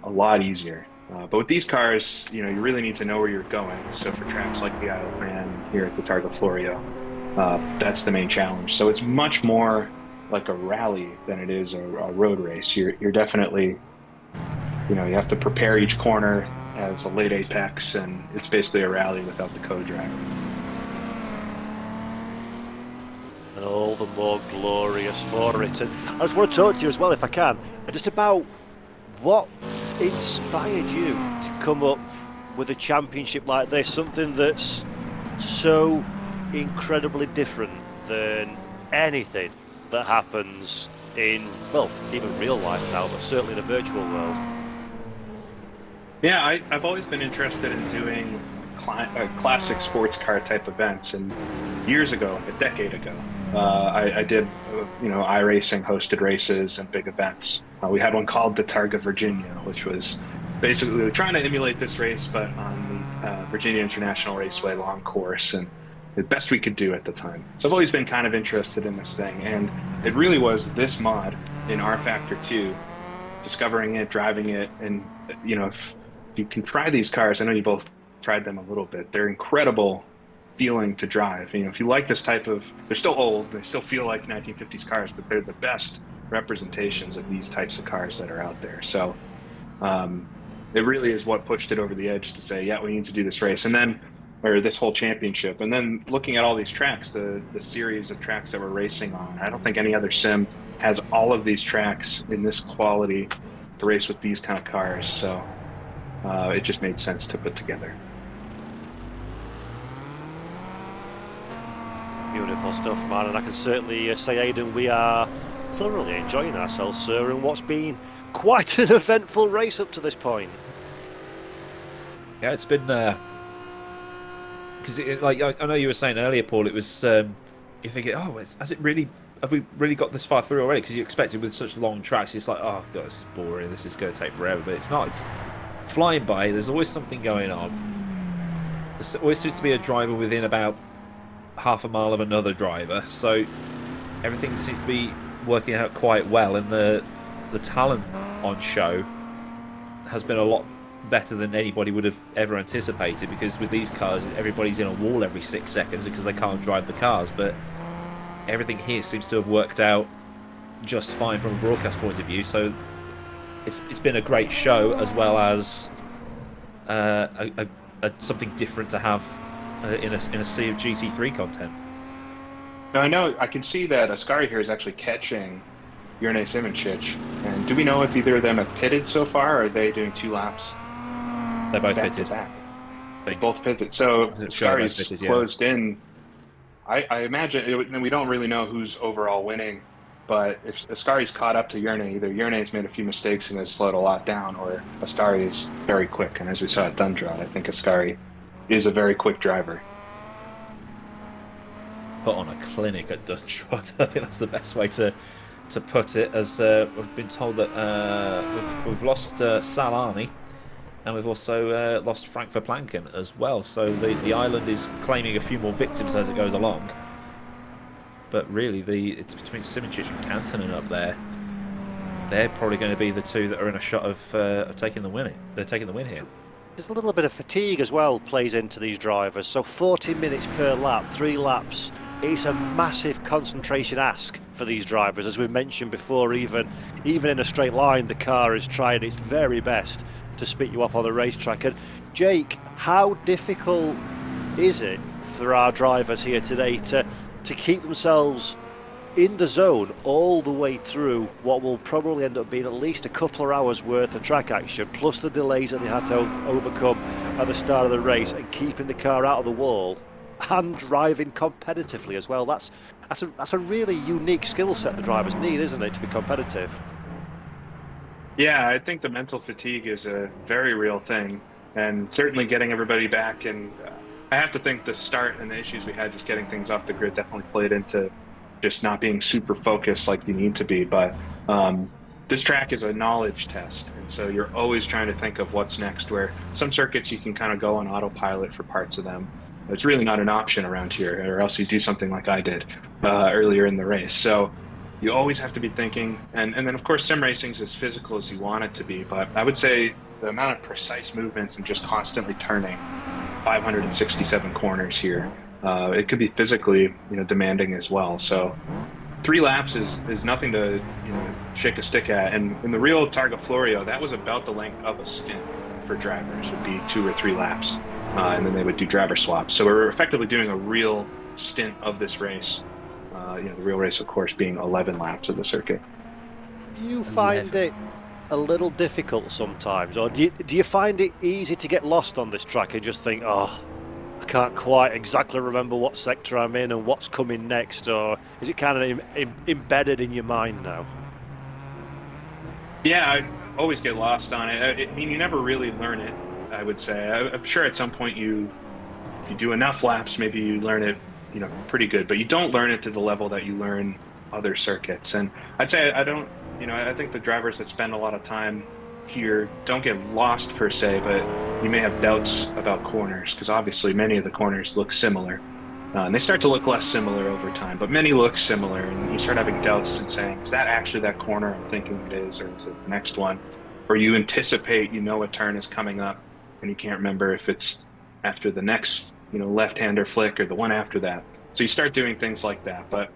a lot easier. But with these cars, you really need to know where you're going. So for tracks like the Isle of Man here at the Targa Florio, that's the main challenge. So it's much more like a rally than it is a road race. You're definitely, you have to prepare each corner as a late apex, and it's basically a rally without the co-driver. And all the more glorious for it. And I just want to talk to you as well, if I can, just about what inspired you to come up with a championship like this, something that's so incredibly different than anything that happens in, well, even real life now, but certainly in a virtual world. Yeah, I've always been interested in doing classic sports car type events, and years ago, a decade ago, I did, iRacing hosted races and big events. We had one called the Targa Virginia, which was basically trying to emulate this race, but on the Virginia International Raceway long course, and the best we could do at the time. So I've always been kind of interested in this thing, and it really was this mod in R Factor 2, discovering it, driving it, and if you can try these cars, I know you both tried them a little bit, they're incredible feeling to drive. If you like this type of, they're still old, they still feel like 1950s cars, but they're the best representations of these types of cars that are out there. So it really is what pushed it over the edge to say, yeah, we need to do this race, and then, or this whole championship. And then looking at all these tracks, the series of tracks that we're racing on, I don't think any other sim has all of these tracks in this quality to race with these kind of cars. So it just made sense to put together. Beautiful stuff, man, and I can certainly say, Aidan, we are thoroughly enjoying ourselves, sir, and what's been quite an eventful race up to this point. Yeah, it's been because like I know you were saying earlier, Paul, it was you're thinking, have we really got this far through already? Because you expected with such long tracks, it's like, oh god, this is boring, this is going to take forever, but it's not. It's flying by. There's always something going on. There always seems to be a driver within about half a mile of another driver, so everything seems to be working out quite well, and the talent on show has been a lot better than anybody would have ever anticipated, because with these cars everybody's in a wall every 6 seconds because they can't drive the cars, but everything here seems to have worked out just fine from a broadcast point of view. So it's been a great show, as well as something different to have in a sea of GT3 content. Now, I know I can see that Ascari here is actually catching Hrrc Simoncic, and do we know if either of them have pitted so far, or are they doing 2 laps? They're both pitted. They both pitted. So Ascari's closed in. I imagine we don't really know who's overall winning, but if Ascari's caught up to Hrrc, either Hrrc's made a few mistakes and has slowed a lot down, or Ascari is very quick. And as we saw at Dundrod, I think Ascari is a very quick driver. Put on a clinic at Dundrod. I think that's the best way to to put it, as we've been told that we've lost Salami, and we've also lost Frank Verplanken as well. So the island is claiming a few more victims as it goes along. But really, it's between Simoncic and Kantonen up there. They're probably going to be the two that are in a shot of taking the win. They're taking the win here. There's a little bit of fatigue as well plays into these drivers. So 40 minutes per lap, 3 laps. It's a massive concentration ask for these drivers. As we mentioned before, even in a straight line, the car is trying its very best to spit you off on the racetrack. And Jake, how difficult is it for our drivers here today to keep themselves in the zone all the way through what will probably end up being at least a couple of hours worth of track action, plus the delays that they had to overcome at the start of the race, and keeping the car out of the wall and driving competitively as well? That's a really unique skill set the drivers need, isn't it, to be competitive? Yeah, I think the mental fatigue is a very real thing, and certainly getting everybody back. And I have to think the start and the issues we had just getting things off the grid definitely played into just not being super focused like you need to be. But this track is a knowledge test, and so you're always trying to think of what's next, where some circuits you can kind of go on autopilot for parts of them. It's really not an option around here, or else you do something like I did earlier in the race. So you always have to be thinking, and then of course sim racing is as physical as you want it to be, but I would say the amount of precise movements and just constantly turning 567 corners here, it could be physically demanding as well. So 3 laps is nothing to shake a stick at. And in the real Targa Florio, that was about the length of a stint for drivers, would be 2 or 3 laps, and then they would do driver swaps. So we're effectively doing a real stint of this race. The real race, of course, being 11 laps of the circuit. Do you find it a little difficult sometimes, or do you find it easy to get lost on this track and just think, oh, I can't quite exactly remember what sector I'm in and what's coming next, or is it kind of embedded in your mind now? Yeah, I always get lost on it. I mean, you never really learn it, I would say. I'm sure at some point you do enough laps, maybe you learn it pretty good, but you don't learn it to the level that you learn other circuits. And I'd say I think the drivers that spend a lot of time here don't get lost per se, but you may have doubts about corners, because obviously many of the corners look similar, and they start to look less similar over time, but many look similar, and you start having doubts and saying, is that actually that corner I'm thinking it is, or is it the next one? Or you anticipate a turn is coming up and you can't remember if it's after the next left-hander flick or the one after that. So you start doing things like that. But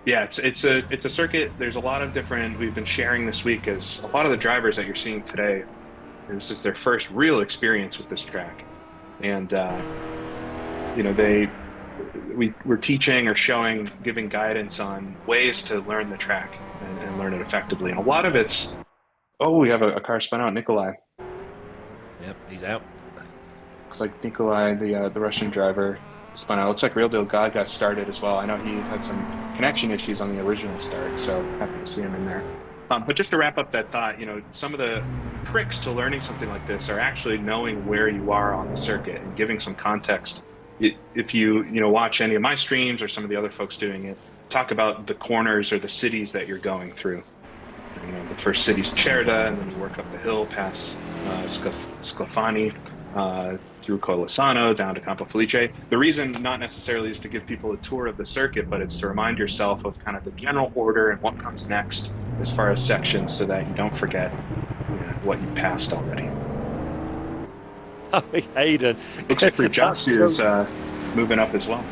yeah, it's a circuit. There's a lot of different, we've been sharing this week, as a lot of the drivers that you're seeing today, this is their first real experience with this track. And we're teaching or showing, giving guidance on ways to learn the track and learn it effectively. And a lot of it's, we have a car spun out, Nikolai. Yep, he's out. Looks like Nikolai, the Russian driver, spun out. Looks like Real Deal God got started as well. I know he had some connection issues on the original start, so happy to see him in there. But just to wrap up that thought, some of the tricks to learning something like this are actually knowing where you are on the circuit and giving some context. If you watch any of my streams or some of the other folks doing it, talk about the corners or the cities that you're going through. The first city's Cerda, and then you work up the hill past Sclafani, through Colossano, down to Campo Felice. The reason not necessarily is to give people a tour of the circuit, but it's to remind yourself of kind of the general order and what comes next as far as sections, so that you don't forget what you've passed already. Hayden. Looks like your Johnson is moving up as well.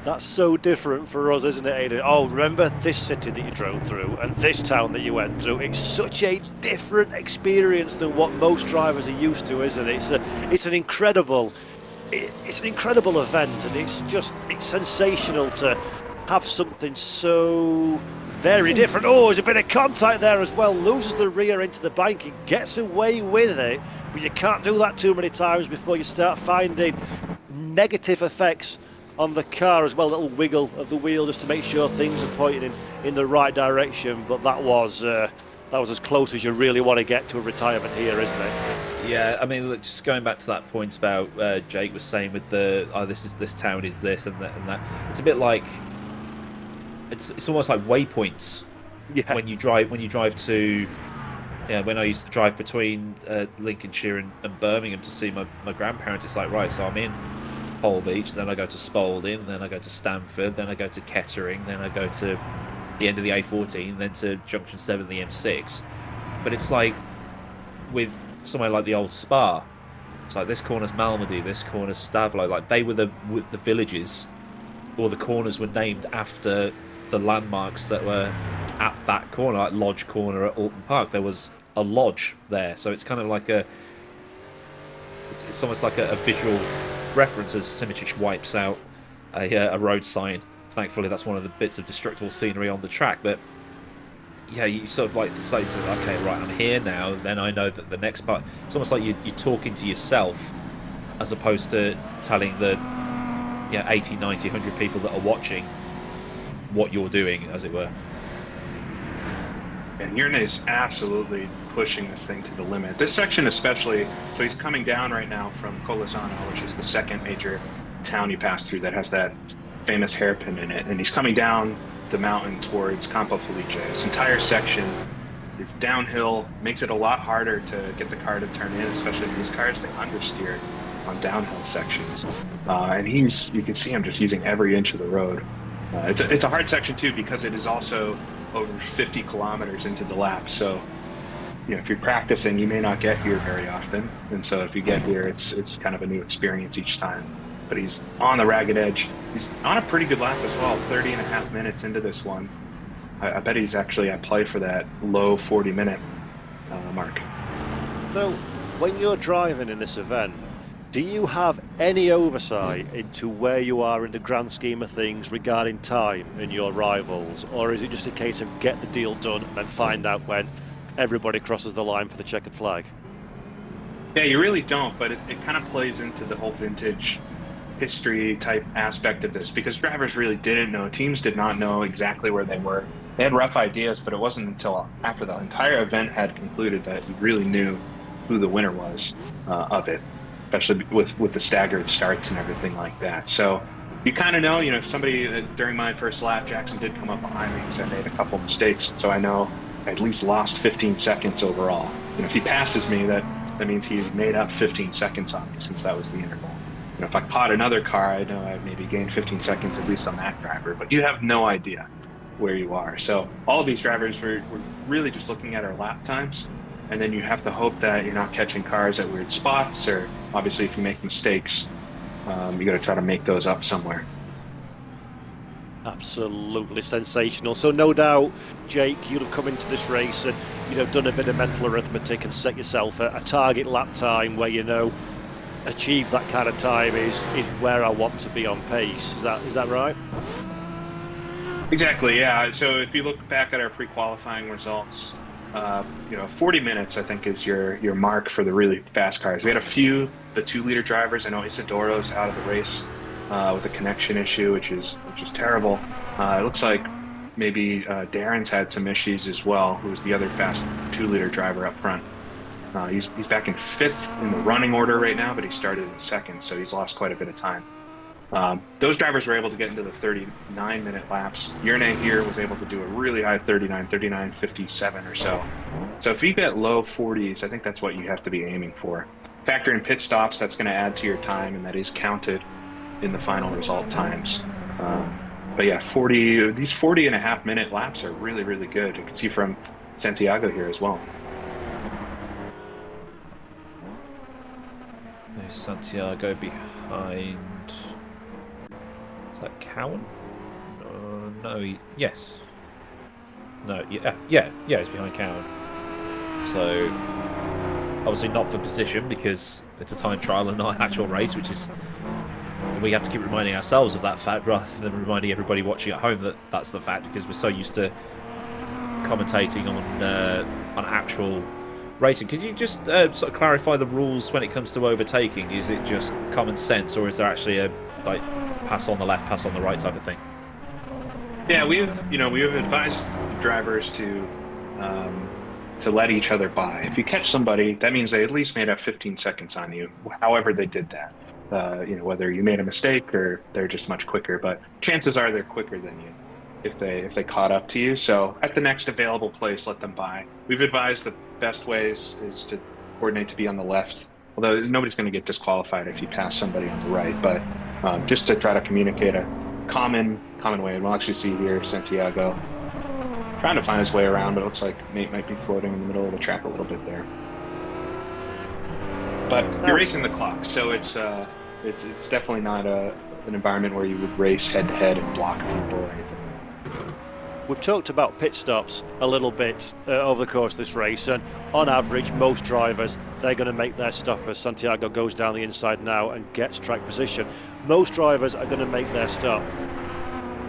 That's so different for us, isn't it, Hayden? Oh, remember this city that you drove through and this town that you went through? It's such a different experience than what most drivers are used to, isn't it? It's an incredible event, and it's sensational to have something so very different. Oh, there's a bit of contact there as well. Loses the rear into the bank and gets away with it, but you can't do that too many times before you start finding negative effects on the car as well. A little wiggle of the wheel just to make sure things are pointing in the right direction. But that was as close as you really want to get to a retirement here, isn't it? Yeah, I mean, look, just going back to that point about Jake was saying with this town is this and that. It's a bit like it's almost like waypoints Yeah. when you drive to. Yeah, when I used to drive between Lincolnshire and Birmingham to see my grandparents, it's like, right, so I'm in Pole Beach, then I go to Spalding, then I go to Stamford, then I go to Kettering, then I go to the end of the A14, then to Junction 7 of the M6. But it's like with somewhere like the old Spa, it's like this corner's Malmedy, this corner's Stavlo. Like they were the villages, or the corners were named after the landmarks that were at that corner, like Lodge Corner at Alton Park. There was a lodge there, so it's kind of like it's almost like a visual reference as Simichich wipes out a road sign. Thankfully, that's one of the bits of destructible scenery on the track. But yeah, you sort of like to say, okay, right, I'm here now. Then I know that the next part. It's almost like you're talking to yourself, as opposed to telling the 80, 90, 100 people that are watching what you're doing, as it were. And Hrrc is absolutely pushing this thing to the limit. This section especially, so he's coming down right now from Colossal, which is the second major town you pass through that has that famous hairpin in it. And he's coming down the mountain towards Campo Felice. This entire section is downhill, makes it a lot harder to get the car to turn in, especially these cars, they understeer on downhill sections. And you can see him just using every inch of the road. It's a hard section too, because it is also over 50 kilometers into the lap. So, if you're practicing, you may not get here very often. And so if you get here, it's kind of a new experience each time. But he's on the ragged edge. He's on a pretty good lap as well, 30 and a half minutes into this one. I bet he's actually at play for that low 40-minute mark. So, when you're driving in this event, do you have any oversight into where you are in the grand scheme of things regarding time and your rivals? Or is it just a case of get the deal done and then find out when everybody crosses the line for the checkered flag? Yeah, you really don't, but it kind of plays into the whole vintage history type aspect of this, because drivers really didn't know. Teams did not know exactly where they were. They had rough ideas, but it wasn't until after the entire event had concluded that you really knew who the winner was of it, especially with the staggered starts and everything like that. So you kind of know, if somebody, during my first lap, Jackson did come up behind me because I made a couple mistakes. So I know I at least lost 15 seconds overall. If he passes me, that means he made up 15 seconds on me, since that was the interval. If I caught another car, I know I'd maybe gained 15 seconds at least on that driver, but you have no idea where you are. So all of these drivers were really just looking at our lap times, and then you have to hope that you're not catching cars at weird spots, or obviously if you make mistakes, you got to try to make those up somewhere. Absolutely sensational. So no doubt, Jake, you'd have come into this race and done a bit of mental arithmetic and set yourself a target lap time where achieve that kind of time is where I want to be on pace. Is that right? Exactly, yeah. So if you look back at our pre-qualifying results, 40 minutes I think is your mark for the really fast cars. We had a few, the 2-liter drivers. I know Isidoro's out of the race with a connection issue, which is terrible. It looks like maybe Darren's had some issues as well, who was the other fast 2-liter driver up front. He's back in 5th in the running order right now, but he started in 2nd, so he's lost quite a bit of time. Those drivers were able to get into the 39-minute laps. Hrrc here was able to do a really high 39:57 or so. So if you get low 40s, I think that's what you have to be aiming for. Factor in pit stops, that's going to add to your time, and that is counted in the final result times. But yeah, these 40-and-a-half-minute laps are really, really good. You can see from Santiago here as well. There's Santiago behind. Is that Cowan? No. Yes. No. Yeah. He's behind Cowan. So obviously not for position, because it's a time trial and not an actual race, which is, we have to keep reminding ourselves of that fact rather than reminding everybody watching at home that that's the fact, because we're so used to commentating on actual racing. Could you just sort of clarify the rules when it comes to overtaking? Is it just common sense, or is there actually a pass on the left, pass on the right type of thing? Yeah, we have advised the drivers to let each other by. If you catch somebody, that means they at least made up 15 seconds on you, however they did that. Whether you made a mistake or they're just much quicker, but chances are they're quicker than you. if they caught up to you. So at the next available place, let them by. We've advised the best ways is to coordinate to be on the left, although nobody's going to get disqualified if you pass somebody on the right. But just to try to communicate a common way. And we'll actually see here Santiago trying to find his way around, but it looks like Nate might be floating in the middle of the track a little bit there. But you're racing the clock, so it's definitely not an environment where you would race head to head and block people or anything. We've talked about pit stops a little bit over the course of this race, and on average, most drivers, they're going to make their stop as Santiago goes down the inside now and gets track position. Most drivers are going to make their stop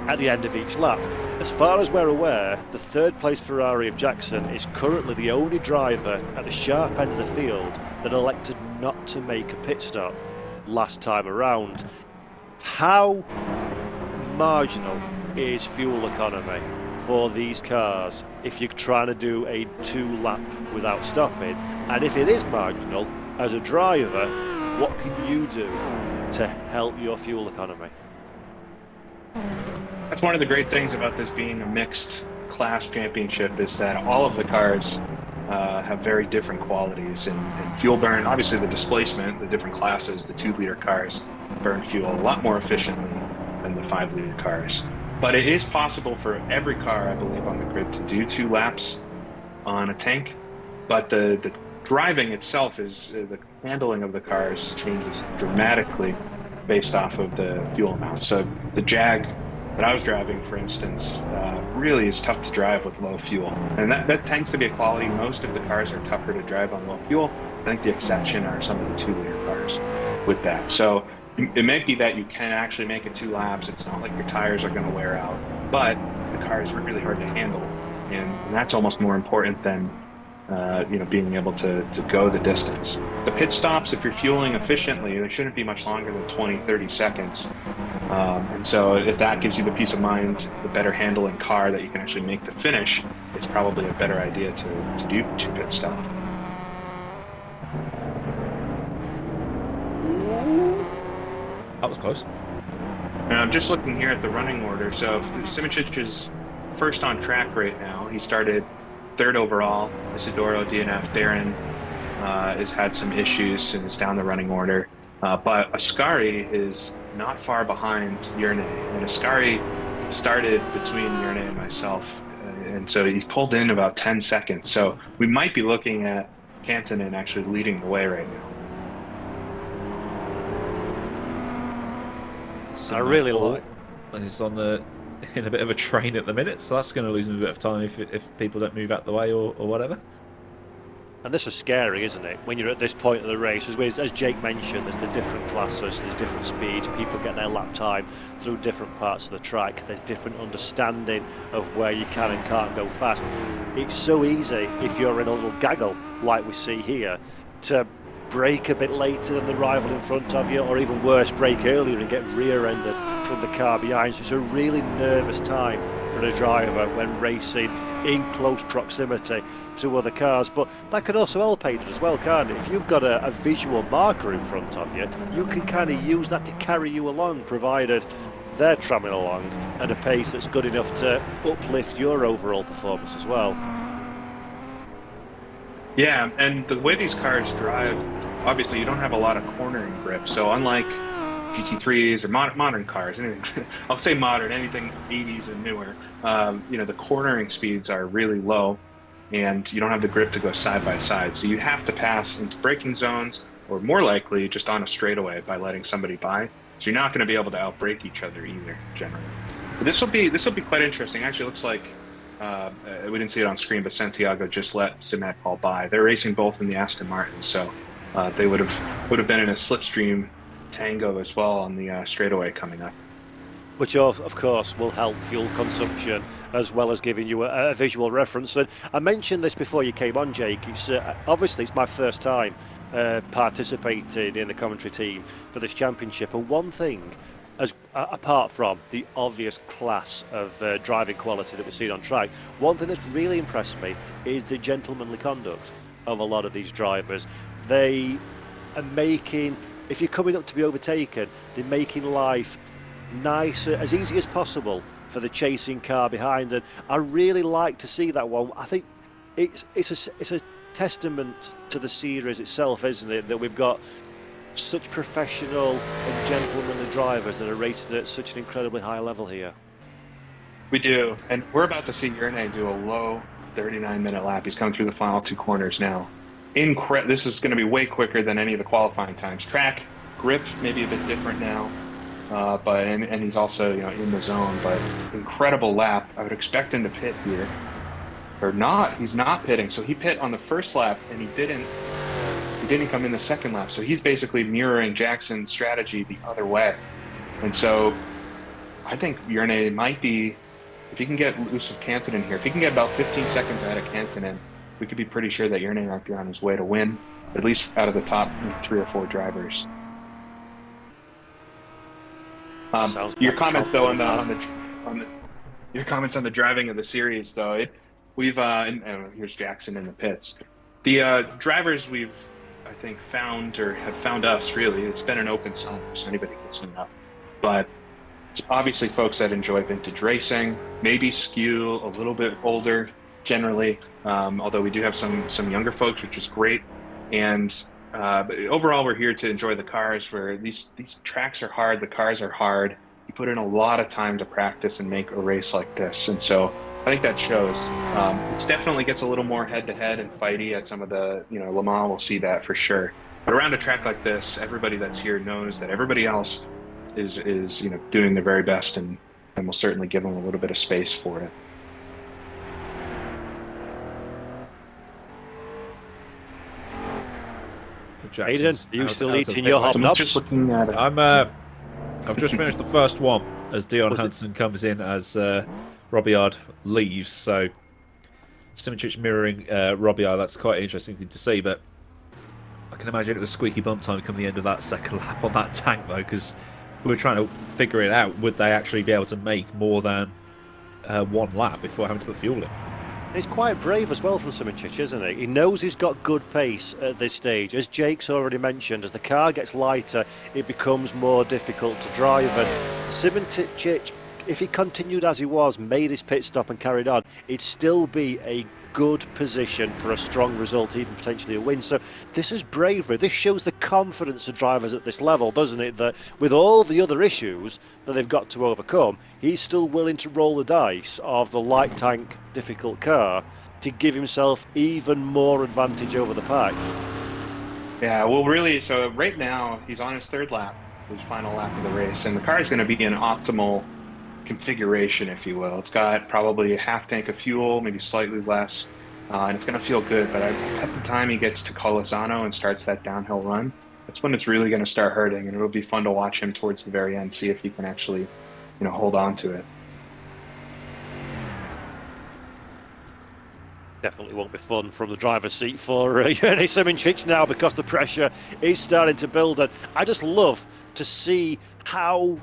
at the end of each lap. As far as we're aware, the third place Ferrari of Jackson is currently the only driver at the sharp end of the field that elected not to make a pit stop last time around. How marginal is fuel economy for these cars if you're trying to do a 2-lap without stopping? And if it is marginal, as a driver, what can you do to help your fuel economy? That's one of the great things about this being a mixed class championship, is that all of the cars have very different qualities in fuel burn. Obviously the displacement, the different classes, the 2-liter cars burn fuel a lot more efficiently than the 5-liter cars. But it is possible for every car, I believe, on the grid to do 2 laps on a tank. But the driving itself is, the handling of the cars changes dramatically based off of the fuel amount. So the Jag that I was driving, for instance, really is tough to drive with low fuel. And that tends to be a quality. Most of the cars are tougher to drive on low fuel. I think the exception are some of the 2-liter cars with that. So it may be that you can actually make it 2 laps. It's not like your tires are going to wear out, but the car is really hard to handle. And that's almost more important than being able to go the distance. The pit stops, if you're fueling efficiently, they shouldn't be much longer than 20, 30 seconds. And so if that gives you the peace of mind, the better handling car that you can actually make the finish, it's probably a better idea to do 2 pit stops. That was close. And I'm just looking here at the running order. So Simicic is first on track right now. He started 3rd overall. Isidoro, DNF, Barron has had some issues and is down the running order. But Ascari is not far behind Yerne. And Ascari started between Yerne and myself. And so he pulled in about 10 seconds. So we might be looking at Kantonen actually leading the way right now. I really like. He's in a bit of a train at the minute, so that's going to lose him a bit of time if people don't move out the way or whatever. And this is scary, isn't it? When you're at this point of the race, as Jake mentioned, there's the different classes, there's different speeds, people get their lap time through different parts of the track, there's different understanding of where you can and can't go fast. It's so easy, if you're in a little gaggle like we see here, to brake a bit later than the rival in front of you, or even worse, brake earlier and get rear-ended from the car behind. So it's a really nervous time for a driver when racing in close proximity to other cars. But that could also help Aidan as well, can't it? If you've got a visual marker in front of you, you can kind of use that to carry you along, provided they're tramming along at a pace that's good enough to uplift your overall performance as well. Yeah, and the way these cars drive, obviously you don't have a lot of cornering grip. So unlike GT3s or modern cars, anything, I'll say modern, anything 80s and newer, the cornering speeds are really low and you don't have the grip to go side by side. So you have to pass into braking zones, or more likely just on a straightaway by letting somebody by. So you're not going to be able to outbrake each other either, generally. But this will be quite interesting. Actually, it looks like we didn't see it on screen, but Santiago just let Simet Paul by. They're racing both in the Aston Martin, so they would have been in a slipstream tango as well on the straightaway coming up. Which of course will help fuel consumption as well as giving you a visual reference. And I mentioned this before you came on, Jake. It's obviously it's my first time participating in the commentary team for this championship, and one thing, apart from the obvious class of driving quality that we've seen on track, one thing that's really impressed me is the gentlemanly conduct of a lot of these drivers. They are making, if you're coming up to be overtaken, they're making life nice, as easy as possible for the chasing car behind. And I really like to see that one. I think it's a testament to the series itself, isn't it, that we've got such professional and gentlemanly drivers that are racing at such an incredibly high level here. We do, and we're about to see Hrrc do a low 39-minute lap. He's coming through the final 2 corners now. This is going to be way quicker than any of the qualifying times. Track, grip, maybe a bit different now, but he's also in the zone. But incredible lap. I would expect him to pit here, or not. He's not pitting, so he pit on the first lap, and he didn't come in the second lap. So he's basically mirroring Jackson's strategy the other way, and so I think Hrrc might be. If he can get loose of Canton in here, if he can get about 15 seconds ahead of Canton in, we could be pretty sure that Hrrc might be on his way to win, at least out of the top 3 or 4 drivers. Your comments though your comments on the driving of the series though, here's Jackson in the pits. The drivers we've I think found or have found us really. It's been an open summer, so anybody can sign up, but. Obviously folks that enjoy vintage racing, maybe skew a little bit older generally, although we do have some younger folks, which is great. And but overall, we're here to enjoy the cars, where these tracks are hard, the cars are hard. You put in a lot of time to practice and make a race like this. And so I think that shows. It definitely gets a little more head-to-head and fighty at some of the, Le Mans will see that for sure. But around a track like this, everybody that's here knows that everybody else is doing their very best, and we'll certainly give them a little bit of space for it. Aidan, are you still eating your hobnobs? Just looking at it. I've just finished the first one as Dion Hansen comes in as Robillard leaves. So Simoncic mirroring Robillard. That's quite an interesting thing to see, but I can imagine it was squeaky bump time coming the end of that second lap on that tank though, because we were trying to figure it out. Would they actually be able to make more than 1 lap before having to put fuel in? He's quite brave as well from Simoncic, isn't he? He knows he's got good pace at this stage. As Jake's already mentioned, as the car gets lighter, it becomes more difficult to drive. And Simoncic, if he continued as he was, made his pit stop and carried on, it'd still be a good position for a strong result, even potentially a win. So this is bravery. This shows the confidence of drivers at this level, doesn't it? That with all the other issues that they've got to overcome, he's still willing to roll the dice of the light tank, difficult car to give himself even more advantage over the pack. Yeah, well, really, so right now he's on his 3rd lap, his final lap of the race, and the car is going to be in optimal configuration, if you will. It's got probably a half tank of fuel, maybe slightly less, and it's going to feel good. But at the time he gets to Colossano and starts that downhill run, that's when it's really going to start hurting, and it'll be fun to watch him towards the very end, see if he can actually, hold on to it. Definitely won't be fun from the driver's seat for Hrrc Simoncic now, because the pressure is starting to build, and I just love to see how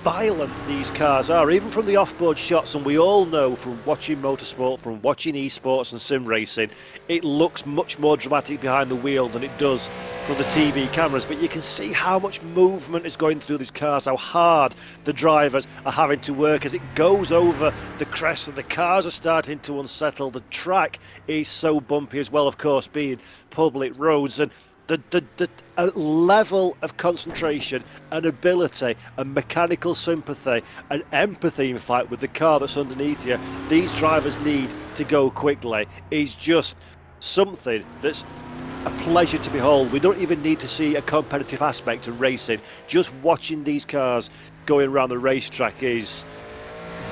violent these cars are, even from the off-board shots. And we all know from watching motorsport, from watching esports and sim racing, it looks much more dramatic behind the wheel than it does from the TV cameras. But you can see how much movement is going through these cars, how hard the drivers are having to work as it goes over the crest, and the cars are starting to unsettle. The track is so bumpy as well, of course, being public roads, and the level of concentration and ability and mechanical sympathy and empathy, in fact, with the car that's underneath you, these drivers need to go quickly, is just something that's a pleasure to behold. We don't even need to see a competitive aspect of racing. Just watching these cars going around the racetrack is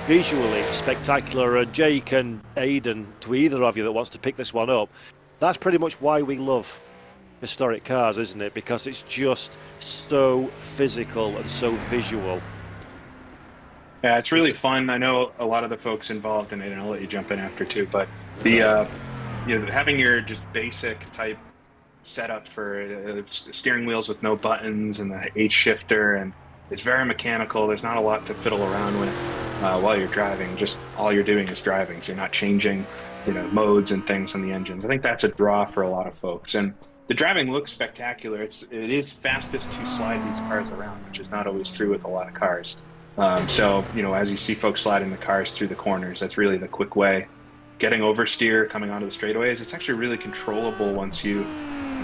visually spectacular. And Jake and Aidan, to either of you that wants to pick this one up, that's pretty much why we love historic cars, isn't it? Because it's just so physical and so visual. Yeah, it's really fun. I know a lot of the folks involved in it, and I'll let you jump in after too, but the having your just basic type setup for steering wheels with no buttons and the H shifter, and it's very mechanical. There's not a lot to fiddle around with while you're driving. Just all you're doing is driving, so you're not changing modes and things on the engines. I think that's a draw for a lot of folks. And the driving looks spectacular. It is fastest to slide these cars around, which is not always true with a lot of cars. So, as you see folks sliding the cars through the corners, that's really the quick way. Getting oversteer, coming onto the straightaways, it's actually really controllable once you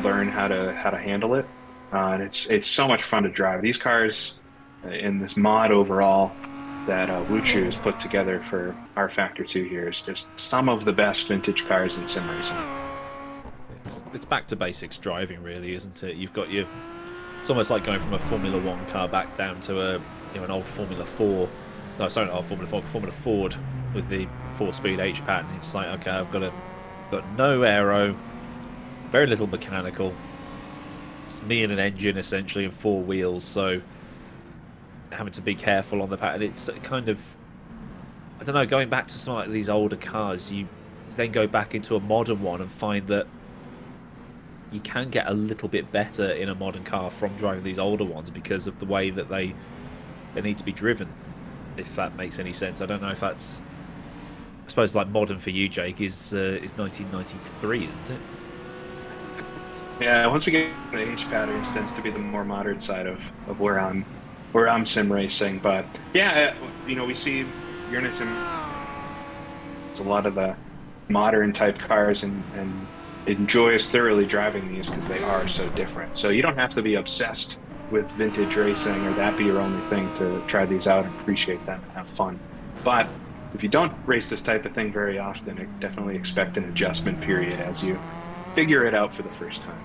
learn how to handle it. And it's so much fun to drive. These cars in this mod overall that Wuchu has put together for our Factor 2 here is just some of the best vintage cars in sim racing. It's back to basics driving, really, isn't it? You've got your. It's almost like going from a Formula One car back down to an old Formula 4. No, sorry, not old Formula 4, Formula Ford with the 4-speed H pattern. It's like, okay, I've got no aero, very little mechanical. It's me and an engine essentially and 4 wheels, so having to be careful on the pattern. It's kind of, I don't know, going back to some of these older cars, you then go back into a modern one and find that you can get a little bit better in a modern car from driving these older ones because of the way that they need to be driven, if that makes any sense. I don't know if that's, I suppose, like modern for you, Jake, is 1993, isn't it? Yeah, once we get the H patterns, tends to be the more modern side of where I'm sim racing. But yeah, we see you're in a sim. It's a lot of the modern type cars and enjoys thoroughly driving these because they are so different. So you don't have to be obsessed with vintage racing or that be your only thing to try these out and appreciate them and have fun. But if you don't race this type of thing very often, I definitely expect an adjustment period as you figure it out for the first time.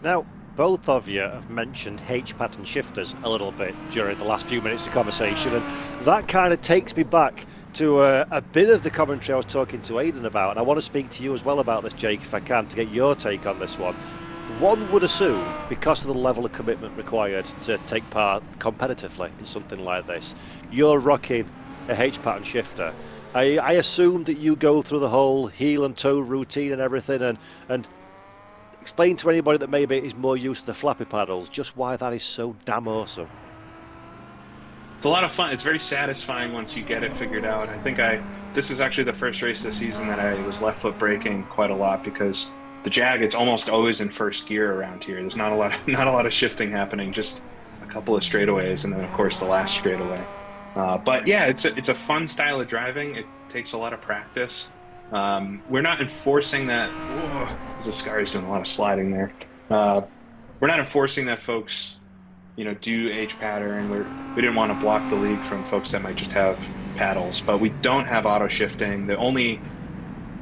Now, both of you have mentioned H-pattern shifters a little bit during the last few minutes of conversation, and that kind of takes me back to a bit of the commentary I was talking to Aidan about, and I want to speak to you as well about this, Jake, if I can, to get your take on this one. One would assume, because of the level of commitment required to take part competitively in something like this, you're rocking a H-pattern shifter. I assume that you go through the whole heel and toe routine and everything, and explain to anybody that maybe is more used to the flappy paddles just why that is so damn awesome. It's a lot of fun. It's very satisfying once you get it figured out. I think this was actually the first race this season that I was left foot braking quite a lot because the Jag, it's almost always in first gear around here. There's not a lot of shifting happening, just a couple of straightaways and then of course the last straightaway. But yeah, it's a fun style of driving. It takes a lot of practice. We're not enforcing that. Whoa, this car is doing a lot of sliding there. We're not enforcing that folks, do H pattern. We didn't want to block the league from folks that might just have paddles, but we don't have auto shifting. The only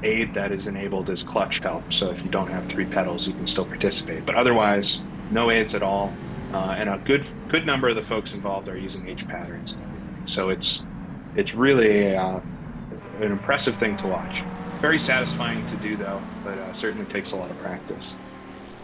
aid that is enabled is clutch help. So if you don't have 3 pedals, you can still participate. But otherwise, no aids at all. And a good number of the folks involved are using H patterns. So it's really an impressive thing to watch. Very satisfying to do though, but certainly takes a lot of practice.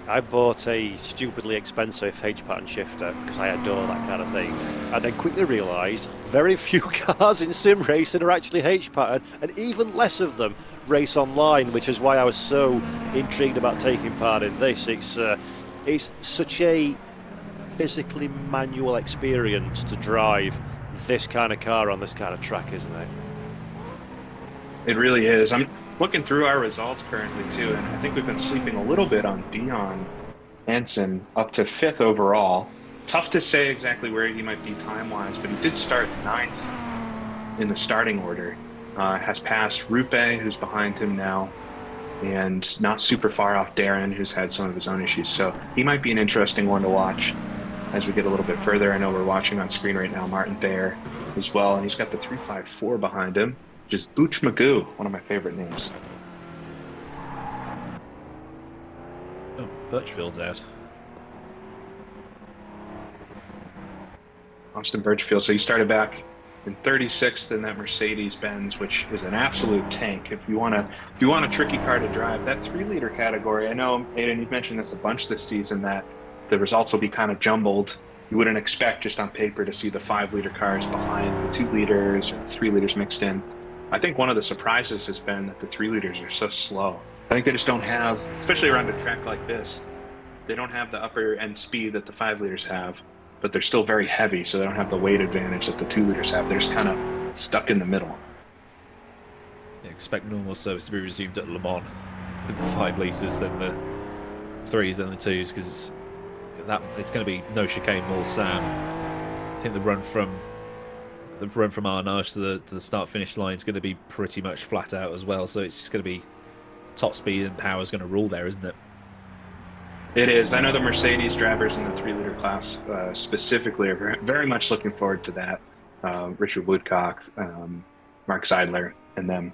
I bought a stupidly expensive H-pattern shifter because I adore that kind of thing, and then quickly realised very few cars in sim racing are actually H-pattern, and even less of them race online, which is why I was so intrigued about taking part in this. It's such a physically manual experience to drive this kind of car on this kind of track, isn't it? It really is. I'm looking through our results currently too, and I think we've been sleeping a little bit on Dion Hansen, up to 5th overall. Tough to say exactly where he might be time-wise, but he did start 9th in the starting order. Has passed Rupe, who's behind him now, and not super far off Darren, who's had some of his own issues. So he might be an interesting one to watch as we get a little bit further. I know we're watching on screen right now Martin Baer as well, and he's got the 354 behind him. Just Booch Magoo, one of my favorite names. Oh, Birchfield's out. Austin Birchfield. So he started back in 36th in that Mercedes-Benz, which is an absolute tank. If you want a tricky car to drive, that 3-liter category. I know, Aidan, you've mentioned this a bunch this season, that the results will be kind of jumbled. You wouldn't expect just on paper to see the 5-liter cars behind the 2 liters or 3 liters mixed in. I think one of the surprises has been that the 3 liters are so slow. I think they just don't have, especially around a track like this, they don't have the upper end speed that the 5 liters have, but they're still very heavy, so they don't have the weight advantage that the 2 liters have. They're just kind of stuck in the middle. Yeah, expect normal service to be resumed at Le Mans with the 5 liters, then the 3s, then the 2s, because it's going to be no chicane, more Sam. I think the run from the run from Arnage to the start finish line is going to be pretty much flat out as well. So it's just going to be top speed and power is going to rule there, isn't it? It is. I know the Mercedes drivers in the 3-liter class specifically are very much looking forward to that. Richard Woodcock, Mark Seidler, and them.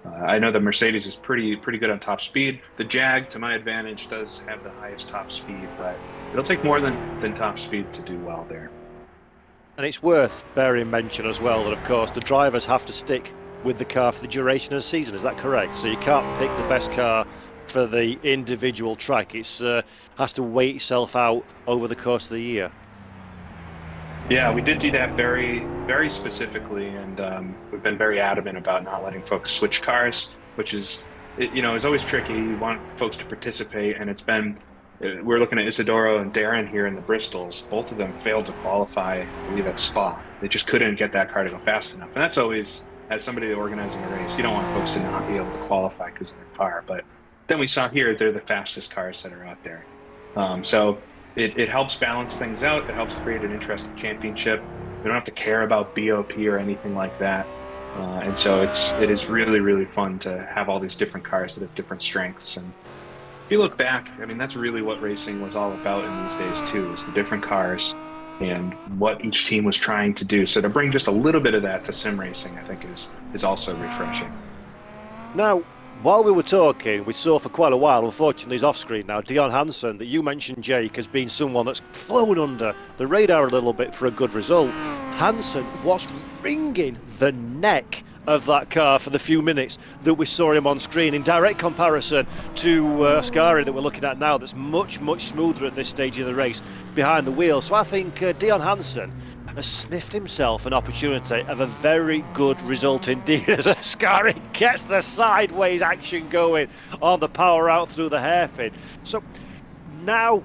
I know the Mercedes is pretty good on top speed. The Jag, to my advantage, does have the highest top speed, but it'll take more than top speed to do well there. And it's worth bearing mention as well that, of course, the drivers have to stick with the car for the duration of the season. Is that correct? So you can't pick the best car for the individual track. It's has to wait itself out over the course of the year. Yeah, we did do that very specifically, and we've been very adamant about not letting folks switch cars, which is, is always tricky. You want folks to participate, and we're looking at Isidoro and Darren here in the Bristols. Both of them failed to qualify, I believe, at Spa. They just couldn't get that car to go fast enough, and that's always, as somebody organizing a race, you don't want folks to not be able to qualify because of their car. But then we saw here they're the fastest cars that are out there. So it helps balance things out. It helps create an interesting championship. We don't have to care about BOP or anything like that. And so it is really fun to have all these different cars that have different strengths. And if you look back, I mean, that's really what racing was all about in these days too, is the different cars and what each team was trying to do. So to bring just a little bit of that to sim racing, I think is also refreshing. Now, while we were talking, we saw for quite a while, unfortunately he's off screen now, Dion Hansen, that you mentioned, Jake, as being someone that's flown under the radar a little bit for a good result. Hansen was wringing the neck of that car for the few minutes that we saw him on screen, in direct comparison to Ascari that we're looking at now, that's much smoother at this stage of the race behind the wheel. So I think Dion Hansen has sniffed himself an opportunity of a very good result indeed as Ascari gets the sideways action going on the power out through the hairpin. So now,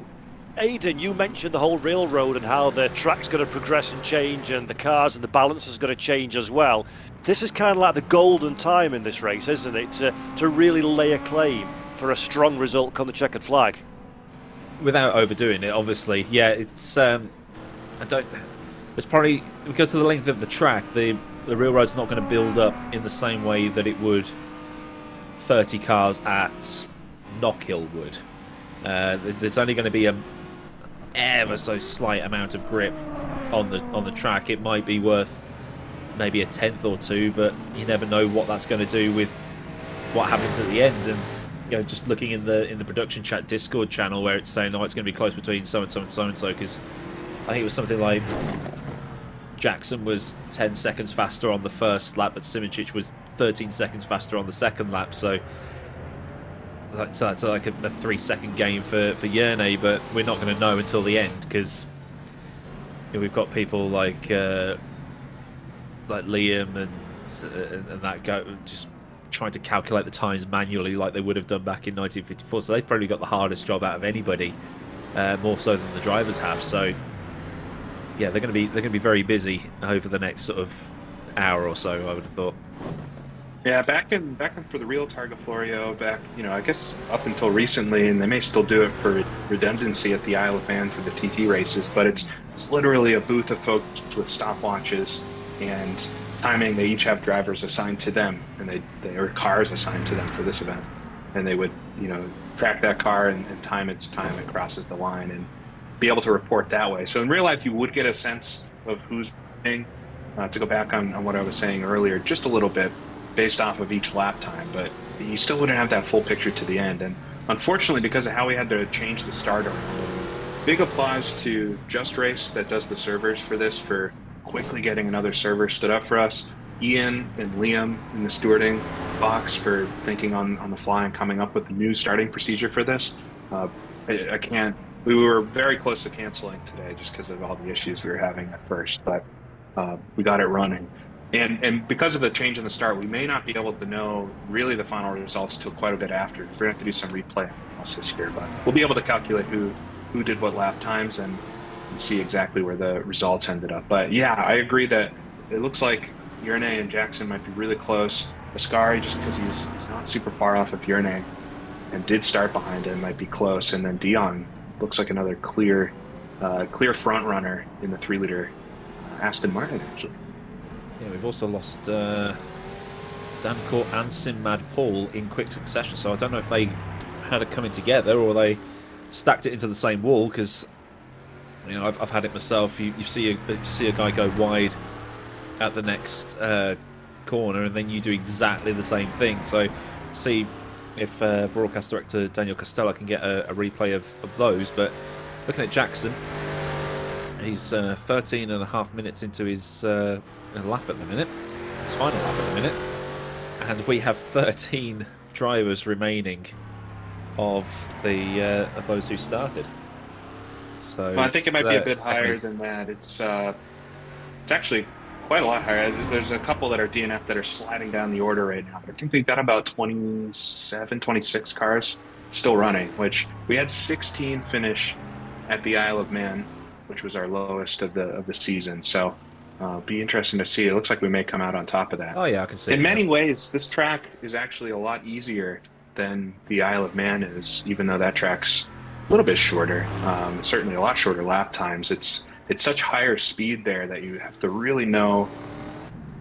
Aidan, you mentioned the whole railroad and how the track's going to progress and change, and the cars and the balance is going to change as well. This is kind of like the golden time in this race, isn't it, to really lay a claim for a strong result on the checkered flag. Without overdoing it, obviously. Yeah, it's it's probably because of the length of the track, the railroad's not going to build up in the same way that it would 30 cars at Knockhill would. There's only going to be a ever so slight amount of grip on the track. It might be worth maybe a tenth or two, but you never know what that's going to do with what happens at the end. And just looking in the production chat Discord channel where it's saying, it's going to be close between so and so and so and so, because I think it was something like Jackson was 10 seconds faster on the first lap, but Simincic was 13 seconds faster on the second lap. So that's like a 3-second gain for Yerne, but we're not going to know until the end, because we've got people like Liam and that go just trying to calculate the times manually like they would have done back in 1954. So they've probably got the hardest job out of anybody, more so than the drivers have. So yeah, they're going to be very busy over the next sort of hour or so, I would have thought. Yeah, back in for the real Targa Florio, I guess up until recently, and they may still do it for redundancy at the Isle of Man for the TT races, but it's literally a booth of folks with stopwatches and timing. They each have drivers assigned to them, and they or cars assigned to them for this event, and they would track that car and time its time it crosses the line and be able to report that way. So in real life, you would get a sense of who's winning. To go back on what I was saying earlier, just a little bit, based off of each lap time, but you still wouldn't have that full picture to the end. And unfortunately, because of how we had to change the start around, big applause to Just Race that does the servers for this, for quickly getting another server stood up for us. Ian and Liam in the stewarding box for thinking on the fly and coming up with a new starting procedure for this. We were very close to canceling today just because of all the issues we were having at first, but we got it running. And because of the change in the start, we may not be able to know really the final results till quite a bit after. We're going to have to do some replay analysis here, but we'll be able to calculate who did what lap times and see exactly where the results ended up. But yeah, I agree that it looks like Yerne and Jackson might be really close. Ascari, just because he's not super far off of Yerne and did start behind him, might be close. And then Dion looks like another clear front runner in the 3-liter Aston Martin, actually. Yeah, we've also lost Dancourt and Sinmad Paul in quick succession, so I don't know if they had it coming together or they stacked it into the same wall, because I've had it myself. You see a guy go wide at the next corner, and then you do exactly the same thing. So see if broadcast director Daniel Costello can get a replay of those. But looking at Jackson, he's 13 and a half minutes into his lap at the minute, his final lap at the minute, and we have 13 drivers remaining of those who started. So well, I think it might be a bit higher than that. It's actually quite a lot higher. There's a couple that are DNF that are sliding down the order right now. I think we've got about 27, 26 cars still running, which we had 16 finish at the Isle of Man, which was our lowest of the season. So be interesting to see. It looks like we may come out on top of that. Oh yeah, I can see. In many ways, this track is actually a lot easier than the Isle of Man is, even though that track's a little bit shorter. Certainly a lot shorter lap times. It's such higher speed there that you have to really know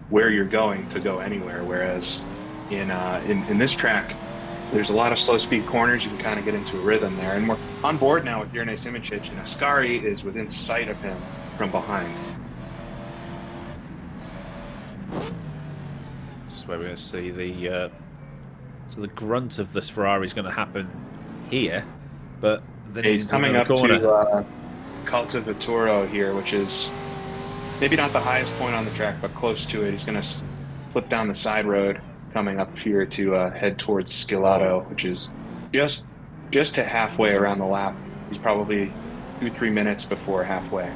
where you're going to go anywhere. Whereas in this track, there's a lot of slow speed corners. You can kind of get into a rhythm there. And we're on board now with Hrrc Simičić, and Ascari is within sight of him from behind. This is where we're going to see the grunt of this Ferrari is going to happen here, but then he's coming up corner. to Coltivatore here, which is maybe not the highest point on the track, but close to it. He's going to flip down the side road, coming up here to head towards Scilato, which is just to halfway around the lap. He's probably 2-3 minutes before halfway.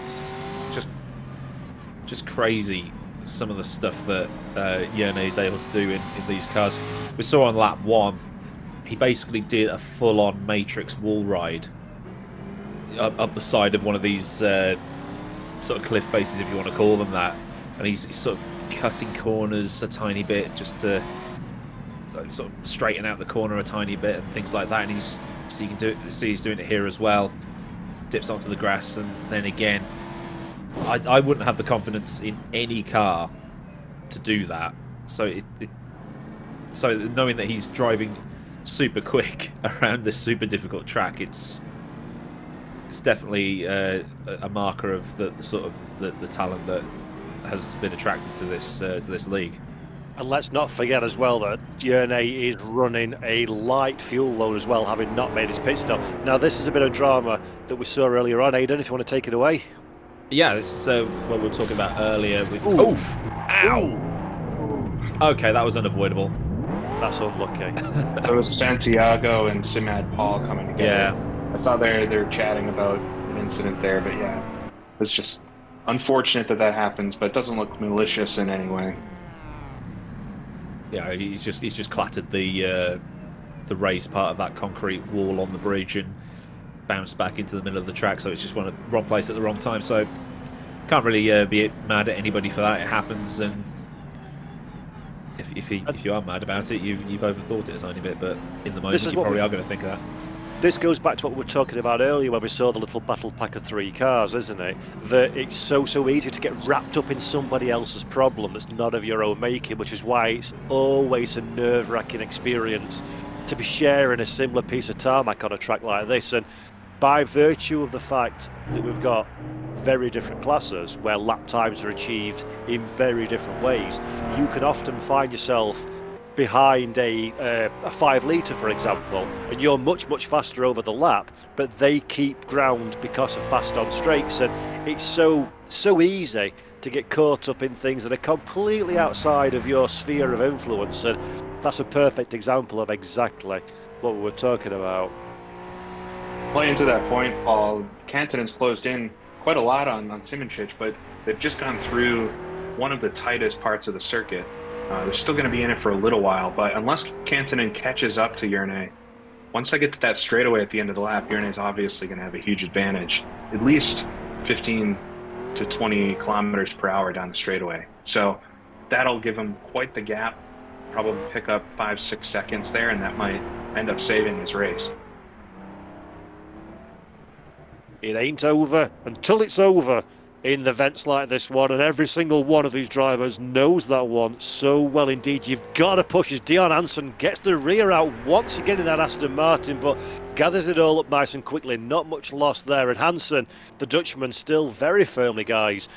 It's just crazy, some of the stuff that Hrrc is able to do in these cars. We saw on lap 1, he basically did a full-on Matrix wall ride up the side of one of these sort of cliff faces, if you want to call them that, and he's sort of cutting corners a tiny bit just to sort of straighten out the corner a tiny bit and things like that. And he's doing it here as well. Dips onto the grass, and then again, I wouldn't have the confidence in any car to do that. So so knowing that he's driving super quick around this super difficult track, it's definitely a marker of the sort of the talent that has been attracted to this league. And let's not forget as well that Hrrc is running a light fuel load as well, having not made his pit stop. Now this is a bit of drama that we saw earlier on. Aidan, if you want to take it away. Yeah, this is what we were talking about earlier with... Oof! Ow! Okay, that was unavoidable. That's unlucky. It was Santiago and Sinmad Paul coming together. Yeah. I saw they're chatting about an incident there, but yeah, it's just unfortunate that happens, but it doesn't look malicious in any way. Yeah, he's just clattered the raised part of that concrete wall on the bridge and bounced back into the middle of the track, so it's just wrong place at the wrong time. So can't really be mad at anybody for that. It happens, and if you are mad about it, you've overthought it a tiny bit. But in the moment, you probably are going to think of that. This goes back to what we were talking about earlier when we saw the little battle pack of 3 cars, isn't it? That it's so easy to get wrapped up in somebody else's problem that's not of your own making, which is why it's always a nerve-wracking experience to be sharing a similar piece of tarmac on a track like this. And by virtue of the fact that we've got very different classes where lap times are achieved in very different ways, you can often find yourself behind a 5 litre, for example, and you're much faster over the lap, but they keep ground because of fast on straights. And it's so easy to get caught up in things that are completely outside of your sphere of influence, and that's a perfect example of exactly what we were talking about. Playing to that point, Paul, Kantonen's closed in quite a lot on Simičić, but they've just gone through one of the tightest parts of the circuit. They're still going to be in it for a little while, but unless Kantonen catches up to Hrrc, once I get to that straightaway at the end of the lap, Hrrc is obviously going to have a huge advantage, at least 15 to 20 kilometers per hour down the straightaway. So that'll give him quite the gap, probably pick up 5-6 seconds there, and that might end up saving his race. It ain't over until it's over. in the events like this one, and every single one of these drivers knows that one so well indeed. You've got to push as Dion Hansen gets the rear out once again in that Aston Martin, but gathers it all up nice and quickly. Not much loss there, and Hansen, the Dutchman, still very firmly, guys,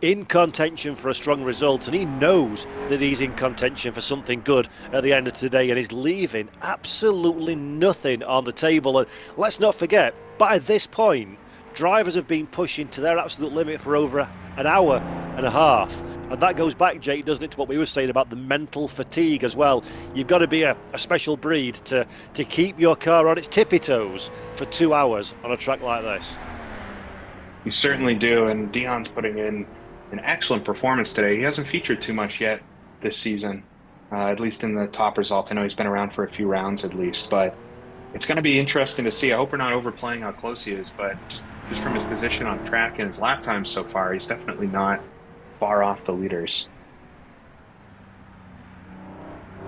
in contention for a strong result, and he knows that he's in contention for something good at the end of today, and he's leaving absolutely nothing on the table. And let's not forget, by this point, drivers have been pushing to their absolute limit for over an hour and a half, and that goes back, Jake, doesn't it, to what we were saying about the mental fatigue as well. You've got to be a special breed to keep your car on its tippy toes for 2 hours on a track like this. You certainly do, and Dion's putting in an excellent performance today. He hasn't featured too much yet this season, at least in the top results. I know he's been around for a few rounds at least, but it's going to be interesting to see. I hope we're not overplaying how close he is, but just from his position on track and his lap times so far, he's definitely not far off the leaders.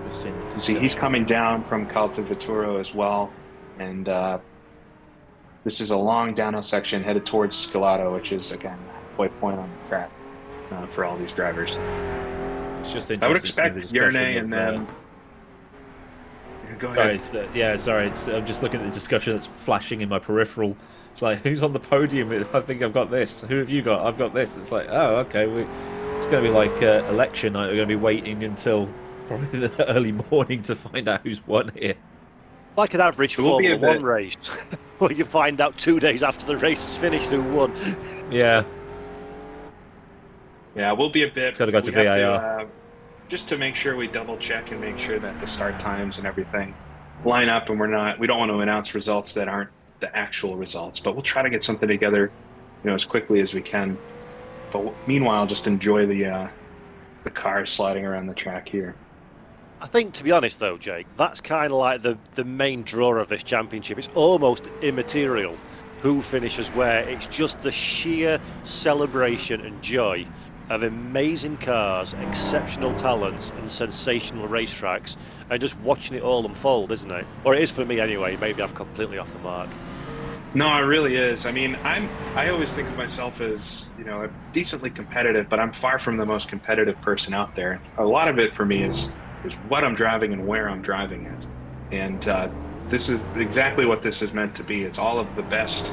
See, he's coming down from Caltavituro as well, and this is a long downhill section headed towards Scalato, which is, again, halfway point on the track for all these drivers. It's just interesting. I would expect Yerne and then... Go ahead. Sorry. I'm just looking at the discussion that's flashing in my peripheral. It's like, who's on the podium? I think I've got this. Who have you got? I've got this. It's like, oh, okay. It's going to be like election night. We're going to be waiting until probably the early morning to find out who's won here. Like an average Formula 1 race, where you find out 2 days after the race is finished who won. Yeah. Yeah, we'll be a bit... It's got to go to VAR. Just to make sure we double check and make sure that the start times and everything line up, and we don't want to announce results that aren't the actual results, but we'll try to get something together, as quickly as we can. But meanwhile, just enjoy the cars sliding around the track here. I think, to be honest though, Jake, that's kind of like the main draw of this championship. It's almost immaterial who finishes where. It's just the sheer celebration and joy of amazing cars, exceptional talents, and sensational racetracks, and just watching it all unfold, isn't it? Or it is for me anyway. Maybe I'm completely off the mark. No, it really is. I mean, I always think of myself as, decently competitive, but I'm far from the most competitive person out there. A lot of it for me is what I'm driving and where I'm driving it. And this is exactly what this is meant to be. It's all of the best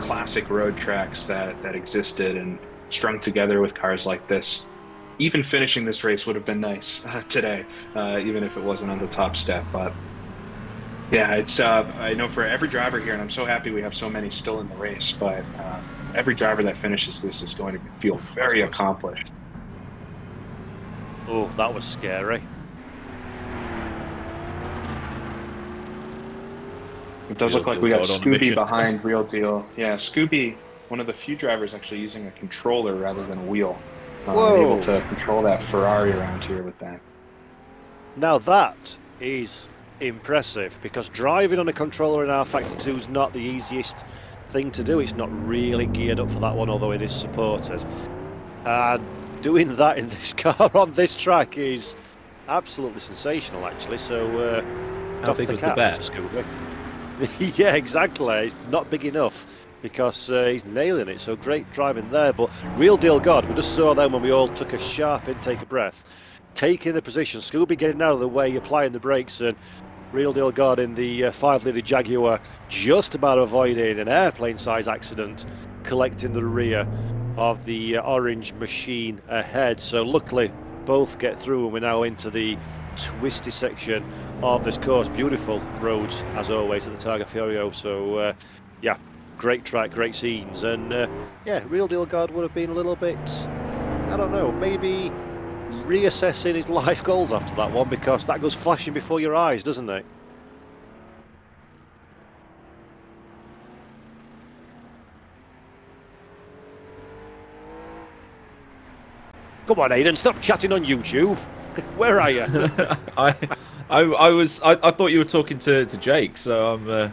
classic road tracks that existed and strung together with cars like this. Even finishing this race would have been nice today, even if it wasn't on the top step. But yeah, it's I know for every driver here, and I'm so happy we have so many still in the race, but every driver that finishes this is going to feel very accomplished. Oh, that was scary. It does look like we got Scooby behind Real Deal. Yeah, Scooby, one of the few drivers actually using a controller rather than a wheel. Able to control that Ferrari around here with that. Now that is impressive, because driving on a controller in R-Factor 2 is not the easiest thing to do. It's not really geared up for that one, although it is supported. And doing that in this car on this track is absolutely sensational, actually. So, how big was the bet? Yeah, exactly. It's not big enough, because he's nailing it. So great driving there. But Real Deal God, we just saw them when we all took a sharp intake of breath, taking the position. Scooby getting out of the way, applying the brakes, and Real Deal God in the 5-litre Jaguar just about avoiding an airplane-size accident, collecting the rear of the orange machine ahead. So luckily both get through, and we're now into the twisty section of this course. Beautiful roads as always at the Targa Florio. So yeah, great track, great scenes, and yeah, Real Deal God would have been a little bit, I don't know, maybe reassessing his life goals after that one, because that goes flashing before your eyes, doesn't it? Come on, Aidan, stop chatting on YouTube. Where are you? I thought you were talking to Jake, so I'm.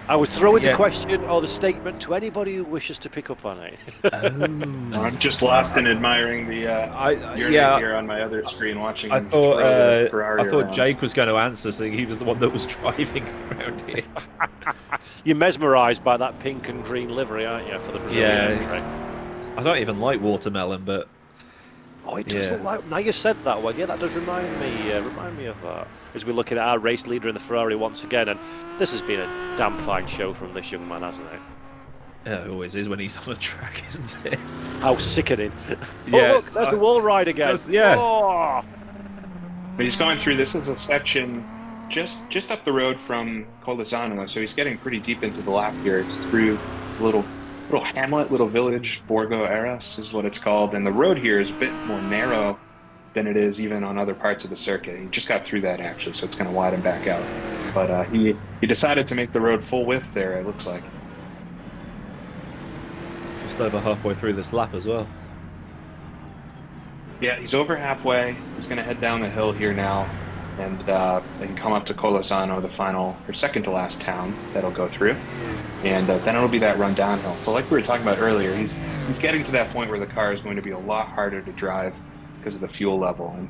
I was throwing the question or the statement to anybody who wishes to pick up on it. I'm just lost in admiring the here on my other screen, watching. I thought Jake was going to answer, so he was the one that was driving around here. You're mesmerised by that pink and green livery, aren't you, for the Brazilian track? I don't even like watermelon, but Oh, it does yeah. look like. Now you said that one, yeah, that does remind me of that. As we're looking at our race leader in the Ferrari once again, and this has been a damn fine show from this young man, hasn't it? Yeah, it always is when he's on a track, isn't it? How sickening! Yeah, Oh look, there's the wall ride again. yeah. Oh! But he's going through. This is a section just up the road from Colossal, so he's getting pretty deep into the lap here. It's through little hamlet, little village, Borgo Eras is what it's called, and the road here is a bit more narrow than it is even on other parts of the circuit. He just got through that actually, so it's going to widen back out. But he decided to make the road full width there. It looks like. Just over halfway through this lap as well. Yeah, he's over halfway. He's going to head down the hill here now, and come up to Colossano, the final or second to last town that'll go through, and then it'll be that run downhill. So, like we were talking about earlier, he's getting to that point where the car is going to be a lot harder to drive because of the fuel level. And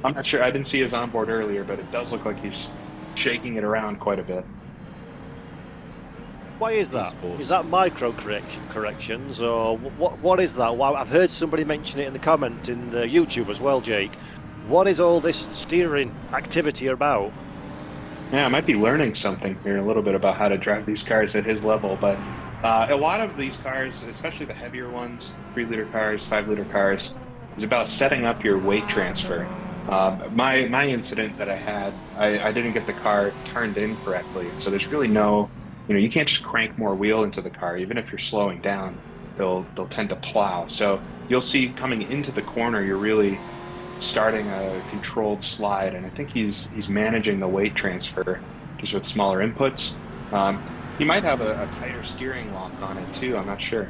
I'm not sure. I didn't see his onboard earlier, but it does look like he's shaking it around quite a bit. Why is that? Esports. Is that micro corrections, or what is that? Well, I've heard somebody mention it in the comment in YouTube as well, Jake. What is all this steering activity about? Yeah, I might be learning something here a little bit about how to drive these cars at his level, but a lot of these cars, especially the heavier ones, 3-liter cars, 5-liter cars, is about setting up your weight transfer. My incident that I had, I didn't get the car turned in correctly, so there's really no, you can't just crank more wheel into the car. Even if you're slowing down, they'll tend to plow. So you'll see coming into the corner, you're really starting a controlled slide, and I think he's managing the weight transfer just with smaller inputs. He might have a tighter steering lock on it too. I'm not sure.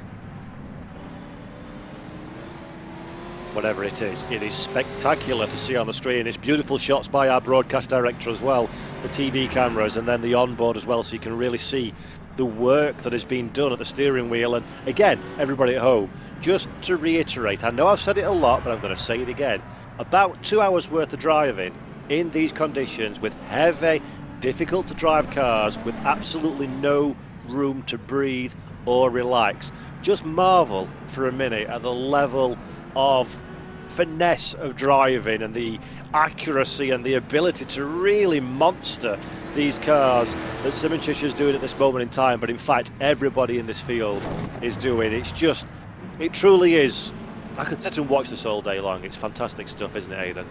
Whatever it is spectacular to see on the screen. It's beautiful shots by our broadcast director as well, the TV cameras, and then the onboard as well, so you can really see the work that has been done at the steering wheel. And again, everybody at home, just to reiterate, I know I've said it a lot, but I'm going to say it again. About 2 hours worth of driving in these conditions with heavy, difficult to drive cars with absolutely no room to breathe or relax. Just marvel for a minute at the level of finesse of driving and the accuracy and the ability to really monster these cars that Simoncic is doing at this moment in time, but in fact everybody in this field is doing. It truly is. I could sit and watch this all day long. It's fantastic stuff, isn't it, Aidan?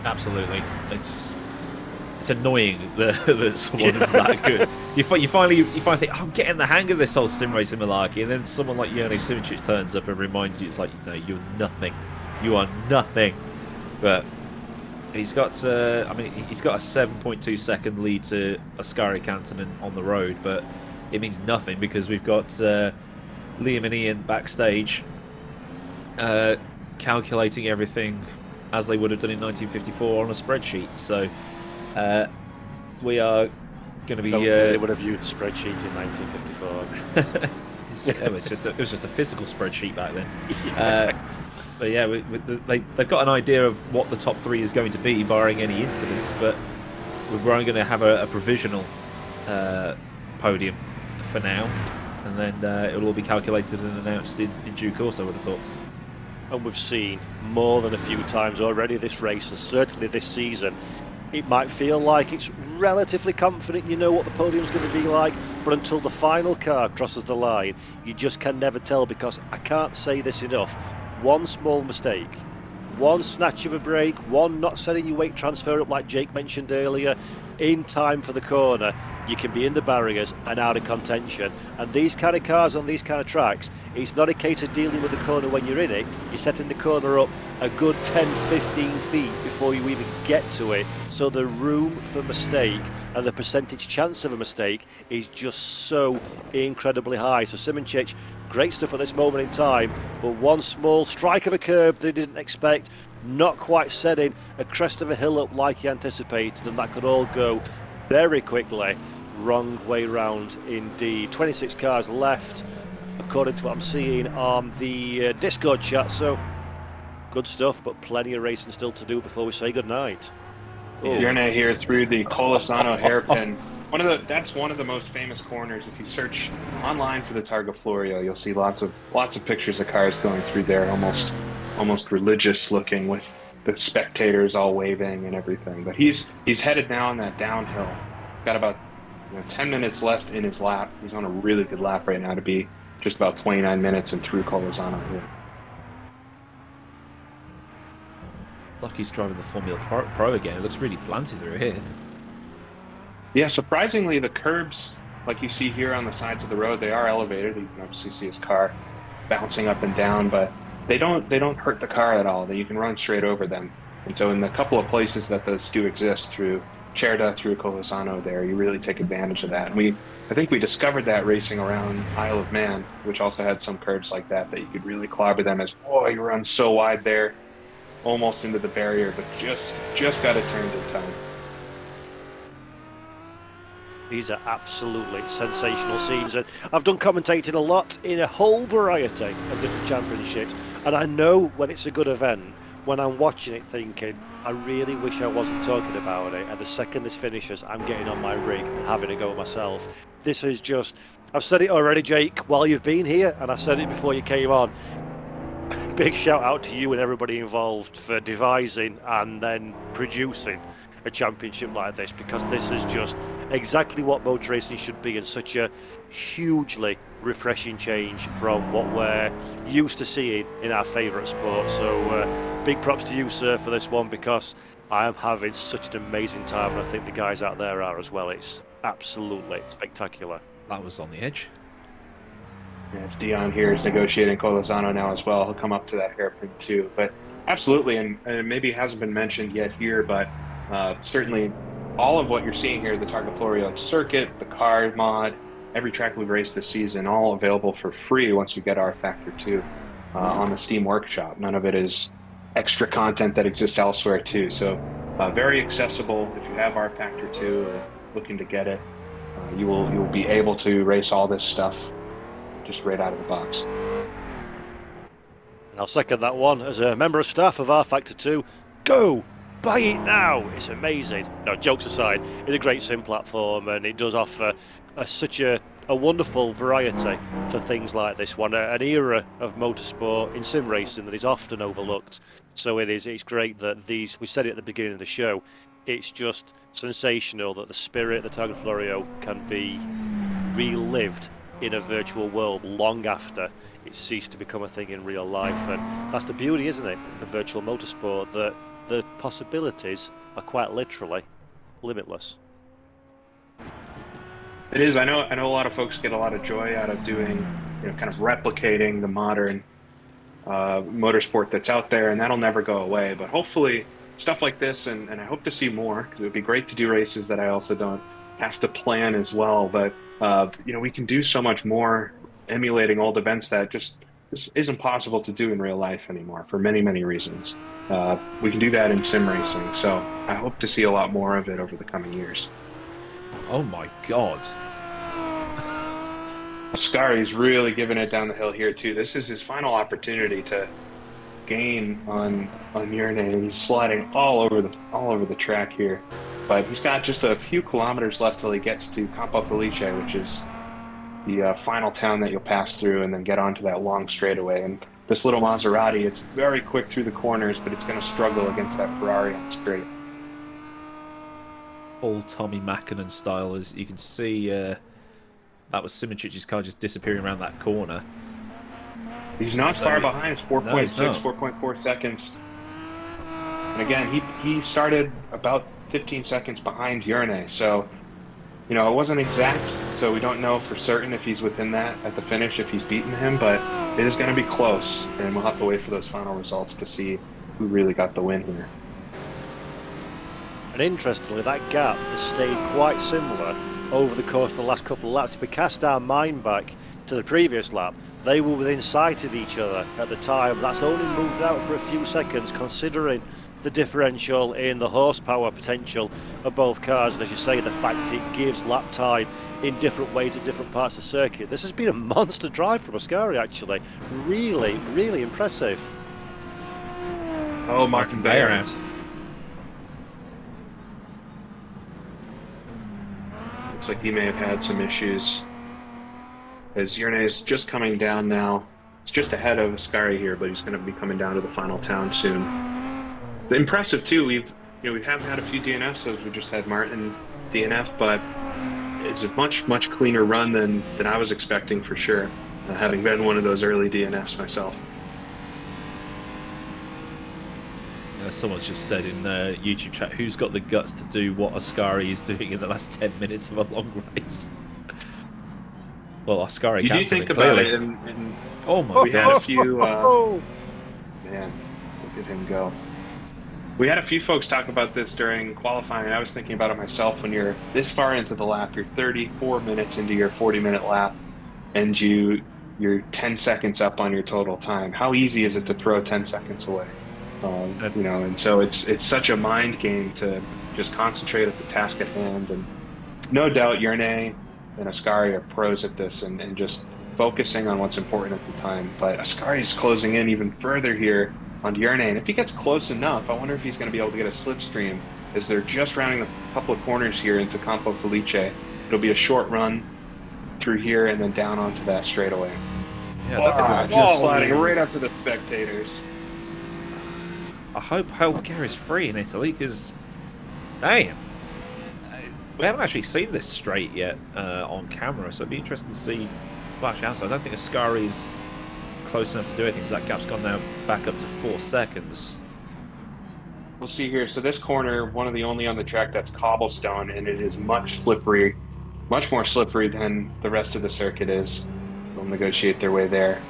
Absolutely. It's annoying that someone's that good. You finally think, I'm getting the hang of this whole sim racing malarkey, and then someone like Jurnej Simoncic turns up and reminds you, it's like, no, you're nothing. You are nothing. But he's got he's got a 7.2 second lead to Ascari Cantonen on the road, but it means nothing because we've got Liam and Ian backstage calculating everything as they would have done in 1954 on a spreadsheet. So we are going to be. Don't think they would have viewed the spreadsheet in 1954. It was just a physical spreadsheet back then. But yeah, they've got an idea of what the top three is going to be, barring any incidents. But we're only going to have a provisional podium for now, and then it'll all be calculated and announced in due course, I would have thought. And we've seen more than a few times already this race, and certainly this season, it might feel like it's relatively confident, you know what the podium's going to be like, but until the final car crosses the line, you just can never tell, because I can't say this enough. One small mistake, one snatch of a brake, one not setting your weight transfer up like Jake mentioned earlier, in time for the corner, you can be in the barriers and out of contention. And these kind of cars on these kind of tracks, it's not a case of dealing with the corner when you're in it. You're setting the corner up a good 10-15 feet before you even get to it, so the room for mistake and the percentage chance of a mistake is just so incredibly high. So Simoncic, great stuff at this moment in time, but one small strike of a curb that he didn't expect, not quite setting a crest of a hill up like he anticipated, and that could all go very quickly wrong way round indeed. 26 cars left according to what I'm seeing on the Discord chat, so good stuff, but plenty of racing still to do before we say goodnight. Jurnej here through the Colossano hairpin. That's one of the most famous corners. If you search online for the Targa Florio, you'll see lots of pictures of cars going through there, almost religious looking, with the spectators all waving and everything. But he's headed now on that downhill. Got about 10 minutes left in his lap. He's on a really good lap right now to be just about 29 minutes and through Colossal here. Like he's driving the Formula Pro again. It looks really planty through here. Yeah, surprisingly, the curbs, like you see here on the sides of the road, they are elevated. You can obviously see his car bouncing up and down, but they don't hurt the car at all. You can run straight over them. And so in the couple of places that those do exist, through Cerda, through Colossano there, you really take advantage of that. And I think we discovered that racing around Isle of Man, which also had some curbs like that you could really clobber them as, oh, you run so wide there, almost into the barrier, but just got it turned in time. These are absolutely sensational scenes, and I've done commentating a lot in a whole variety of different championships, and I know when it's a good event, when I'm watching it thinking, I really wish I wasn't talking about it, and the second this finishes, I'm getting on my rig and having a go myself. This is just, I've said it already, Jake, while you've been here, and I said it before you came on. Big shout out to you and everybody involved for devising and then producing a championship like this, because this is just exactly what motor racing should be, and such a hugely refreshing change from what we're used to seeing in our favourite sport. So big props to you, sir, for this one, because I am having such an amazing time, and I think the guys out there are as well. It's absolutely spectacular. That was on the edge. Yeah, it's Dion here is negotiating Colossano now as well. He'll come up to that hairpin too. But absolutely, and maybe it hasn't been mentioned yet here, but certainly all of what you're seeing here, the Targa Florio circuit, the car mod, every track we've raced this season, all available for free once you get R Factor 2 on the Steam Workshop. None of it is extra content that exists elsewhere too. So very accessible. If you have R Factor 2 looking to get it, you will be able to race all this stuff just right out of the box. And I'll second that one. As a member of staff of R Factor 2, go! Buy it now! It's amazing. No, jokes aside, it's a great sim platform, and it does offer such a wonderful variety to things like this one, an era of motorsport in sim racing that is often overlooked. So it's great that these, we said it at the beginning of the show, it's just sensational that the spirit of the Targa Florio can be relived in a virtual world long after it ceased to become a thing in real life. And that's the beauty, isn't it, of virtual motorsport, that the possibilities are quite literally limitless. It is. I know a lot of folks get a lot of joy out of doing, kind of replicating the modern motorsport that's out there, and that'll never go away. But hopefully stuff like this, and I hope to see more, because it would be great to do races that I also don't have to plan as well. But we can do so much more emulating old events that just isn't possible to do in real life anymore for many, many reasons. We can do that in sim racing, so I hope to see a lot more of it over the coming years. Oh my god. Ascari's really giving it down the hill here too. This is his final opportunity to gain on Hrrc. He's sliding all over the track here, but he's got just a few kilometers left till he gets to Campo Felice, which is the final town that you'll pass through and then get onto that long straightaway. And this little Maserati, it's very quick through the corners, but it's going to struggle against that Ferrari on the straight. All Tommy Mäkinen style, as you can see. That was Simichic's car just disappearing around that corner. He's not far behind. It's 4.6, no, 4.4 seconds. And again, he started about 15 seconds behind Hrrc. So, it wasn't exact, so we don't know for certain if he's within that at the finish, if he's beaten him, but it is going to be close, and we'll have to wait for those final results to see who really got the win here. And interestingly, that gap has stayed quite similar over the course of the last couple of laps. If we cast our mind back to the previous lap, they were within sight of each other at the time. That's only moved out for a few seconds, considering the differential in the horsepower potential of both cars, and as you say, the fact it gives lap time in different ways at different parts of the circuit. This has been a monster drive from Ascari, actually. Really, really impressive. Oh, Martin Bayer out. Looks like he may have had some issues. As Yerne is just coming down now. It's just ahead of Ascari here, but he's going to be coming down to the final town soon. Impressive too. We haven't had a few DNFs, as we just had Martin DNF, but it's a much cleaner run than I was expecting for sure. Having been one of those early DNFs myself. Someone's just said in the YouTube chat, who's got the guts to do what Ascari is doing in the last 10 minutes of a long race? Well, Ascari you can do think clearly. about it, and oh my we god. had a few. Man, look at him go. We had a few folks talk about this during qualifying. I was thinking about it myself. When you're this far into the lap, you're 34 minutes into your 40-minute lap, and you're 10 seconds up on your total time. How easy is it to throw 10 seconds away? And so it's such a mind game to just concentrate at the task at hand. And no doubt Yerne and Ascari are pros at this and just focusing on what's important at the time. But Ascari is closing in even further here on Yerne. And if he gets close enough, I wonder if he's going to be able to get a slipstream as they're just rounding a couple of corners here into Campo Felice. It'll be a short run through here and then down onto that straightaway. Yeah, just sliding right up to the spectators. I hope healthcare is free in Italy, because, damn, we haven't actually seen this straight yet on camera, so it'd be interesting to see flash outside. I don't think Ascari's close enough to do anything, because that gap's gone now back up to 4 seconds. We'll see here. So this corner, one of the only on the track that's cobblestone, and it is much slippery, much more slippery than the rest of the circuit is. They'll negotiate their way there.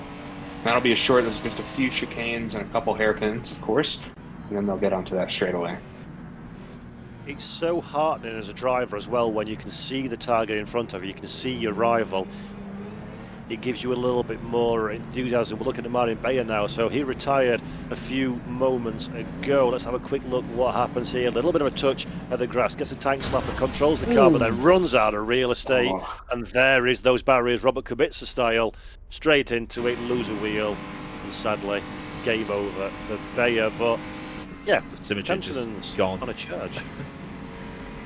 That'll be a short, there's just a few chicanes and a couple hairpins, of course, and then they'll get onto that straightaway. It's so heartening as a driver as well when you can see the target in front of you, you can see your rival. It gives you a little bit more enthusiasm. We're looking at Martin Bayer now, so he retired a few moments ago. Let's have a quick look what happens here. A little bit of a touch at the grass, gets a tank slapper, controls the car, but then runs out of real estate. And there is those barriers, Robert Kubica style, straight into it, lose a wheel, and sadly, game over for Bayer. But yeah, Simpson's gone on a charge.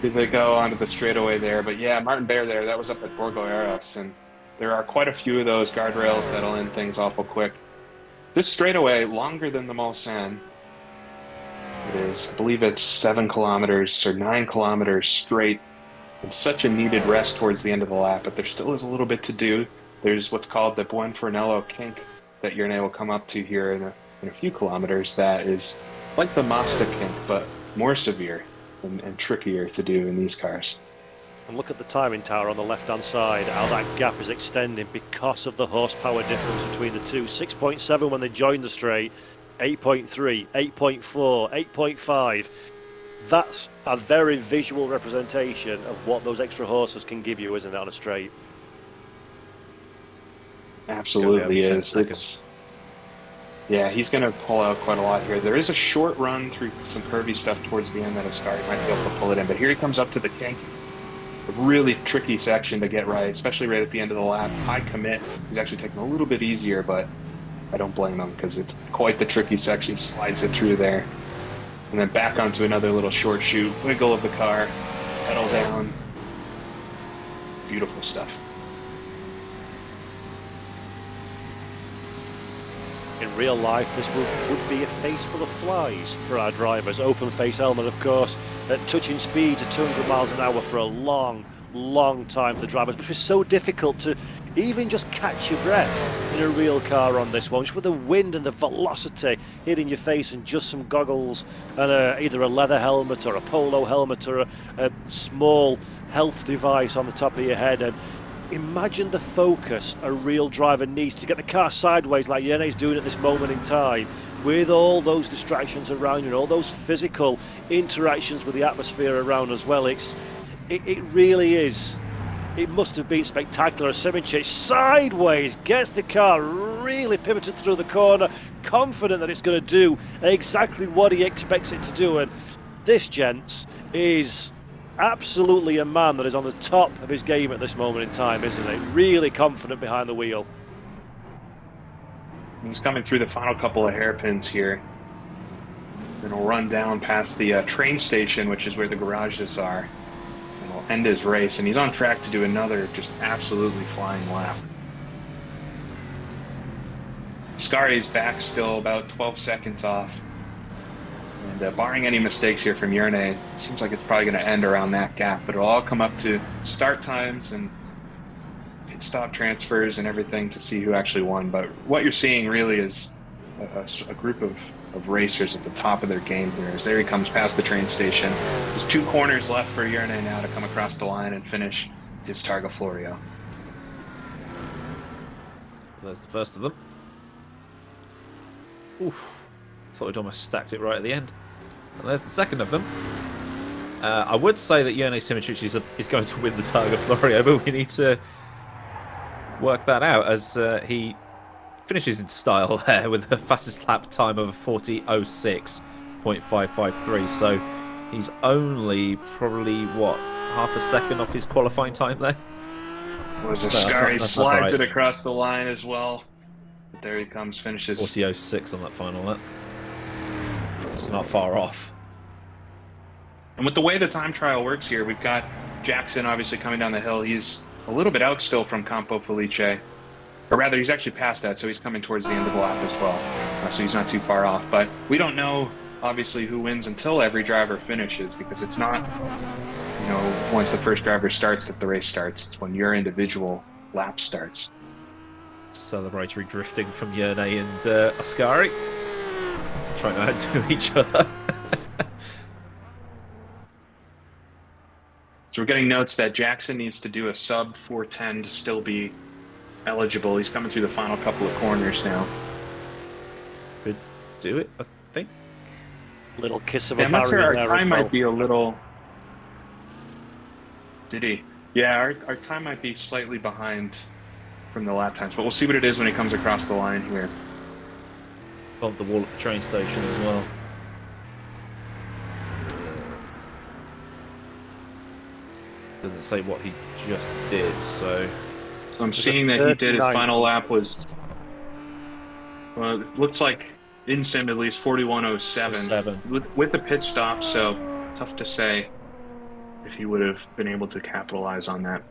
Did they go onto the straightaway there? But yeah, Martin Bayer there, that was up at Borgo Eras, and there are quite a few of those guardrails that'll end things awful quick. This straightaway, longer than the Mulsanne. It is, I believe it's 7 kilometers or 9 kilometers straight. It's such a needed rest towards the end of the lap, but there still is a little bit to do. There's what's called the Buonfornello kink that Yerne will come up to here in a few kilometers. That is like the Mazda kink, but more severe and trickier to do in these cars. And look at the timing tower on the left-hand side, how that gap is extending because of the horsepower difference between the two. 6.7 when they joined the straight, 8.3, 8.4, 8.5. That's a very visual representation of what those extra horses can give you, isn't it, on a straight? Absolutely is. Yeah, he's going to pull out quite a lot here. There is a short run through some curvy stuff towards the end that Ascari might be able to pull it in, but here he comes up to the kink. A really tricky section to get right, especially right at the end of the lap. High commit. He's actually taking a little bit easier, but I don't blame him because it's quite the tricky section. He slides it through there. And then back onto another little short shoot. Wiggle of the car. Pedal down. Beautiful stuff. In real life, this would be a face full of flies for our drivers. Open face helmet, of course, at touching speeds of 200 miles an hour for a long time for the drivers. But it's so difficult to even just catch your breath in a real car on this one, just with the wind and the velocity hitting your face, and just some goggles and either a leather helmet or a polo helmet or a small health device on the top of your head. And imagine the focus a real driver needs to get the car sideways like Yerne's doing at this moment in time, with all those distractions around you and all those physical interactions with the atmosphere around as well. It really is. It must have been spectacular. Simincic sideways gets the car really pivoted through the corner, confident that it's going to do exactly what he expects it to do. And this, gents, is absolutely a man that is on the top of his game at this moment in time, isn't he? Really confident behind the wheel. He's coming through the final couple of hairpins here. Then he'll run down past the train station, which is where the garages are. And we'll end his race, and he's on track to do another just absolutely flying lap. Ascari's back still about 12 seconds off. And barring any mistakes here from Hrrc, it seems like it's probably going to end around that gap, but it'll all come up to start times and pit stop transfers and everything to see who actually won. But what you're seeing really is a group of racers at the top of their game here. As there he comes past the train station. There's 2 corners left for Hrrc now to come across the line and finish his Targa Florio. There's the first of them. Oof. Thought we'd almost stacked it right at the end. And there's the second of them. I would say that Hrrc Simitric is going to win the Targa Florio, but we need to work that out as he finishes in style there with the fastest lap time of 40:06.553. So he's only probably, what, half a second off his qualifying time there? Was Ascari slides it across the line as well. But there he comes, finishes 40:06 on that final lap. It's not far off. And with the way the time trial works here, we've got Jackson obviously coming down the hill. He's a little bit out still from Campo Felice. Or rather, he's actually past that, so he's coming towards the end of the lap as well. So he's not too far off. But we don't know, obviously, who wins until every driver finishes, because it's not, once the first driver starts that the race starts. It's when your individual lap starts. Celebratory drifting from Hrrc and Ascari. Trying to outdo each other. So we're getting notes that Jackson needs to do a sub 410 to still be eligible. He's coming through the final couple of corners now. Could do it, I think. Little kiss of a I'm not sure, our there time as well. might be a little... Did he? Yeah, our time might be slightly behind from the lap times, but we'll see what it is when he comes across the line here. Bump the wall at the train station as well. Doesn't say what he just did, so I'm seeing that he did his final lap was, well, it looks like in sim at least 41:07 with a pit stop, so tough to say if he would have been able to capitalize on that.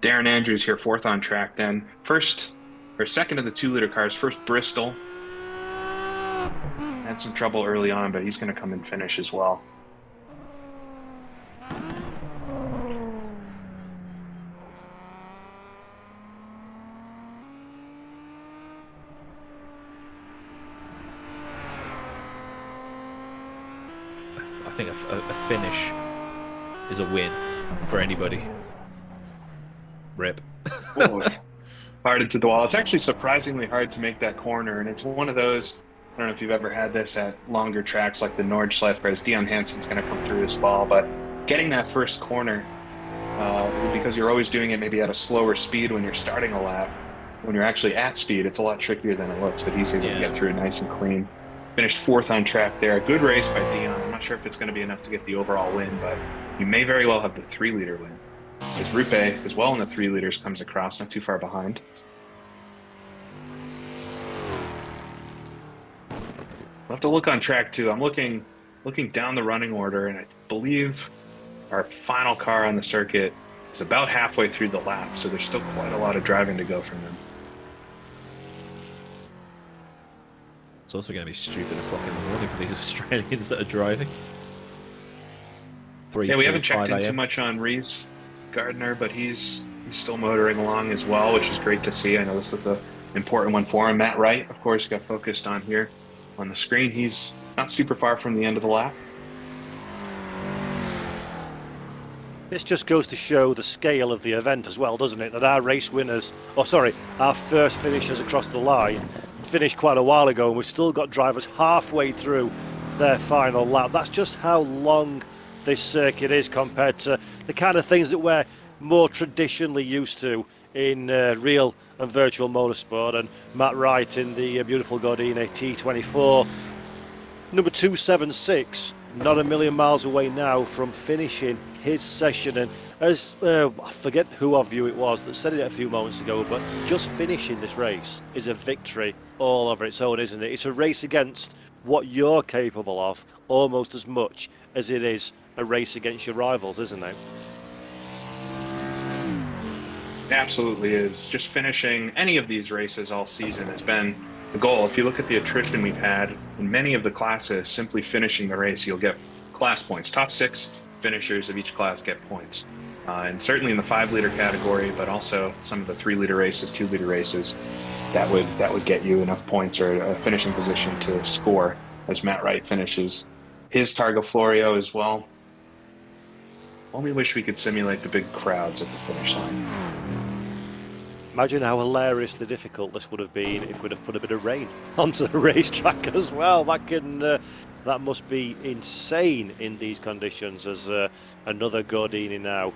Darren Andrews here, 4th on track then. Second of the 2-liter cars, first Bristol. Had some trouble early on, but he's going to come and finish as well. I think a finish is a win for anybody. Rip. Hard into the wall. It's actually surprisingly hard to make that corner, and it's one of those, I don't know if you've ever had this at longer tracks like the Nordschleife, where Dion Hansen's going to come through his ball, but getting that first corner, because you're always doing it maybe at a slower speed when you're starting a lap, when you're actually at speed, it's a lot trickier than it looks, but he's able to get through it nice and clean. Finished 4th on track there. A good race by Dion. I'm not sure if it's going to be enough to get the overall win, but you may very well have the 3-liter win. As Hrrc, as well in the 3 liters, comes across, not too far behind. We'll have to look on track 2. I'm looking down the running order, and I believe our final car on the circuit is about halfway through the lap, so there's still quite a lot of driving to go from them. It's also going to be stupid o'clock in the morning for these Australians that are driving. Yeah, we haven't checked in too much on Reese Gardner, but he's still motoring along as well, which is great to see. I know this was an important one for him. Matt Wright, of course, got focused on here on the screen. He's not super far from the end of the lap. This just goes to show the scale of the event as well, doesn't it? That our race winners, our first finishers across the line finished quite a while ago, and we've still got drivers halfway through their final lap. That's just how long this circuit is compared to the kind of things that we're more traditionally used to in real and virtual motorsport. And Matt Wright in the beautiful Gordini T24, number 276, not a million miles away now from finishing his session. And as I forget who of you it was that said it a few moments ago, but just finishing this race is a victory all over its own, isn't it? It's a race against what you're capable of almost as much as it is a race against your rivals, isn't it? It absolutely is. Just finishing any of these races all season has been the goal. If you look at the attrition we've had in many of the classes, simply finishing the race, you'll get class points. Top 6 finishers of each class get points. And certainly in the 5-liter category, but also some of the 3-liter races, 2-liter races, that would get you enough points or a finishing position to score as Matt Wright finishes his Targa Florio as well. Only wish we could simulate the big crowds at the finish line. Imagine how hilariously difficult this would have been if we'd have put a bit of rain onto the racetrack as well. That must be insane in these conditions. As another Gordini now,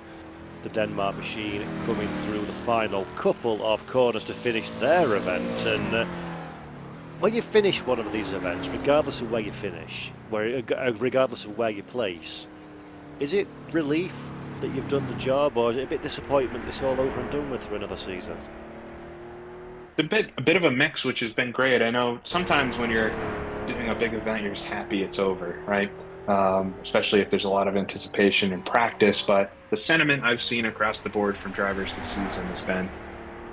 the Denmark machine, coming through the final couple of corners to finish their event. And when you finish one of these events, regardless of where you finish, regardless of where you place, is it relief that you've done the job, or is it a bit disappointment that it's all over and done with for another season? A bit of a mix, which has been great. I know sometimes when you're doing a big event, you're just happy it's over, right? Especially if there's a lot of anticipation and practice. But the sentiment I've seen across the board from drivers this season has been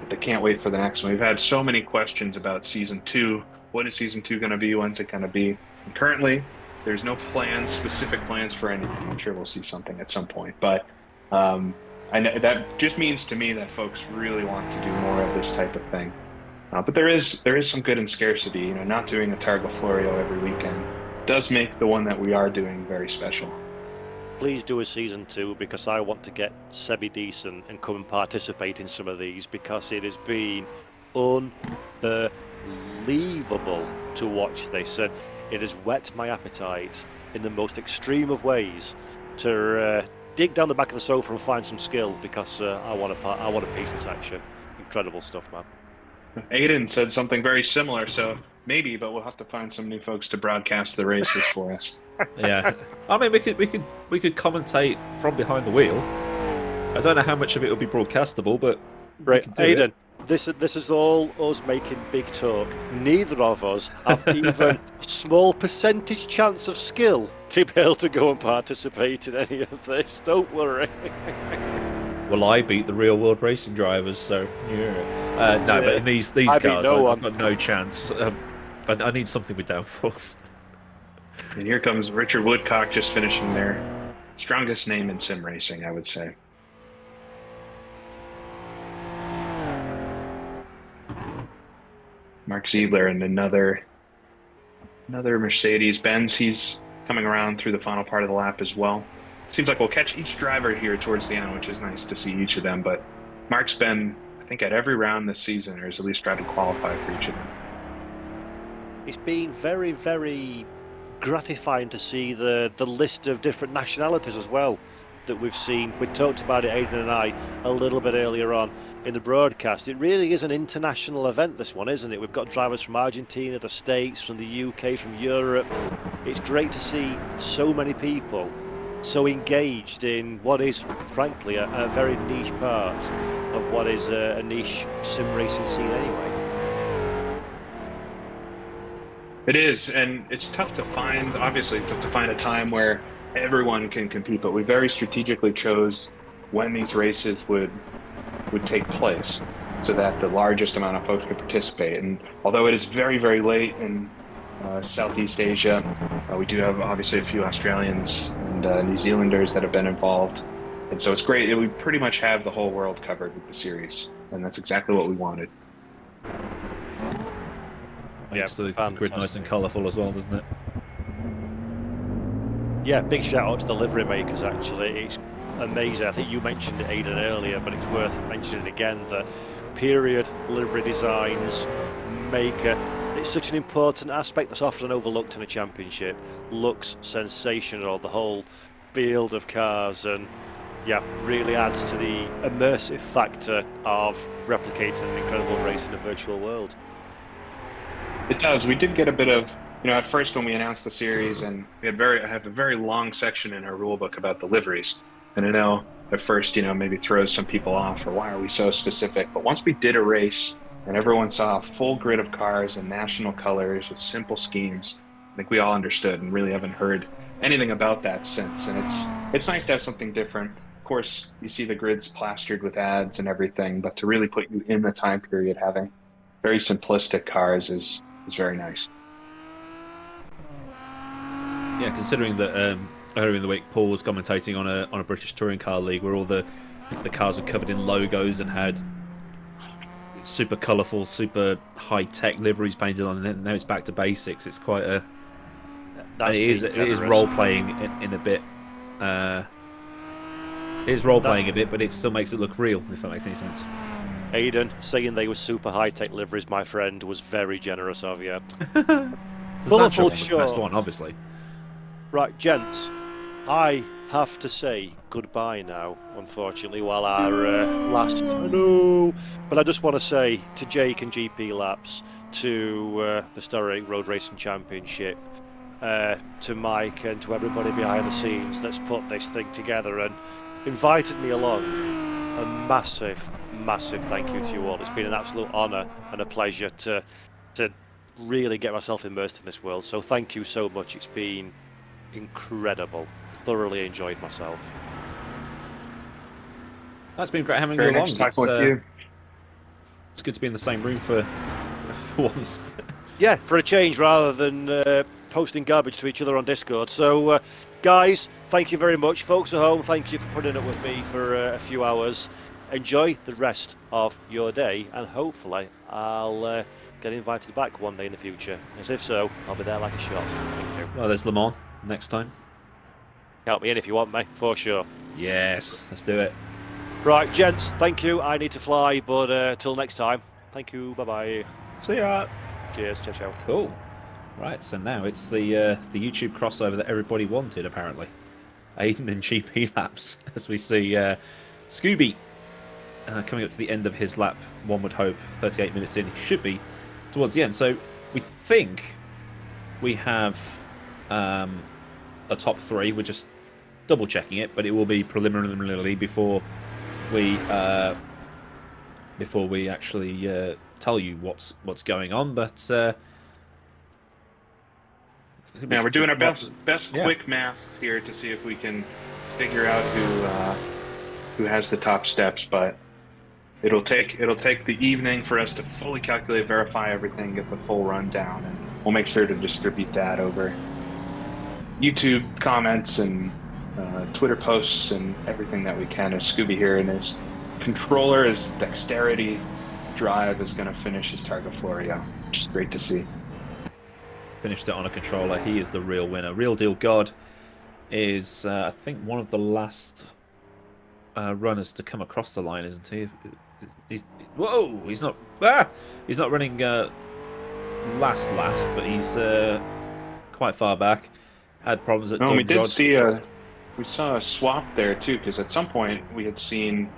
that they can't wait for the next one. We've had so many questions about season 2. What is season 2 going to be? When's it going to be? And currently, there's no specific plans for anything. I'm sure we'll see something at some point, but I know that just means to me that folks really want to do more of this type of thing. But there is some good in scarcity. You know, not doing a Targa Florio every weekend does make the one that we are doing very special. Please do a season 2, because I want to get semi-decent and come and participate in some of these, because it has been unbelievable to watch this, and it has whet my appetite in the most extreme of ways to dig down the back of the sofa and find some skill, because I want a piece of this action. Incredible stuff, man. Aiden said something very similar, so maybe, but we'll have to find some new folks to broadcast the races for us. Yeah, I mean, we could commentate from behind the wheel. I don't know how much of it will be broadcastable, but right, Aiden, this is all us making big talk. Neither of us have even a small percentage chance of skill to be able to go and participate in any of this. Don't worry. Well, I beat the real world racing drivers, so yeah. No, but in these cars, I've got no chance. I need something with downforce. And here comes Richard Woodcock, just finishing their strongest name in sim racing, I would say. Mark Ziedler and another Mercedes-Benz. He's coming around through the final part of the lap as well. Seems like we'll catch each driver here towards the end, which is nice to see each of them. But Mark's been, I think, at every round this season, or has at least tried to qualify for each of them. It's been very, very gratifying to see the list of different nationalities as well that we've seen. We talked about it, Aidan and I, a little bit earlier on in the broadcast. It really is an international event, this one, isn't it? We've got drivers from Argentina, the States, from the UK, from Europe. It's great to see so many people so engaged in what is, frankly, a very niche part of what is a niche sim racing scene anyway. It is, and it's tough to find, obviously, tough to find a time where everyone can compete, but we very strategically chose when these races would take place so that the largest amount of folks could participate. And although it is very, very late in Southeast Asia, we do have obviously a few Australians and New Zealanders that have been involved. And so it's great. We pretty much have the whole world covered with the series, and that's exactly what we wanted. Makes the grid nice and colourful as well, doesn't it? Yeah, big shout out to the livery makers, actually. It's amazing. I think you mentioned it, Aidan, earlier, but it's worth mentioning again that period livery designs, maker, it's such an important aspect that's often overlooked in a championship. Looks sensational, the whole field of cars, and yeah, really adds to the immersive factor of replicating an incredible race in a virtual world. It does. We did get a bit of, at first when we announced the series, and we had a very long section in our rule book about the liveries. And I know at first, maybe throws some people off, or why are we so specific? But once we did a race and everyone saw a full grid of cars and national colors with simple schemes, I think we all understood and really haven't heard anything about that since, and it's nice to have something different. Of course, you see the grids plastered with ads and everything, but to really put you in the time period, having very simplistic cars is very nice. Yeah, considering that earlier in the week Paul was commentating on a British touring car league where all the cars were covered in logos and had super colourful, super high tech liveries painted on, and now it's back to basics. It's quite a That's it is role playing in a bit. It is role playing a bit, but it still makes it look real. If that makes any sense. Aiden, saying they were super high tech liveries, my friend, was very generous of you. The Sancho one was the best one, obviously. Right, gents, I have to say goodbye now, unfortunately, while our last... Hello! But I just want to say to Jake and GP Laps, to the Historic Road Racing Championship, to Mike and to everybody behind the scenes that's put this thing together and invited me along, a massive, massive thank you to you all. It's been an absolute honour and a pleasure to really get myself immersed in this world. So thank you so much. It's been incredible. Thoroughly enjoyed myself. That's been great having you Very along. nice talking with you. It's good to be in the same room for once. Yeah, for a change, rather than posting garbage to each other on Discord. So, guys, thank you very much. Folks at home, thank you for putting up with me for a few hours. Enjoy the rest of your day, and hopefully I'll get invited back one day in the future. As if so, I'll be there like a shot. Thank you. Well, there's Le Mans next time. Count me in if you want me, for sure. Yes, let's do it. Right, gents, thank you. I need to fly, but till next time. Thank you. Bye-bye. See ya. Cheers. Ciao, ciao. Cool. Right, so now it's the YouTube crossover that everybody wanted, apparently. Aiden and GP laps, as we see Scooby coming up to the end of his lap, one would hope, 38 minutes in. He should be towards the end. So we think we have a top three. We're just double checking it, but it will be preliminarily before we actually tell you what's going on. But yeah, we're doing our best quick maths here to see if we can figure out who has the top steps. But it'll take the evening for us to fully calculate, verify everything, get the full rundown, and we'll make sure to distribute that over YouTube comments and Twitter posts and everything that we can. As Scooby here in his controller, his dexterity drive is going to finish his Targa Florio, which is great to see. Finished it on a controller. He is the real winner. Real Deal God is, I think, one of the last runners to come across the line, isn't he? He's not running last, but he's quite far back. Had problems at we did see we saw a swap there too, because at some point we had seen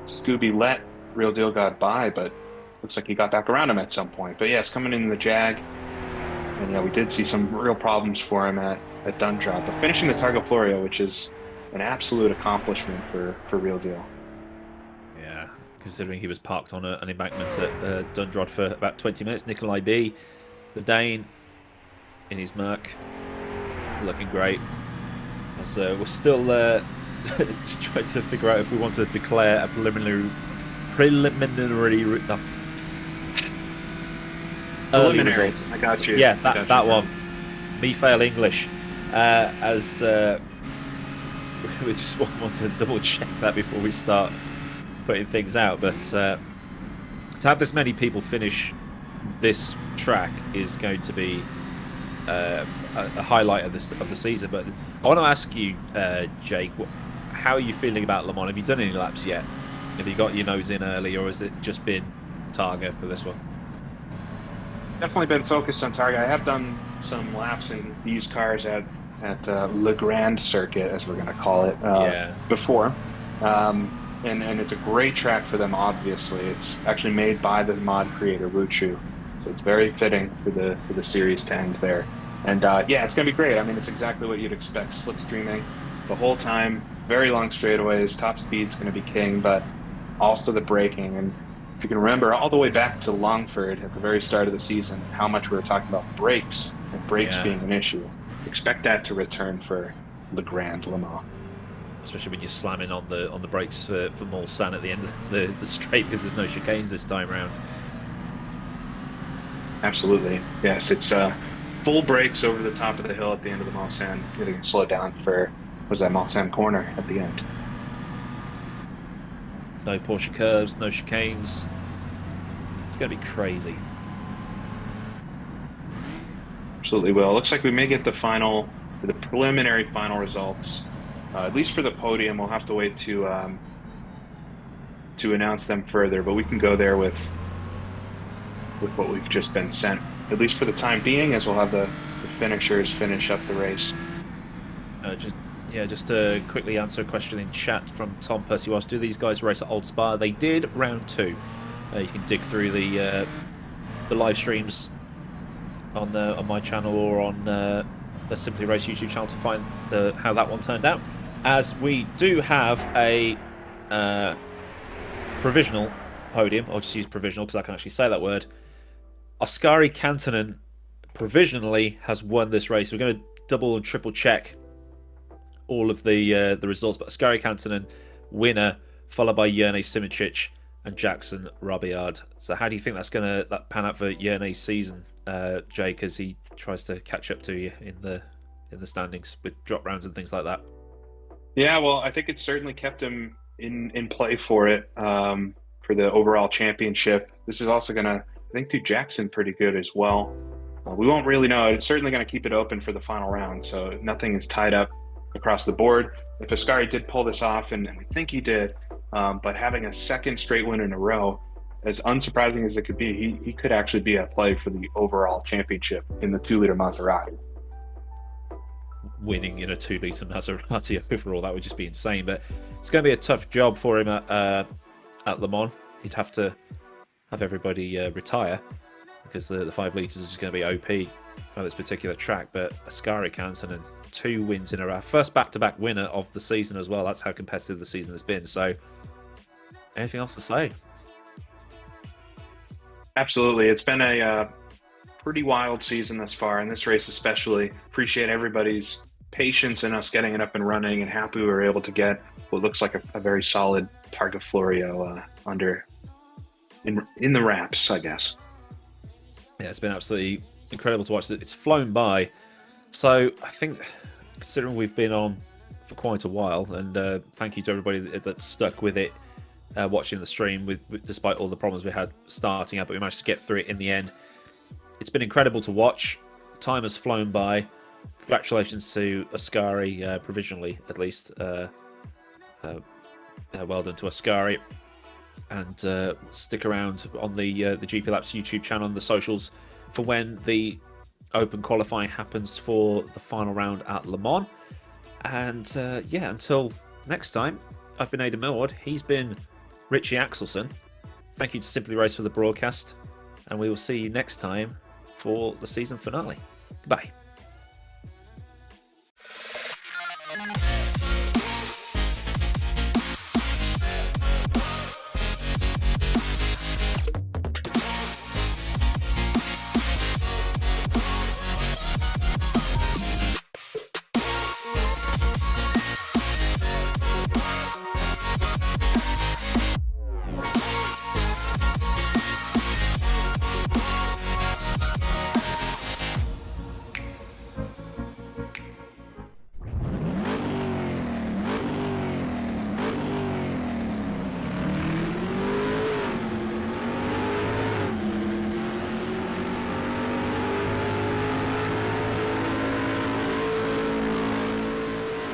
Scooby let Real Deal God by, but looks like he got back around him at some point. But yeah, it's coming in the Jag, and yeah, we did see some real problems for him at Dundrop, but finishing the Targa Florio, which is an absolute accomplishment for Real Deal. Yeah, considering he was parked on an embankment at Dundrod for about 20 minutes. Nikolai B, the Dane, in his Merc, looking great. So we're still trying to figure out if we want to declare a preliminary result. I got you. Yeah, that one. Me fail English. As we just want to double check that before we start putting things out. But to have this many people finish this track is going to be a highlight of the season. But I want to ask you, Jake, how are you feeling about Le Mans? Have you done any laps yet? Have you got your nose in early, or has it just been Targa for this one? Definitely been focused on Targa. I have done some laps in these cars at Le Grand Circuit, as we're going to call it, before. And it's a great track for them, obviously. It's actually made by the mod creator, Wuchu. So it's very fitting for the series to end there. And yeah, it's going to be great. I mean, it's exactly what you'd expect. Slipstreaming the whole time, very long straightaways, top speed's going to be king, but also the braking. And if you can remember all the way back to Longford at the very start of the season, how much we were talking about brakes and brakes being an issue. expect that to return for Le Grand Le Mans. Especially when you're slamming on the brakes for Mulsanne at the end of the straight because there's no chicanes this time around. Absolutely. Yes, it's full brakes over the top of the hill at the end of the Mulsanne. You're going to slow down for, was that Mulsanne corner at the end? No Porsche curves, no chicanes. It's going to be crazy. Absolutely will. Looks like we may get the preliminary final results. At least for the podium, we'll have to wait to announce them further. But we can go there with what we've just been sent, at least for the time being, as we'll have the finishers finish up the race. Just to quickly answer a question in chat from Tom Percy was, do these guys race at Old Spa? They did round 2. You can dig through the live streams on my channel or on the Simply Race YouTube channel to find how that one turned out. As we do have a provisional podium, I'll just use provisional because I can actually say that word. Ascari Kantonen provisionally has won this race. We're going to double and triple check all of the results, but Ascari Kantonen winner, followed by Jerne Simicic and Jackson Robillard. So how do you think that's going to pan out for Jerne's season, Jake, as he tries to catch up to you in the standings with drop rounds and things like that? Yeah, well, I think it certainly kept him in play for it, for the overall championship. This is also going to, I think, do Jackson pretty good as well. We won't really know. It's certainly going to keep it open for the final round, so nothing is tied up across the board. If Ascari did pull this off, and we think he did, but having a second straight win in a row, as unsurprising as it could be, he could actually be at play for the overall championship in the 2-liter Maserati. Winning in a 2-liter Maserati overall, that would just be insane. But it's going to be a tough job for him at Le Mans. He'd have to have everybody retire because the 5 litres is just going to be OP on this particular track. But Ascari Kantonen, 2 wins in a row, first back-to-back winner of the season as well. That's how competitive the season has been. So, anything else to say? Absolutely, it's been a pretty wild season thus far, and this race especially. Appreciate everybody's patience in us getting it up and running, and happy we were able to get what looks like a very solid Targa Florio in the wraps, I guess. Yeah, it's been absolutely incredible to watch. It's flown by. So I think, considering we've been on for quite a while, and thank you to everybody that stuck with it, watching the stream, despite all the problems we had starting out, but we managed to get through it in the end. It's been incredible to watch. Time has flown by. Congratulations to Ascari, provisionally at least. Well done to Ascari. And stick around on the GP Laps YouTube channel and the socials for when the open qualifying happens for the final round at Le Mans. And until next time, I've been Aidan Millward. He's been Richie Axelson. Thank you to Simply Race for the broadcast, and we will see you next time for the season finale. Goodbye.